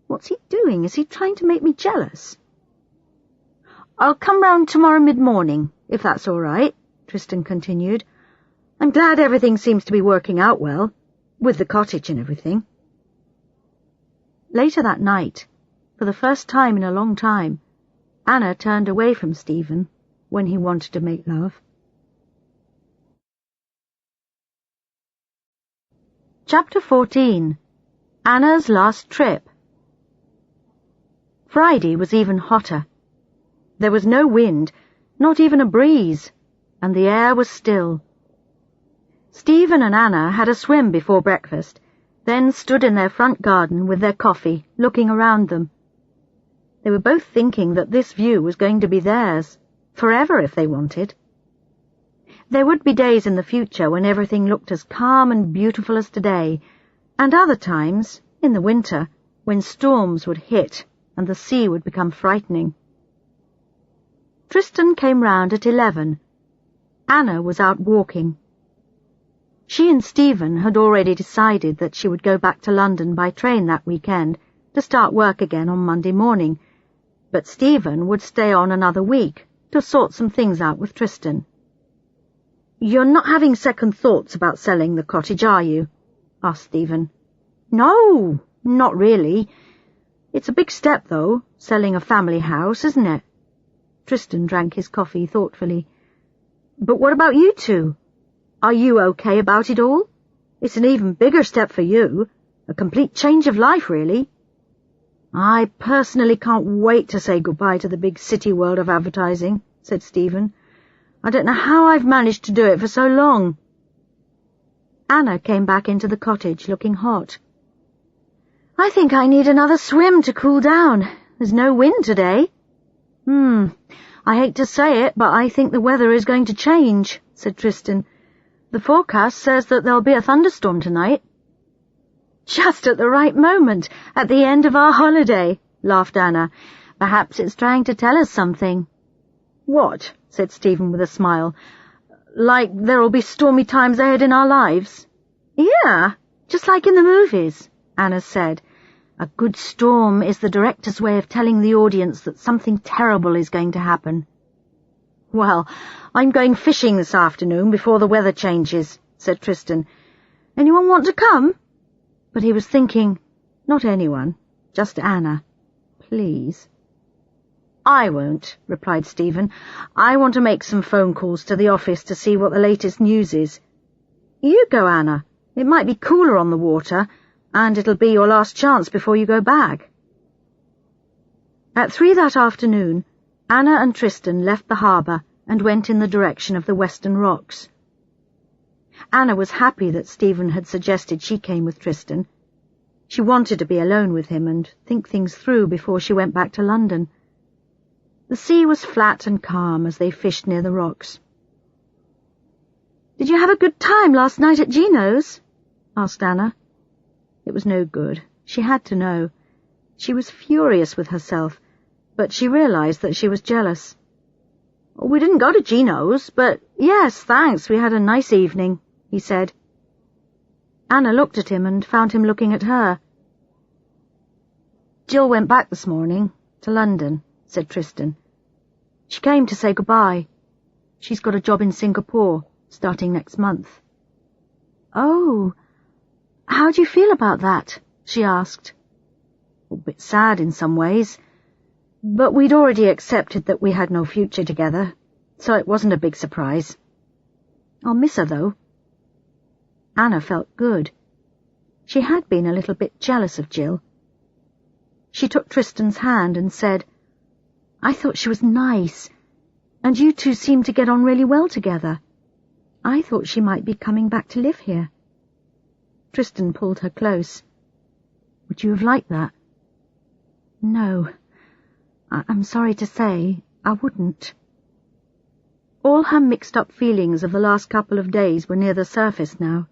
What's he doing? Is he trying to make me jealous? "I'll come round tomorrow mid-morning, if that's all right," Tristan continued. "I'm glad everything seems to be working out well, with the cottage and everything." Later that night, for the first time in a long time, Anna turned away from Stephen when he wanted to make love. Chapter 14. Anna's Last Trip. Friday was even hotter. There was no wind, not even a breeze, and the air was still. Stephen and Anna had a swim before breakfast, then stood in their front garden with their coffee, looking around them. They were both thinking that this view was going to be theirs, forever if they wanted. There would be days in the future when everything looked as calm and beautiful as today, and other times, in the winter, when storms would hit and the sea would become frightening. Tristan came round at 11. Anna was out walking. She and Stephen had already decided that she would go back to London by train that weekend to start work again on Monday morning, but Stephen would stay on another week to sort some things out with Tristan. "You're not having second thoughts about selling the cottage, are you?" asked Stephen. "No, not really. It's a big step, though, selling a family house, isn't it?" Tristan drank his coffee thoughtfully. "But what about you two? Are you okay about it all? It's an even bigger step for you, a complete change of life, really." "I personally can't wait to say goodbye to the big city world of advertising," said Stephen. "I don't know how I've managed to do it for so long." Anna came back into the cottage looking hot. "I think I need another swim to cool down. There's no wind today." I hate to say it, but I think the weather is going to change," said Tristan. "The forecast says that there'll be a thunderstorm tonight." "Just at the right moment, at the end of our holiday," laughed Anna. Perhaps it's trying to tell us something." "What?" said Stephen with a smile. "Like there'll be stormy times ahead in our lives?" "Yeah, just like in the movies," Anna said. "A good storm is the director's way of telling the audience that something terrible is going to happen." "Well, I'm going fishing this afternoon before the weather changes," said Tristan. "Anyone want to come?" But he was thinking, not anyone, just Anna. Please. "I won't," replied Stephen. "I want to make some phone calls to the office to see what the latest news is." "You go, Anna. It might be cooler on the water, and it'll be your last chance before you go back." At 3 that afternoon, Anna and Tristan left the harbour and went in the direction of the Western Rocks. Anna was happy that Stephen had suggested she came with Tristan. She wanted to be alone with him and think things through before she went back to London. The sea was flat and calm as they fished near the rocks. "Did you have a good time last night at Gino's?" asked Anna. It was no good. She had to know. She was furious with herself, but she realized that she was jealous. "We didn't go to Gino's, but yes, thanks, we had a nice evening," he said. Anna looked at him and found him looking at her. "Jill went back this morning, to London," said Tristan. "She came to say goodbye. She's got a job in Singapore, starting next month." "Oh, how do you feel about that?" she asked. "A bit sad in some ways, but we'd already accepted that we had no future together, so it wasn't a big surprise. I'll miss her, though." Anna felt good. She had been a little bit jealous of Jill. She took Tristan's hand and said, "I thought she was nice, and you two seemed to get on really well together. I thought she might be coming back to live here." Tristan pulled her close. "Would you have liked that?" "No, I'm sorry to say, I wouldn't." All her mixed-up feelings of the last couple of days were near the surface now.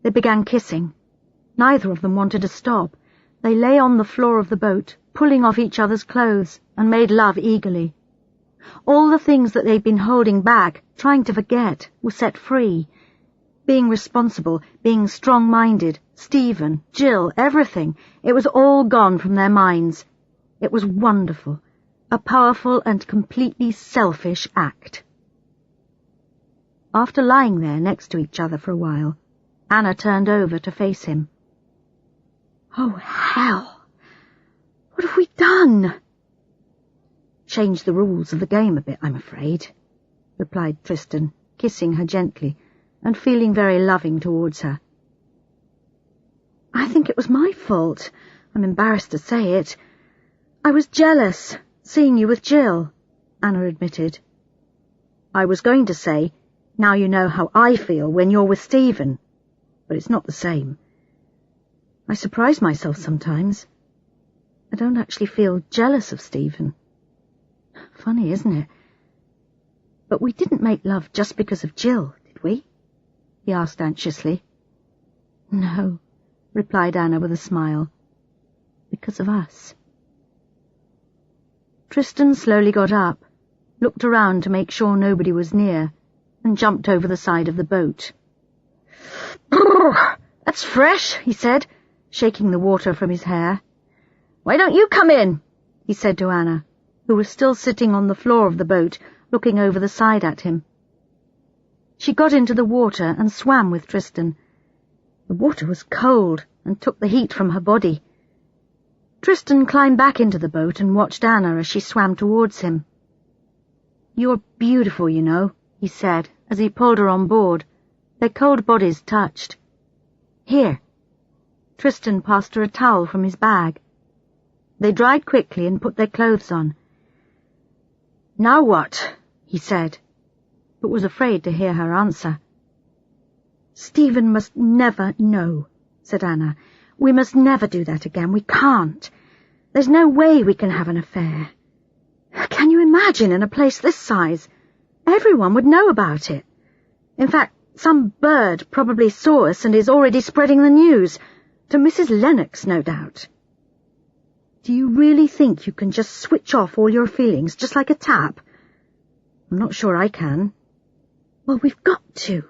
They began kissing. Neither of them wanted to stop. They lay on the floor of the boat, pulling off each other's clothes, and made love eagerly. All the things that they'd been holding back, trying to forget, were set free. Being responsible, being strong-minded, Stephen, Jill, everything, it was all gone from their minds. It was wonderful, a powerful and completely selfish act. After lying there next to each other for a while, Anna turned over to face him. "Oh, hell! What have we done?" "Changed the rules of the game a bit, I'm afraid," replied Tristan, kissing her gently and feeling very loving towards her. "I think it was my fault. I'm embarrassed to say it. I was jealous, seeing you with Jill," Anna admitted. "I was going to say, now you know how I feel when you're with Stephen, but it's not the same. I surprise myself sometimes. I don't actually feel jealous of Stephen. Funny, isn't it? But we didn't make love just because of Jill, did we?" he asked anxiously. "No," replied Anna with a smile. "Because of us." Tristan slowly got up, looked around to make sure nobody was near, and jumped over the side of the boat. "That's fresh," he said, shaking the water from his hair. "Why don't you come in?" he said to Anna, who was still sitting on the floor of the boat, looking over the side at him. She got into the water and swam with Tristan. The water was cold and took the heat from her body. Tristan climbed back into the boat and watched Anna as she swam towards him. "You're beautiful, you know," he said as he pulled her on board. Their cold bodies touched. "Here." Tristan passed her a towel from his bag. They dried quickly and put their clothes on. "Now what?" he said, but was afraid to hear her answer. "Stephen must never know," said Anna. "We must never do that again. We can't. There's no way we can have an affair. Can you imagine in a place this size? Everyone would know about it. In fact, some bird probably saw us and is already spreading the news. To Mrs. Lennox, no doubt." Do you really think you can just switch off all your feelings just like a tap? I'm not sure I can. Well, we've got to.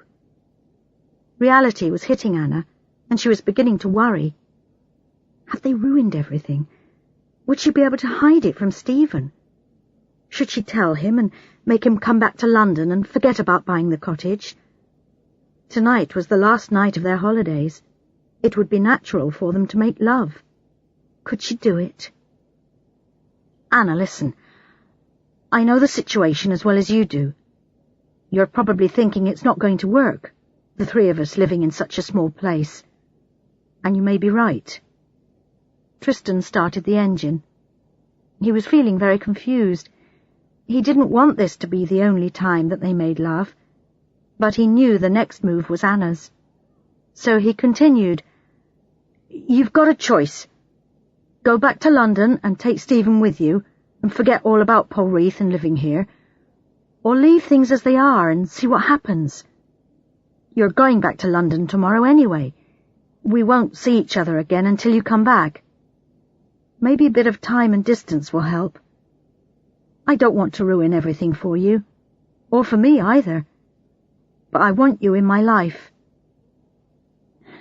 Reality was hitting Anna, and she was beginning to worry. Have they ruined everything? Would she be able to hide it from Stephen? Should she tell him and make him come back to London and forget about buying the cottage? Tonight was the last night of their holidays. It would be natural for them to make love. Could she do it? Anna, listen. I know the situation as well as you do. You're probably thinking it's not going to work, the three of us living in such a small place. And you may be right. Tristan started the engine. He was feeling very confused. He didn't want this to be the only time that they made love, but he knew the next move was Anna's. So he continued, You've got a choice. Go back to London and take Stephen with you, and forget all about Polreath and living here, or leave things as they are and see what happens. You're going back to London tomorrow anyway. We won't see each other again until you come back. Maybe a bit of time and distance will help. I don't want to ruin everything for you, or for me either, but I want you in my life.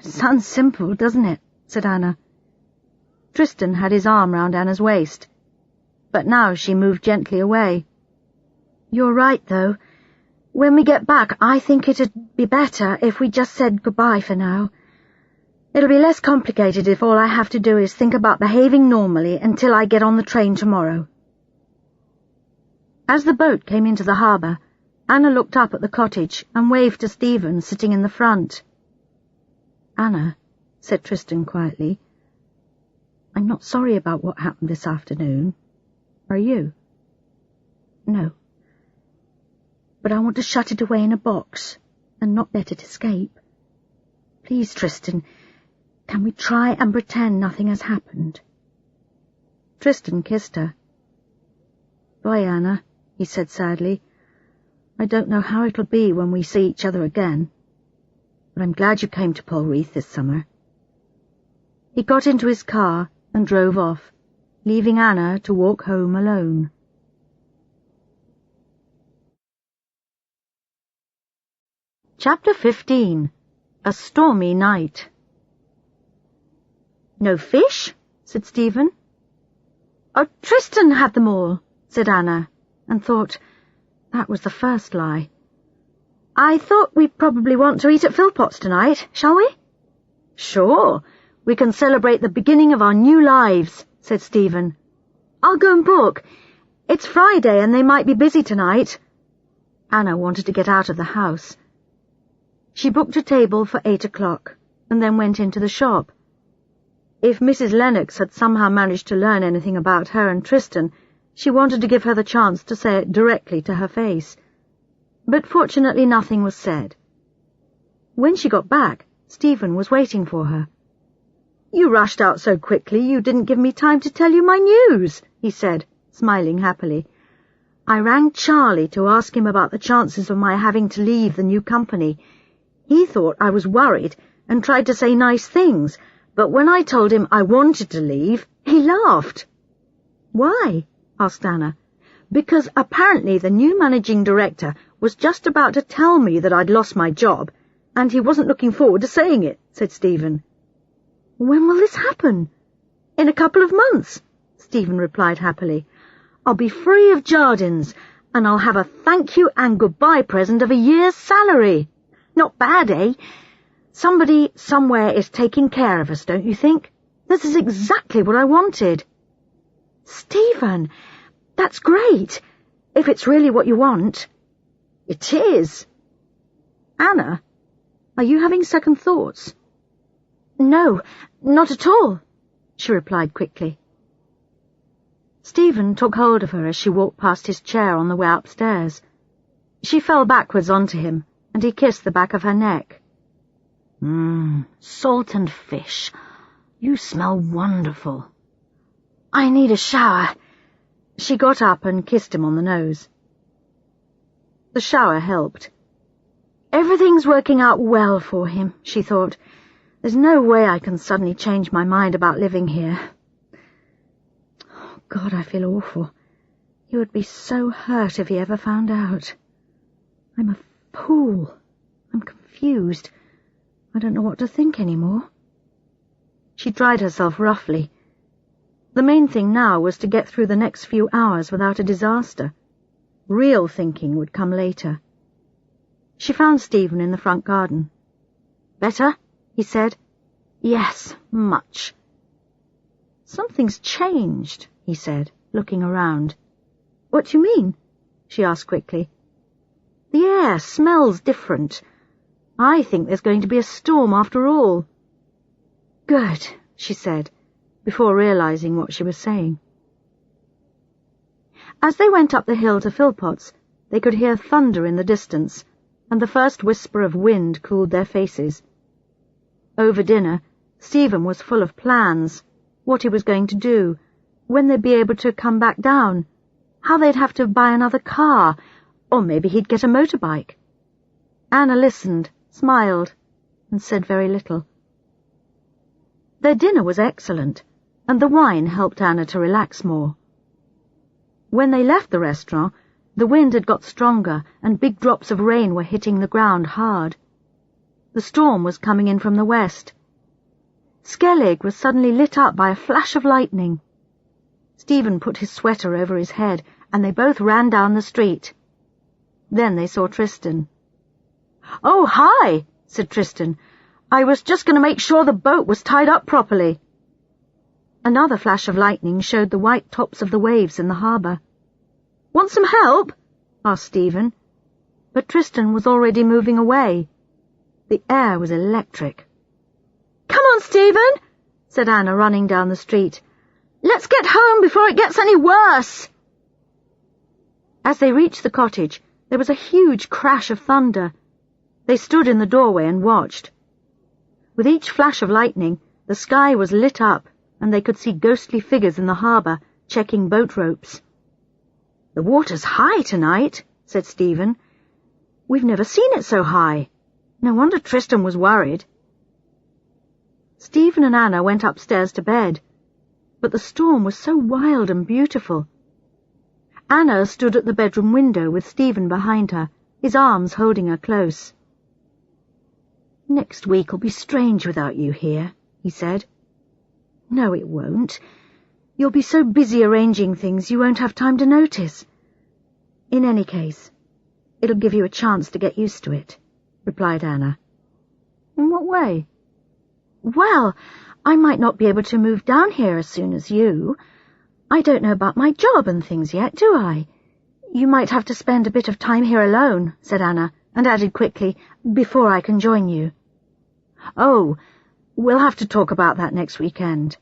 Sounds simple, doesn't it? Said Anna. Tristan had his arm round Anna's waist, but now she moved gently away. You're right, though. When we get back, I think it'd be better if we just said goodbye for now. It'll be less complicated if all I have to do is think about behaving normally until I get on the train tomorrow. As the boat came into the harbour, Anna looked up at the cottage and waved to Stephen sitting in the front. Anna, said Tristan quietly, I'm not sorry about what happened this afternoon. Are you? No. But I want to shut it away in a box and not let it escape. Please, Tristan, can we try and pretend nothing has happened? Tristan kissed her. Bye, Anna, he said sadly. I don't know how it'll be when we see each other again, but I'm glad you came to Polreath this summer. He got into his car and drove off, leaving Anna to walk home alone. Chapter 15. A Stormy Night. No fish? Said Stephen. Oh, Tristan had them all, said Anna, and thought, that was the first lie. I thought we probably want to eat at Philpot's tonight, shall we? Sure, we can celebrate the beginning of our new lives, said Stephen. I'll go and book. It's Friday and they might be busy tonight. Anna wanted to get out of the house. She booked a table for 8 o'clock and then went into the shop. If Mrs. Lennox had somehow managed to learn anything about her and Tristan, she wanted to give her the chance to say it directly to her face. But fortunately nothing was said. When she got back, Stephen was waiting for her. You rushed out so quickly you didn't give me time to tell you my news, he said, smiling happily. I rang Charlie to ask him about the chances of my having to leave the new company. He thought I was worried and tried to say nice things, but when I told him I wanted to leave, he laughed. Why? Asked Anna. Because apparently the new managing director was just about to tell me that I'd lost my job, and he wasn't looking forward to saying it, said Stephen. When will this happen? In a couple of months, Stephen replied happily. I'll be free of Jardins, and I'll have a thank you and goodbye present of a year's salary. Not bad, eh? Somebody somewhere is taking care of us, don't you think? This is exactly what I wanted. Stephen, that's great, if it's really what you want. It is. Anna, are you having second thoughts? No, not at all, she replied quickly. Stephen took hold of her as she walked past his chair on the way upstairs. She fell backwards onto him, and he kissed the back of her neck. Salt and fish. You smell wonderful. I need a shower. She got up and kissed him on the nose. The shower helped. Everything's working out well for him, she thought. There's no way I can suddenly change my mind about living here. God, I feel awful. He would be so hurt if he ever found out. I'm a fool. I'm confused. I don't know what to think anymore. She dried herself roughly. The main thing now was to get through the next few hours without a disaster. Real thinking would come later. She found Stephen in the front garden. "Better?" he said. "Yes, much." "Something's changed," he said, looking around. "What do you mean?" she asked quickly. "The air smells different. I think there's going to be a storm after all." "Good," she said, before realizing what she was saying. As they went up the hill to Philpotts, they could hear thunder in the distance, and the first whisper of wind cooled their faces. Over dinner, Stephen was full of plans, what he was going to do, when they'd be able to come back down, how they'd have to buy another car, or maybe he'd get a motorbike. Anna listened, smiled, and said very little. Their dinner was excellent, and the wine helped Anna to relax more. When they left the restaurant, the wind had got stronger and big drops of rain were hitting the ground hard. The storm was coming in from the west. Skellig was suddenly lit up by a flash of lightning. Stephen put his sweater over his head, and they both ran down the street. Then they saw Tristan. "Oh, hi," said Tristan. "I was just going to make sure the boat was tied up properly." Another flash of lightning showed the white tops of the waves in the harbour. "Want some help?" asked Stephen. But Tristan was already moving away. The air was electric. "Come on, Stephen," said Anna, running down the street. "Let's get home before it gets any worse." As they reached the cottage, there was a huge crash of thunder. They stood in the doorway and watched. With each flash of lightning, the sky was lit up, and they could see ghostly figures in the harbour, checking boat ropes. "The water's high tonight," said Stephen. "We've never seen it so high. No wonder Tristan was worried." Stephen and Anna went upstairs to bed, but the storm was so wild and beautiful. Anna stood at the bedroom window with Stephen behind her, his arms holding her close. "Next week'll be strange without you here," he said. "No, it won't. You'll be so busy arranging things you won't have time to notice. In any case, it'll give you a chance to get used to it," replied Anna. "In what way?" "Well, I might not be able to move down here as soon as you. I don't know about my job and things yet, do I? You might have to spend a bit of time here alone," said Anna, and added quickly, "before I can join you." "Oh, we'll have to talk about that next weekend.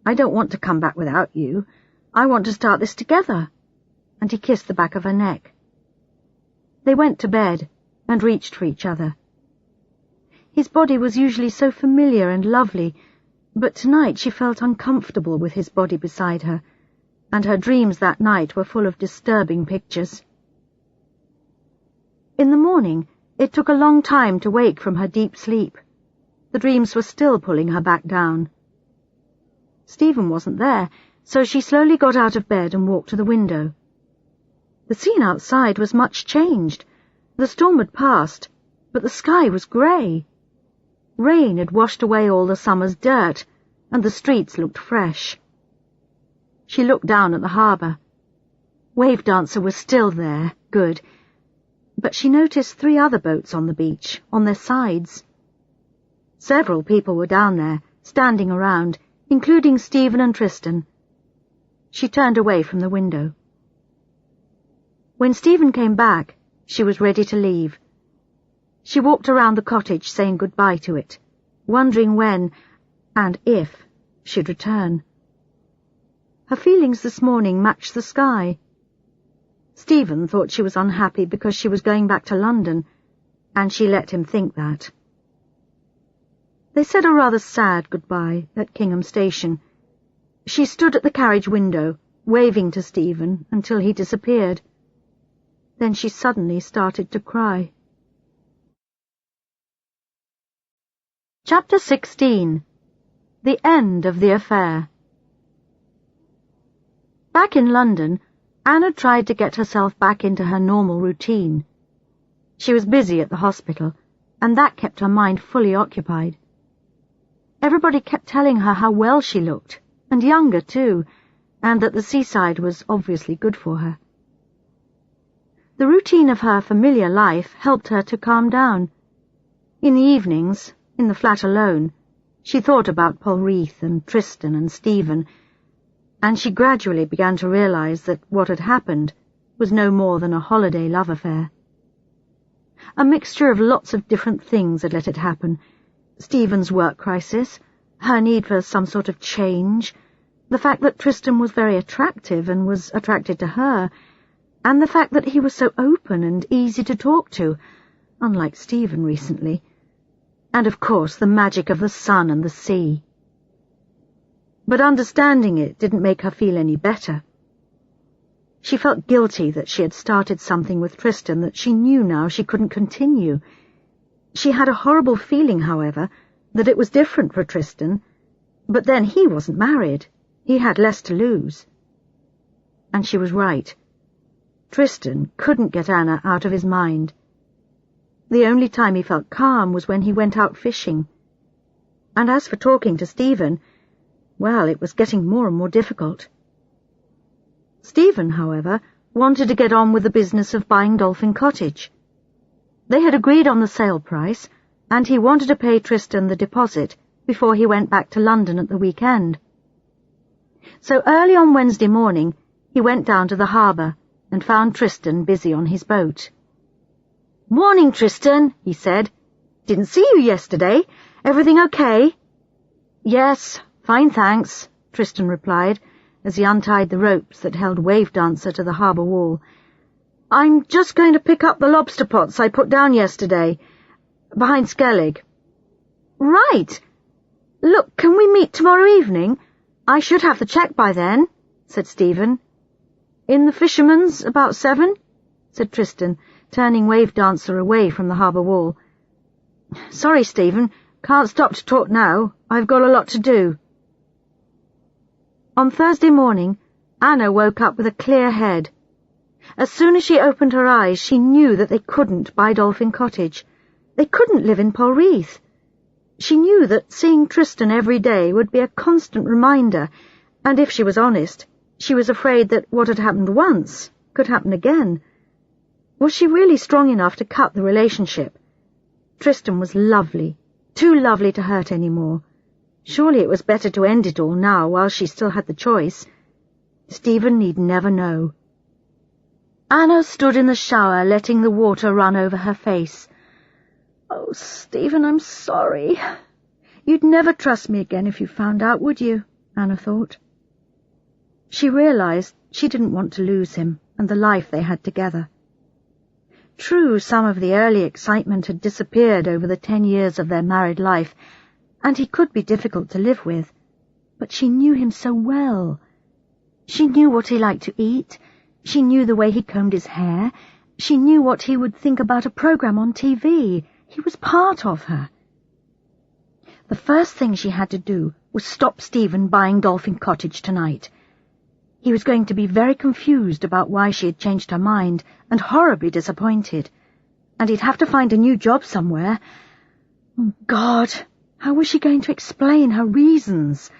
I don't want to come back without you. I want to start this together." And he kissed the back of her neck. They went to bed and reached for each other. His body was usually so familiar and lovely, but tonight she felt uncomfortable with his body beside her, and her dreams that night were full of disturbing pictures. In the morning, it took a long time to wake from her deep sleep. The dreams were still pulling her back down. Stephen wasn't there, so she slowly got out of bed and walked to the window. The scene outside was much changed. The storm had passed, but the sky was grey. Rain had washed away all the summer's dirt, and the streets looked fresh. She looked down at the harbour. Wave Dancer was still there, good, but she noticed 3 other boats on the beach, on their sides. Several people were down there, standing around, including Stephen and Tristan. She turned away from the window. When Stephen came back, she was ready to leave. She walked around the cottage saying goodbye to it, wondering when, and if, she'd return. Her feelings this morning matched the sky. Stephen thought she was unhappy because she was going back to London, and she let him think that. They said a rather sad goodbye at Kingham Station. She stood at the carriage window, waving to Stephen until he disappeared. Then she suddenly started to cry. Chapter 16. The End of the Affair. Back in London, Anna tried to get herself back into her normal routine. She was busy at the hospital, and that kept her mind fully occupied. Everybody kept telling her how well she looked, and younger too, and that the seaside was obviously good for her. The routine of her familiar life helped her to calm down. In the evenings, in the flat alone, she thought about Polreath and Tristan and Stephen, and she gradually began to realize that what had happened was no more than a holiday love affair. A mixture of lots of different things had let it happen. Stephen's work crisis, her need for some sort of change, the fact that Tristan was very attractive and was attracted to her, and the fact that he was so open and easy to talk to, unlike Stephen recently, and of course the magic of the sun and the sea. But understanding it didn't make her feel any better. She felt guilty that she had started something with Tristan that she knew now she couldn't continue. She had a horrible feeling, however, that it was different for Tristan, but then he wasn't married. He had less to lose. And she was right. Tristan couldn't get Anna out of his mind. The only time he felt calm was when he went out fishing. And as for talking to Stephen, well, it was getting more and more difficult. Stephen, however, wanted to get on with the business of buying Dolphin Cottage. They had agreed on the sale price, and he wanted to pay Tristan the deposit before he went back to London at the weekend. So early on Wednesday morning, he went down to the harbour and found Tristan busy on his boat. "Morning, Tristan," he said. "Didn't see you yesterday. Everything okay?" "Yes, fine, thanks," Tristan replied, as he untied the ropes that held Wave Dancer to the harbour wall. "I'm just going to pick up the lobster pots I put down yesterday, behind Skellig." "Right. Look, can we meet tomorrow evening? I should have the cheque by then," said Stephen. "In the Fisherman's about 7, said Tristan, turning Wave Dancer away from the harbour wall. "Sorry, Stephen, can't stop to talk now. I've got a lot to do." On Thursday morning, Anna woke up with a clear head. As soon as she opened her eyes, she knew that they couldn't buy Dolphin Cottage. They couldn't live in Polreath. She knew that seeing Tristan every day would be a constant reminder, and if she was honest, she was afraid that what had happened once could happen again. Was she really strong enough to cut the relationship? Tristan was lovely, too lovely to hurt any more. Surely it was better to end it all now while she still had the choice. Stephen need never know. Anna stood in the shower, letting the water run over her face. "Oh, Stephen, I'm sorry. You'd never trust me again if you found out, would you?" Anna thought. She realized she didn't want to lose him and the life they had together. True, some of the early excitement had disappeared over the 10 years of their married life, and he could be difficult to live with, but she knew him so well. She knew what he liked to eat, she knew the way he combed his hair, she knew what he would think about a program on TV. He was part of her. The first thing she had to do was stop Stephen buying Dolphin Cottage tonight. He was going to be very confused about why she had changed her mind, and horribly disappointed. And he'd have to find a new job somewhere. Oh, God, how was she going to explain her reasons?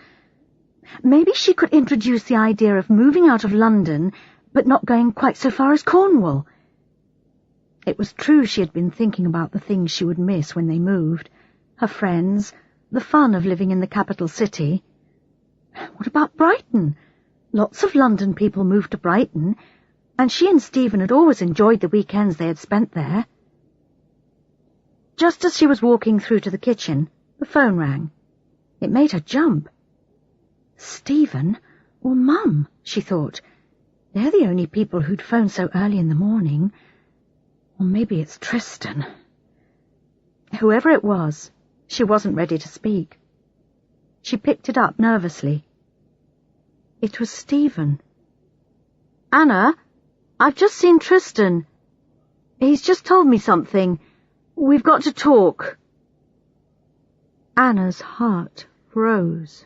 Maybe she could introduce the idea of moving out of London, but not going quite so far as Cornwall. It was true she had been thinking about the things she would miss when they moved. Her friends, the fun of living in the capital city. What about Brighton? Lots of London people moved to Brighton, and she and Stephen had always enjoyed the weekends they had spent there. Just as she was walking through to the kitchen, the phone rang. It made her jump. Stephen or Mum, she thought. They're the only people who'd phone so early in the morning. Or maybe it's Tristan. Whoever it was, she wasn't ready to speak. She picked it up nervously. It was Stephen. "Anna, I've just seen Tristan. He's just told me something. We've got to talk." Anna's heart froze.